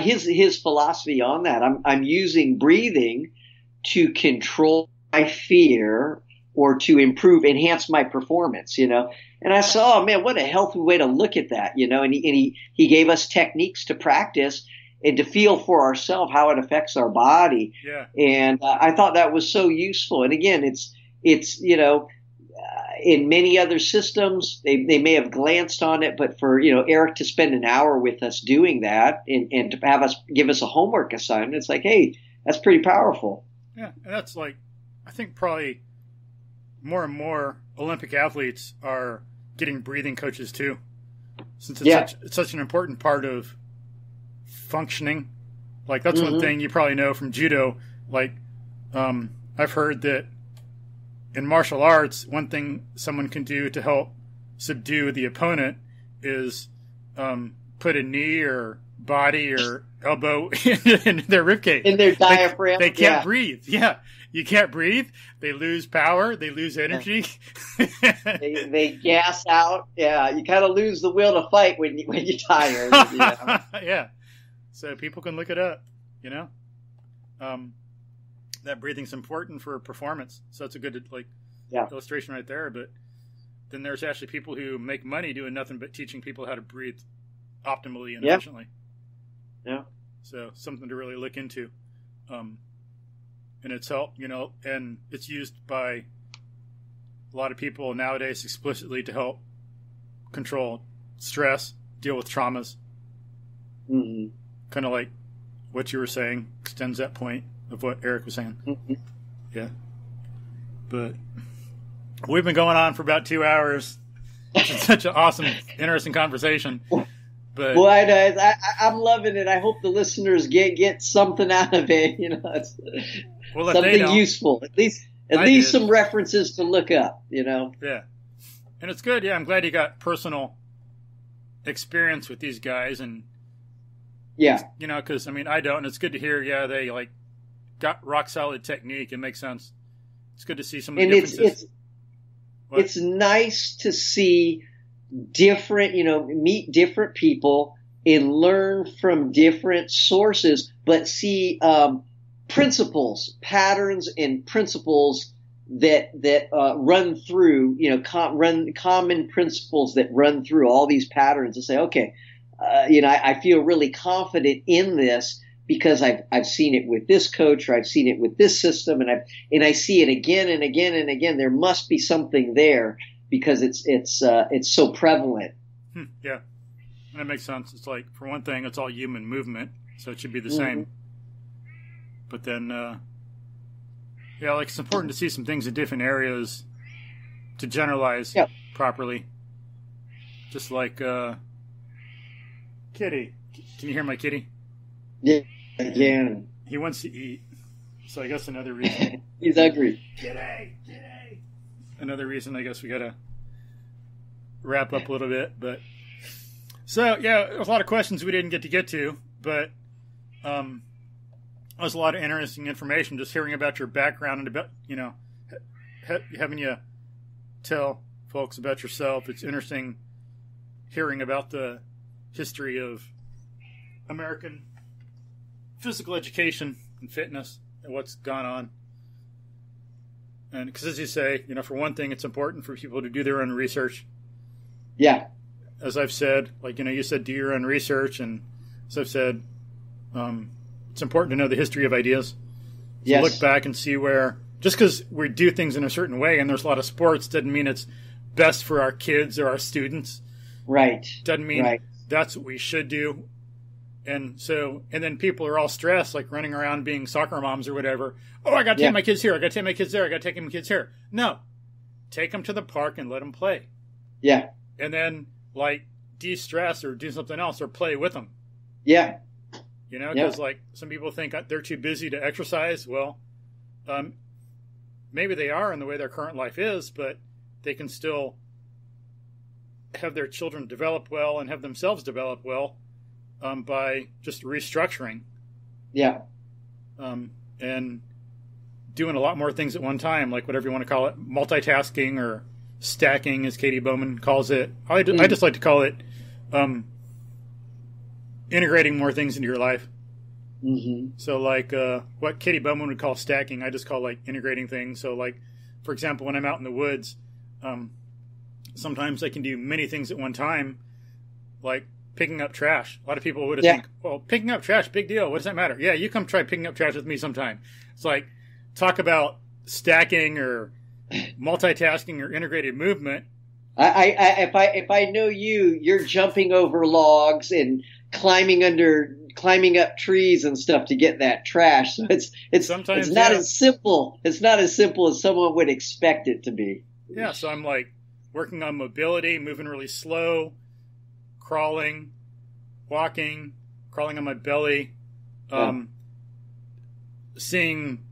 C: his philosophy on that. I'm using breathing to control my fear or to enhance my performance. And I said, oh man, what a healthy way to look at that. And he gave us techniques to practice and to feel for ourselves how it affects our body.
B: Yeah.
C: And I thought that was so useful. And again, it's in many other systems, they may have glanced on it, but for, Eric to spend an hour with us doing that and to have us give us a homework assignment, it's hey, that's pretty powerful.
B: Yeah. And that's I think probably more and more Olympic athletes are getting breathing coaches too, since it's such an important part of functioning. That's one thing you probably know from judo. I've heard that in martial arts, one thing someone can do to help subdue the opponent is put a knee or body or elbow in their ribcage.
C: In their diaphragm.
B: They can't breathe. Yeah. You can't breathe. They lose power. They lose energy.
C: they gas out. Yeah. You kind of lose the will to fight when you're tired. You know?
B: Yeah. So people can look it up, that breathing's important for performance. So that's a good illustration right there. But then there's actually people who make money doing nothing but teaching people how to breathe optimally and efficiently. Yeah. So something to really look into. And it's helped, and it's used by a lot of people nowadays explicitly to help control stress, deal with traumas. Mm-hmm. Kind of like what you were saying extends that point of what Eric was saying. Mm-hmm. Yeah. But we've been going on for about 2 hours. It's such an awesome, interesting conversation. But
C: well, I'm loving it. I hope the listeners get something out of it. It's something useful. At least some references to look up.
B: Yeah, and it's good. Yeah, I'm glad you got personal experience with these guys, and because I don't. And it's good to hear. Yeah, they got rock solid technique. It makes sense. It's good to see some of the differences.
C: It's nice to see different, meet different people and learn from different sources, but see principles, patterns, and principles that run through, common principles that run through all these patterns and say, okay, I feel really confident in this because I've seen it with this coach, or I've seen it with this system, and I see it again and again and again. There must be something there because it's so prevalent.
B: Yeah, that makes sense. It's like, for one thing, it's all human movement, so it should be the same. But then, it's important to see some things in different areas to generalize properly. Just like Kitty. Can you hear my kitty?
C: Yeah, I can.
B: He wants to eat, so I guess another reason.
C: He's hungry.
B: Kitty. Another reason, I guess we gotta wrap up a little bit. But so there's a lot of questions we didn't get to, but there's a lot of interesting information just hearing about your background and about having you tell folks about yourself. It's interesting hearing about the history of American physical education and fitness and what's gone on. And because, as you say, for one thing, it's important for people to do their own research.
C: Yeah.
B: As I've said, you said, do your own research. And as I've said, it's important to know the history of ideas. So look back and see where, just because we do things in a certain way and there's a lot of sports, doesn't mean it's best for our kids or our students.
C: Right.
B: Doesn't mean that's what we should do. And then people are all stressed, like running around being soccer moms or whatever. Oh, I got to take my kids here. I got to take my kids there. I got to take my kids here. No. Take them to the park and let them play.
C: Yeah.
B: And then, de-stress or do something else or play with them.
C: Yeah.
B: Because, some people think they're too busy to exercise. Well, maybe they are in the way their current life is, but they can still have their children develop well and have themselves develop well. By just restructuring.
C: Yeah.
B: And doing a lot more things at one time, like whatever you want to call it, multitasking or stacking, as Katie Bowman calls it. I just like to call it integrating more things into your life. Mm-hmm. So what Katie Bowman would call stacking, I just call integrating things. So for example, when I'm out in the woods, sometimes I can do many things at one time, like picking up trash. A lot of people would think, well, picking up trash, big deal. What does that matter? Yeah, you come try picking up trash with me sometime. It's talk about stacking or multitasking or integrated movement.
C: If I know you're jumping over logs and climbing up trees and stuff to get that trash. So it's not as simple. It's not as simple as someone would expect it to be.
B: Yeah, so I'm working on mobility, moving really slow, crawling, walking, crawling on my belly, seeing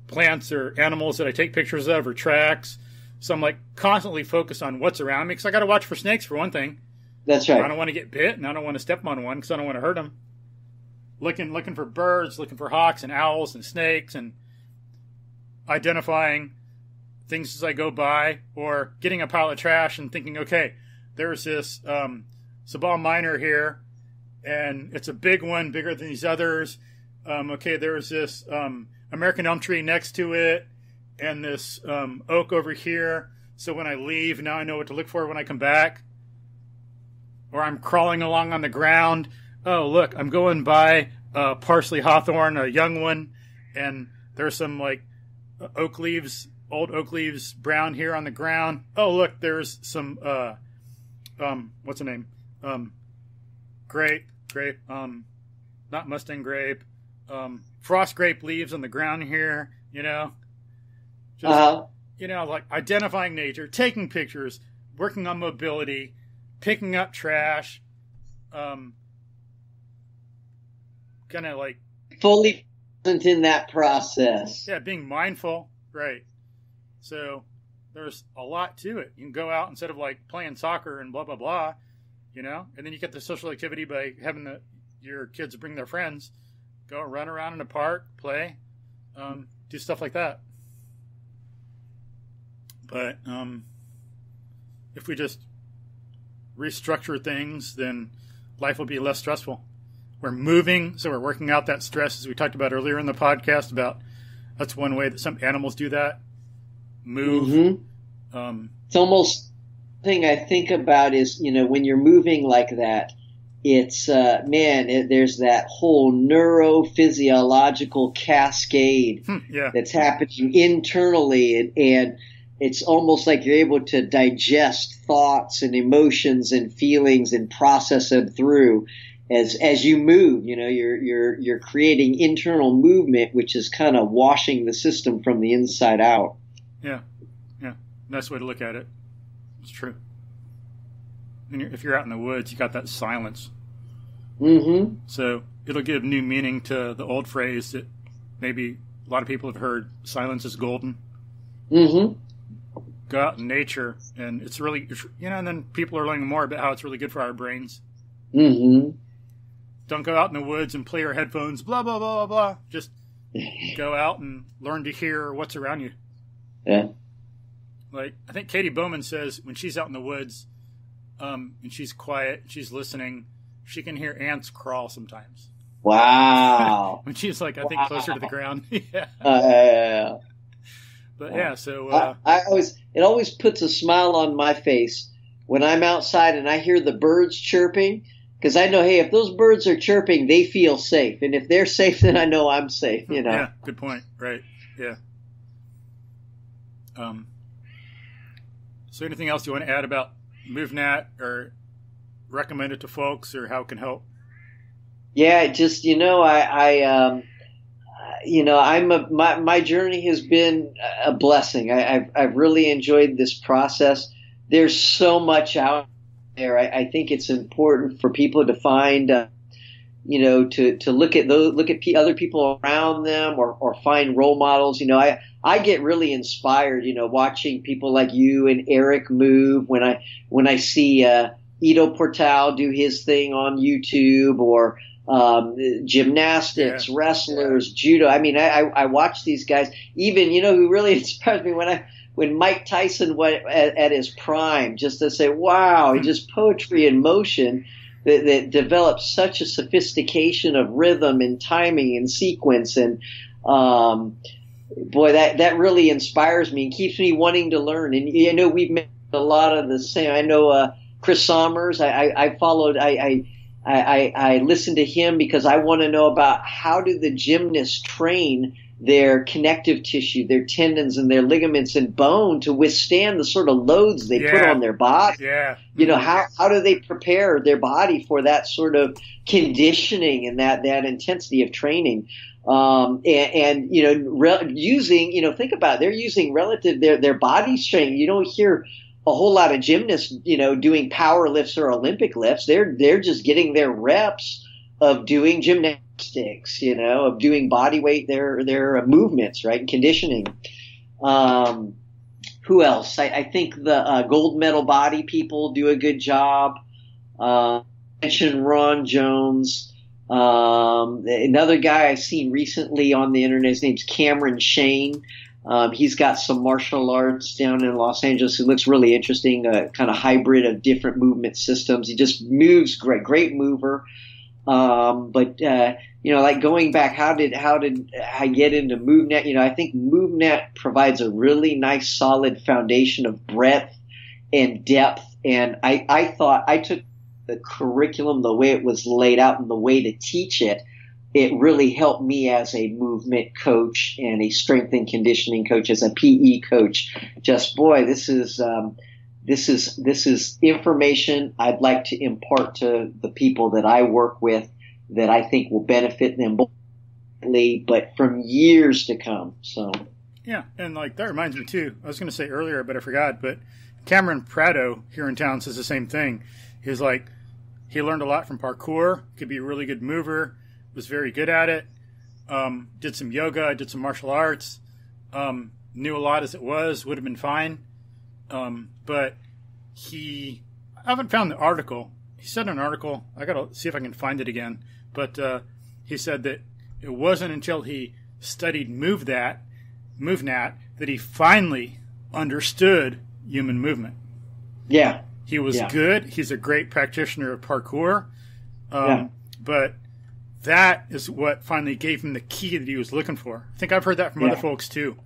B: plants or animals that I take pictures of or tracks. So I'm like constantly focused on what's around me because I got to watch for snakes for one thing.
C: That's right.
B: I don't want to get bit, and I don't want to step on one because I don't want to hurt them. Looking for birds, looking for hawks and owls and snakes, and identifying things as I go by, or getting a pile of trash and thinking, okay, there's this Sabal minor here, and it's a big one, bigger than these others. Okay, there's this American elm tree next to it, and this oak over here. So when I leave, now I know what to look for when I come back. Or I'm crawling along on the ground. Oh, look, I'm going by parsley hawthorn, a young one, and there's some like oak leaves, old oak leaves, brown here on the ground. Oh, look, there's some what's the name? Grape, not Mustang grape, frost grape leaves on the ground here. Just like identifying nature, taking pictures, working on mobility, picking up trash, kind of like
C: fully present in that process.
B: Yeah, being mindful, right? So there's a lot to it. You can go out instead of like playing soccer and blah blah blah, and then you get the social activity by having your kids bring their friends, go run around in the park, play, do stuff like that. But if we just restructure things, then life will be less stressful. We're moving, so we're working out that stress, as we talked about earlier in the podcast. About that's one way that some animals do that. Move.
C: Mm-hmm. It's almost thing I think about is when you're moving like that, it's there's that whole neurophysiological cascade that's happening internally, and it's almost like you're able to digest thoughts and emotions and feelings and process them through as you move. You're creating internal movement, which is kind of washing the system from the inside out.
B: Yeah. Nice way to look at it. It's true. And if you're out in the woods, you got that silence.
C: Mm-hmm.
B: So it'll give new meaning to the old phrase that maybe a lot of people have heard: silence is golden.
C: Mm-hmm.
B: Go out in nature, and it's really, and then people are learning more about how it's really good for our brains.
C: Mm-hmm.
B: Don't go out in the woods and play your headphones, blah, blah, blah, blah, blah. Just go out and learn to hear what's around you.
C: Yeah.
B: Like, I think Katie Bowman says when she's out in the woods and she's quiet, she's listening, she can hear ants crawl sometimes.
C: Wow.
B: When she's like, I think closer to the ground. Yeah. But yeah, so
C: it always puts a smile on my face when I'm outside and I hear the birds chirping, because I know, hey, if those birds are chirping, they feel safe, and if they're safe, then I know I'm safe.
B: Yeah, good point. Right. Yeah. So anything else you want to add about MovNat, or recommend it to folks, or how it can help?
C: Yeah, just my journey has been a blessing. I've really enjoyed this process. There's so much out there. I think it's important for people to find, to look at other people around them, or find role models. I get really inspired, watching people like you and Eric move. When I see Ido Portal do his thing on YouTube, or gymnastics, wrestlers, judo. I mean, I watch these guys. Even, who really inspires me when Mike Tyson went at his prime, just to say, wow, just poetry in motion that develops such a sophistication of rhythm and timing and sequence. And boy, that really inspires me and keeps me wanting to learn. And we've made a lot of the same. I know Chris Sommers. I followed. I listen to him because I want to know about how do the gymnasts train their connective tissue, their tendons and their ligaments and bone to withstand the sort of loads they put on their body.
B: Yeah.
C: How do they prepare their body for that sort of conditioning and that intensity of training? Using, think about it, they're using relative their body strength. You don't hear a whole lot of gymnasts, doing power lifts or Olympic lifts. They're just getting their reps of doing gymnastics, of doing body weight, their movements, right, and conditioning. Who else? I think the gold medal body people do a good job. Mentioned Ron Jones. Another guy I've seen recently on the internet, his name's Cameron Shane. He's got some martial arts down in Los Angeles. It looks really interesting, kind of hybrid of different movement systems. He just moves great mover. But like going back, how did I get into MovNat? I think MovNat provides a really nice solid foundation of breadth and depth. And I thought I took the curriculum, the way it was laid out and the way to teach it. It really helped me as a movement coach and a strength and conditioning coach, as a PE coach. Just, boy, this is information I'd like to impart to the people that I work with that I think will benefit them both, but from years to come. So
B: yeah, and like that reminds me too. I was going to say earlier, but I forgot. But Cameron Prado here in town says the same thing. He's like, he learned a lot from parkour. Could be a really good mover. Was very good at it. Did some yoga. Did some martial arts. Knew a lot as it was. Would have been fine. But I haven't found the article. He said in an article, I got to see if I can find it again. But he said that it wasn't until he studied MovNat that he finally understood human movement.
C: Yeah.
B: He was good. He's a great practitioner of parkour. But that is what finally gave him the key that he was looking for. I think I've heard that from other folks too.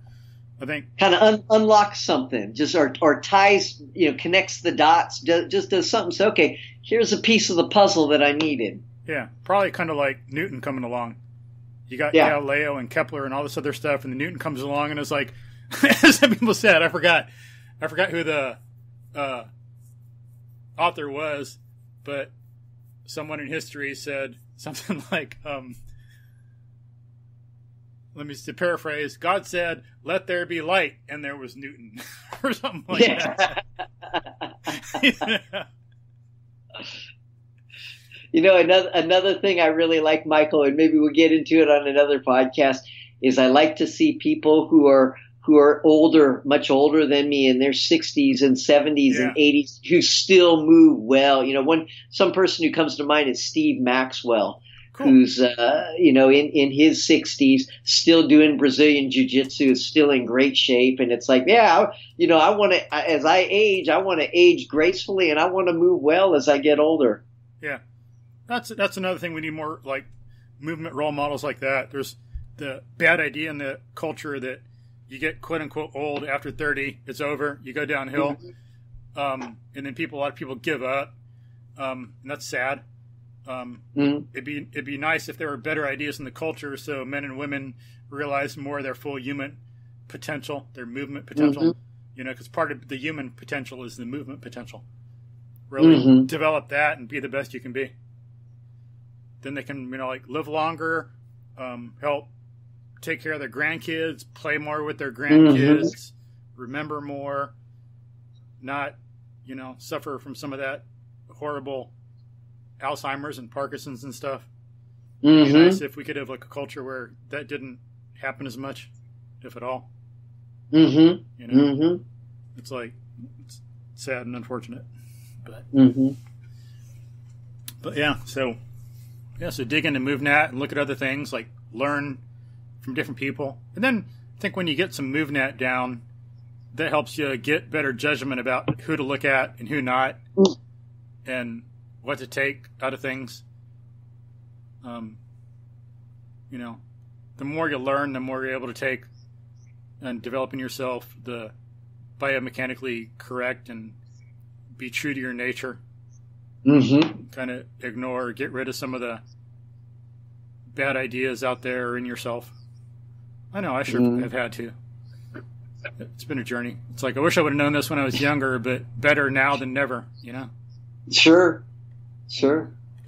B: I think
C: kind of unlocks something, just or ties, connects the dots, just does something. So, okay, here's a piece of the puzzle that I needed.
B: Yeah, probably kind of like Newton coming along. You got Galileo and Kepler and all this other stuff, and then Newton comes along and it's like, as some people said, I forgot who the author was, but someone in history said something like, let me paraphrase, God said, let there be light, and there was Newton, or something like that.
C: Another thing I really like, Michael, and maybe we'll get into it on another podcast, is I like to see people who are older, much older than me, in their 60s and 70s and 80s, who still move well. Some person who comes to mind is Steve Maxwell. Cool. Who's, in his 60s, still doing Brazilian Jiu-Jitsu, is still in great shape. And it's like, I want to, as I age, I want to age gracefully, and I want to move well as I get older.
B: Yeah. That's another thing. We need more, like, movement role models like that. There's the bad idea in the culture that you get, quote-unquote, old after 30, it's over, you go downhill. And then a lot of people give up. And that's sad. It'd be nice if there were better ideas in the culture, so men and women realize more of their full human potential, their movement potential. Because part of the human potential is the movement potential. Really develop that and be the best you can be. Then they can, live longer, help take care of their grandkids, play more with their grandkids, remember more, not, suffer from some of that horrible Alzheimer's and Parkinson's and stuff. It'd be nice if we could have like a culture where that didn't happen as much, if at all. It's like, it's sad and unfortunate, but so dig into MovNat and look at other things, like learn from different people, and then I think when you get some MovNat down, that helps you get better judgment about who to look at and who not, and what to take out of things. The more you learn, the more you're able to take and develop in yourself the biomechanically correct and be true to your nature. Kind of ignore, get rid of some of the bad ideas out there in yourself. I know, I sure have had to. It's been a journey. It's like, I wish I would have known this when I was younger, but better now than never,
C: Sure.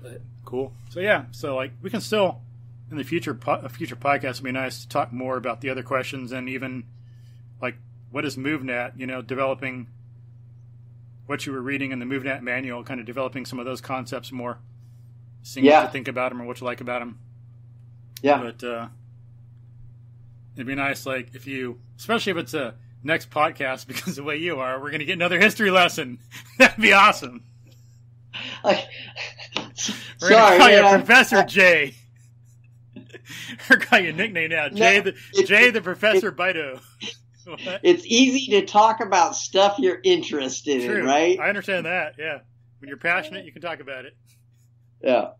B: But cool. So like we can still, in the future podcast, would be nice to talk more about the other questions, and even like what is MovNat, developing what you were reading in the MovNat manual, kind of developing some of those concepts more. seeing what you think about them or what you like about them.
C: Yeah.
B: But it'd be nice, like, if you, especially if it's a next podcast, because the way you are, we're going to get another history lesson. That'd be awesome. We're going to call you Professor Jay. We're calling you a nickname now. Jay the Professor Beito.
C: It's easy to talk about stuff you're interested in, right?
B: I understand that, yeah. When you're passionate, you can talk about it.
C: Yeah.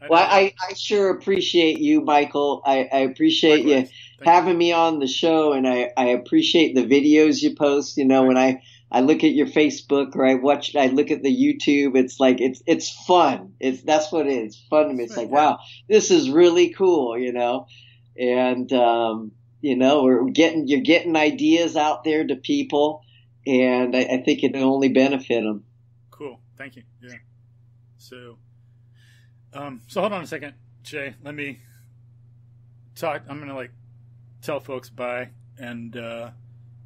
C: Well, I sure appreciate you, Michael. I appreciate you having me on the show, and I appreciate the videos you post. You know, when I look at your Facebook or I look at the YouTube, it's like it's fun. That's what it is. Fun to me. It's like, wow, this is really cool, you know. And you know, you're getting ideas out there to people, and I think it can only benefit them.
B: Cool. Thank you. Yeah. So hold on a second, Jay. Let me talk. I'm gonna tell folks bye, and I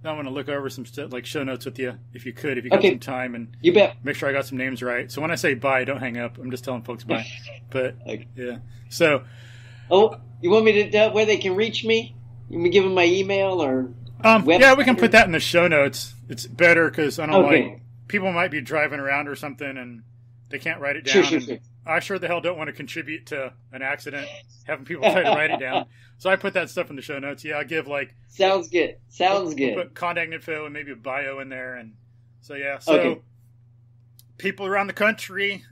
B: want to look over some show notes with you if you got some time, and
C: you bet.
B: Make sure I got some names right. So when I say bye, don't hang up. I'm just telling folks bye. But yeah. So.
C: Oh, you want me to where they can reach me? You want me to give them my email or?
B: Yeah, we can put that in the show notes. It's better because I don't people might be driving around or something and they can't write it down. Sure. I sure the hell don't want to contribute to an accident having people try to write it down. So I put that stuff in the show notes. Yeah, I'll give
C: Sounds good. We'll
B: put contact info and maybe a bio in there, and so yeah. So people around the country,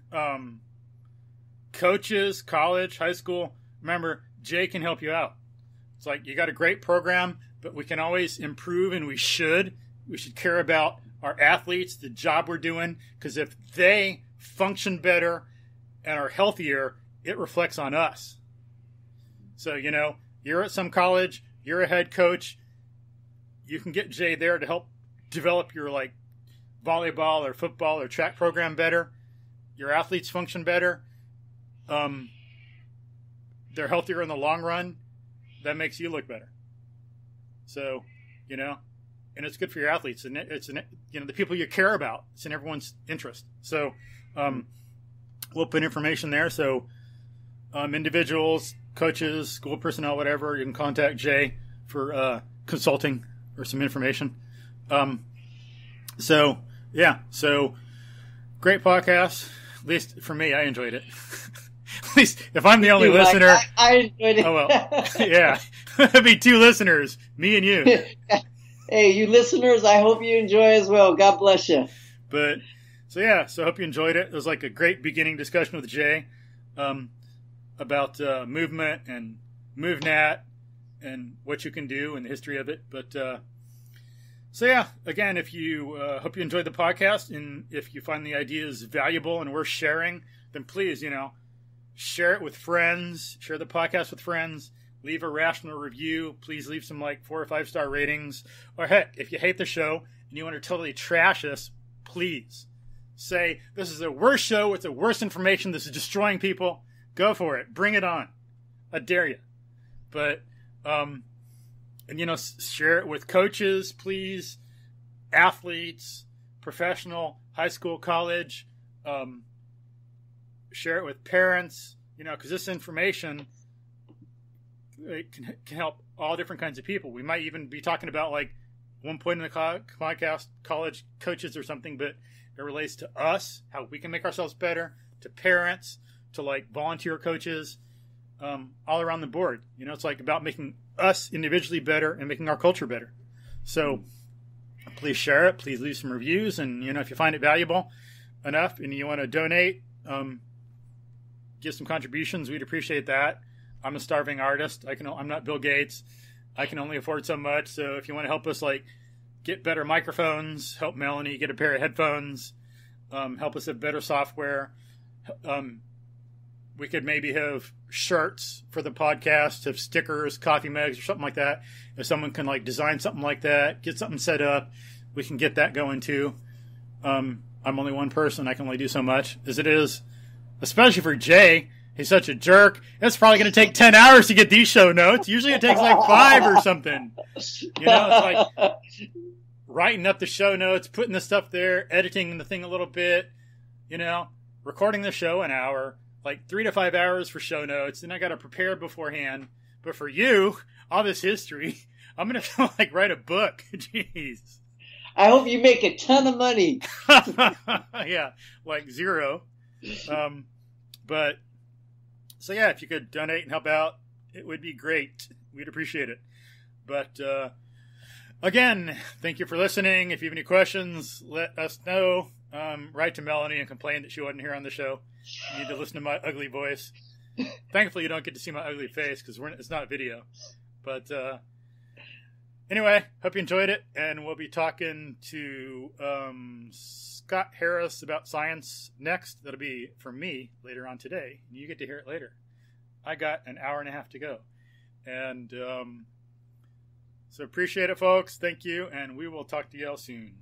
B: coaches, college, high school. Remember, Jay can help you out. It's like you got a great program, but we can always improve, and we should. We should care about our athletes, the job we're doing, because if they function better and are healthier, it reflects on us. So, you know, you're at some college, you're a head coach, you can get Jay there to help develop your volleyball or football or track program better. Your athletes function better. They're healthier in the long run. That makes you look better. So, you know, and it's good for your athletes, and it's the people you care about. It's in everyone's interest. So, we'll put information there. So, individuals, coaches, school personnel, whatever, you can contact Jay for consulting or some information. So great podcast. At least for me, I enjoyed it. At least if I'm the only listener.
C: I enjoyed it.
B: Oh, well. Yeah. It'd be 2 listeners, me and you.
C: Hey, you listeners, I hope you enjoy as well. God bless you.
B: But, so I hope you enjoyed it. It was like a great beginning discussion with Jay about movement and MovNat and what you can do and the history of it. But, again, if you hope you enjoyed the podcast, and if you find the ideas valuable and worth sharing, then please, share it with friends, share the podcast with friends, leave a rational review. Please leave some 4 or 5 star ratings. Or heck, if you hate the show and you want to totally trash us, please say, this is the worst show, it's the worst information, this is destroying people. Go for it. Bring it on. I dare you. But, share it with coaches, please, athletes, professional, high school, college, share it with parents, because this information can help all different kinds of people. We might even be talking about one point in the podcast, college coaches or something, but it relates to us, how we can make ourselves better, to parents, to volunteer coaches, all around the board. It's about making us individually better and making our culture better. So please share it. Please leave some reviews. And, if you find it valuable enough and you want to donate, give some contributions, we'd appreciate that. I'm a starving artist. I'm not Bill Gates. I can only afford so much. So if you want to help us get better microphones, help Melanie get a pair of headphones, help us have better software, we could maybe have shirts for the podcast, have stickers, coffee mugs, or something like that. If someone can design something like that, get something set up, we can get that going too. I'm only one person. I can only do so much as it is, especially for Jay. He's such a jerk. It's probably going to take 10 hours to get these show notes. Usually it takes 5 or something. It's writing up the show notes, putting the stuff there, editing the thing a little bit, recording the show an hour, like 3 to 5 hours for show notes, and I got to prepare beforehand. But for you, all this history, I'm going to like write a book. Jeez.
C: I hope you make a ton of money.
B: Yeah, like zero. But so yeah, if you could donate and help out, it would be great. We'd appreciate it. But again, thank you for listening. If you have any questions, let us know. Write to Melanie and complain that she wasn't here on the show. You need to listen to my ugly voice. Thankfully, you don't get to see my ugly face because it's not video. But anyway, hope you enjoyed it. And we'll be talking to Scott Harris about science next. That'll be from me later on today. You get to hear it later. I got an hour and a half to go. And so appreciate it, folks. Thank you. And we will talk to you all soon.